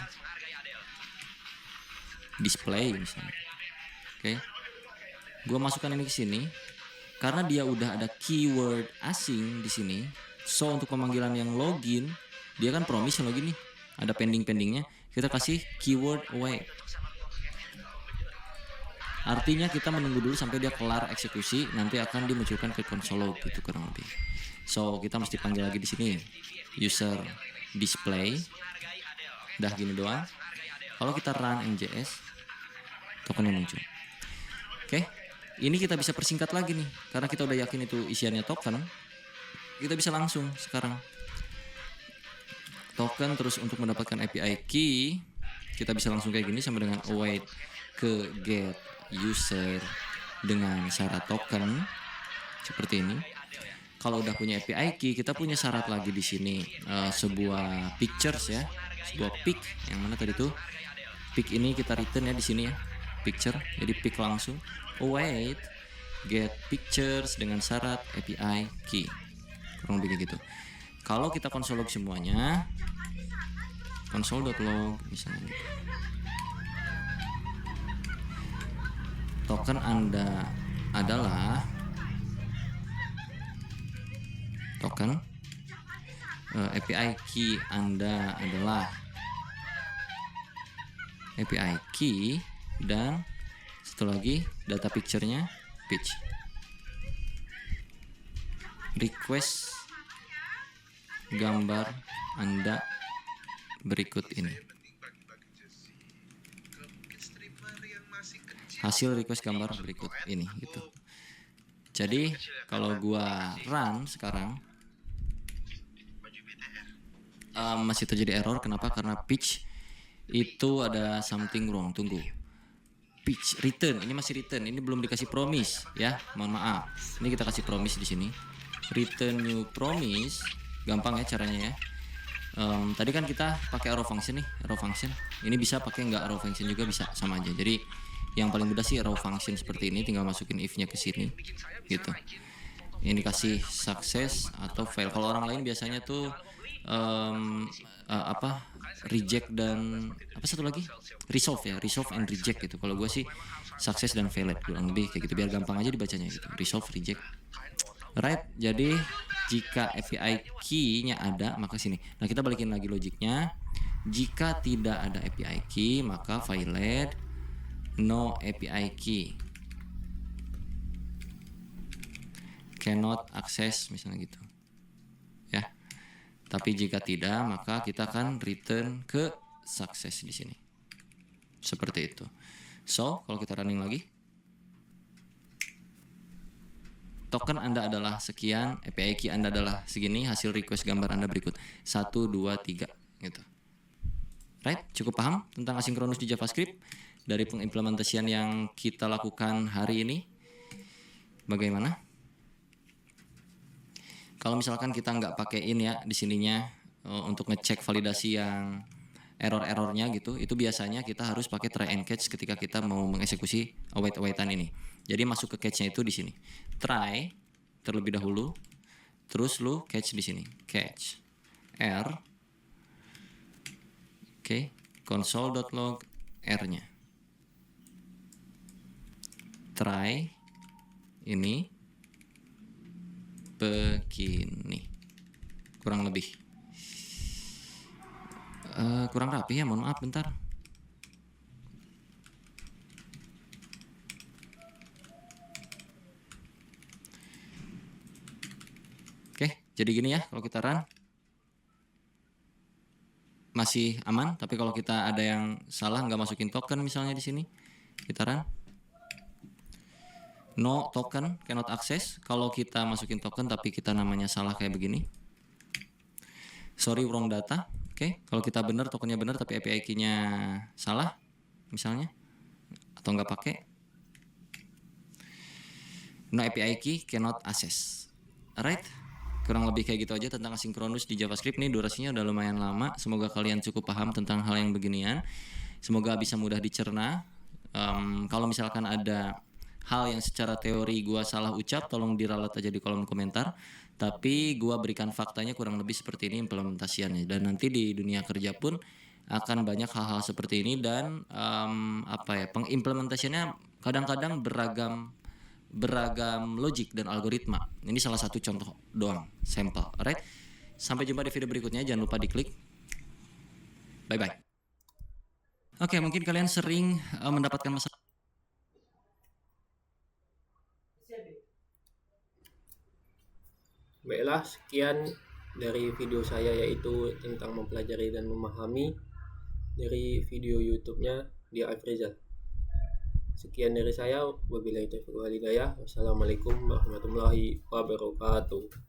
S2: display misalnya. Oke. Gua masukkan ini ke sini karena dia udah ada keyword asing di sini. So untuk pemanggilan yang login, dia kan promise yang login nih, ada pending-pendingnya, kita kasih keyword await. Artinya kita menunggu dulu sampai dia kelar eksekusi, nanti akan dimunculkan ke console log gitu kurang lebih. So kita mesti panggil lagi di sini user display. Dah gini doang. Kalau kita run njs, tokennya muncul. Oke. Ini kita bisa persingkat lagi nih, karena kita udah yakin itu isiannya token. Kita bisa langsung sekarang token, terus untuk mendapatkan API key kita bisa langsung kayak gini sama dengan await ke get user dengan syarat token seperti ini. Kalau udah punya API key, kita punya syarat lagi di sini, sebuah pictures ya, sebuah pic yang mana tadi tuh pic ini kita return ya di sini ya, picture. Jadi pic langsung await get pictures dengan syarat API key. Kurang lebih gitu. Kalau kita console log semuanya, console.log misalnya gitu. Token Anda adalah token, API key Anda adalah API key, dan satu lagi data picture-nya pitch. Request gambar Anda berikut ini. Hasil request gambar berikut ini gitu. Jadi kalau gua run sekarang masih terjadi error. Kenapa? Karena pitch itu ada something wrong. Tunggu. pitch return, ini masih return, ini belum dikasih promise ya, mohon maaf. Ini kita kasih promise di sini. Return new promise, gampang ya caranya ya. Tadi kan kita pakai arrow function nih, arrow function. Ini bisa pakai nggak arrow function juga bisa, sama aja. Jadi yang paling mudah sih arrow function seperti ini, tinggal masukin if-nya ke sini, gitu. Ini kasih success atau fail. Kalau orang lain biasanya tuh reject dan apa satu lagi resolve ya, resolve and reject gitu. Kalau gue sih success dan failed kurang lebih kayak gitu, biar gampang aja dibacanya gitu, resolve, reject. Right, jadi jika API key-nya ada maka sini. Nah kita balikin lagi logiknya. Jika tidak ada API key maka violate no API key, cannot access misalnya gitu ya. Tapi jika tidak maka kita akan return ke success di sini seperti itu. So kalau kita running lagi, token Anda adalah sekian, API key Anda adalah segini, hasil request gambar Anda berikut 1, 2, 3 gitu. Right, cukup paham tentang asinkronus di JavaScript dari pengimplementasian yang kita lakukan hari ini? Bagaimana? Kalau misalkan kita nggak pakein ya di sininya untuk ngecek validasi yang error-errornya gitu, itu biasanya kita harus pakai try and catch ketika kita mau mengeksekusi await-awaitan ini. Jadi masuk ke catch-nya itu di sini. Try terlebih dahulu, terus lu catch di sini. Catch R. Oke, console.log R-nya. Try ini begini. Kurang lebih. Kurang rapi ya, mohon maaf bentar. Oke, jadi gini ya kalau kita run. Masih aman, tapi kalau kita ada yang salah nggak masukin token misalnya di sini, kita run. No token, cannot access. Kalau kita masukin token tapi kita namanya salah kayak begini. Sorry, wrong data. Oke, kalau kita benar, tokennya benar tapi API key-nya salah misalnya, atau nggak pakai. No API key, cannot access. Alright. Kurang lebih kayak gitu aja tentang asinkronus di JavaScript. Nih durasinya udah lumayan lama. Semoga kalian cukup paham tentang hal yang beginian. Semoga bisa mudah dicerna. Kalau misalkan ada hal yang secara teori gua salah ucap, tolong diralat aja di kolom komentar. Tapi gua berikan faktanya kurang lebih seperti ini implementasiannya. Dan nanti di dunia kerja pun akan banyak hal-hal seperti ini. Dan pengimplementasiannya kadang-kadang beragam logik dan algoritma. Ini salah satu contoh doang, sampel. Alright, sampai jumpa di video berikutnya. Jangan lupa diklik. Bye bye. Oke, mungkin kalian sering mendapatkan masalah.
S1: Baiklah, sekian dari video saya, yaitu tentang mempelajari dan memahami dari video YouTube-nya di Afrizal. Sekian dari saya, wabillahi taufiq wal hidayah. Wassalamualaikum warahmatullahi wabarakatuh.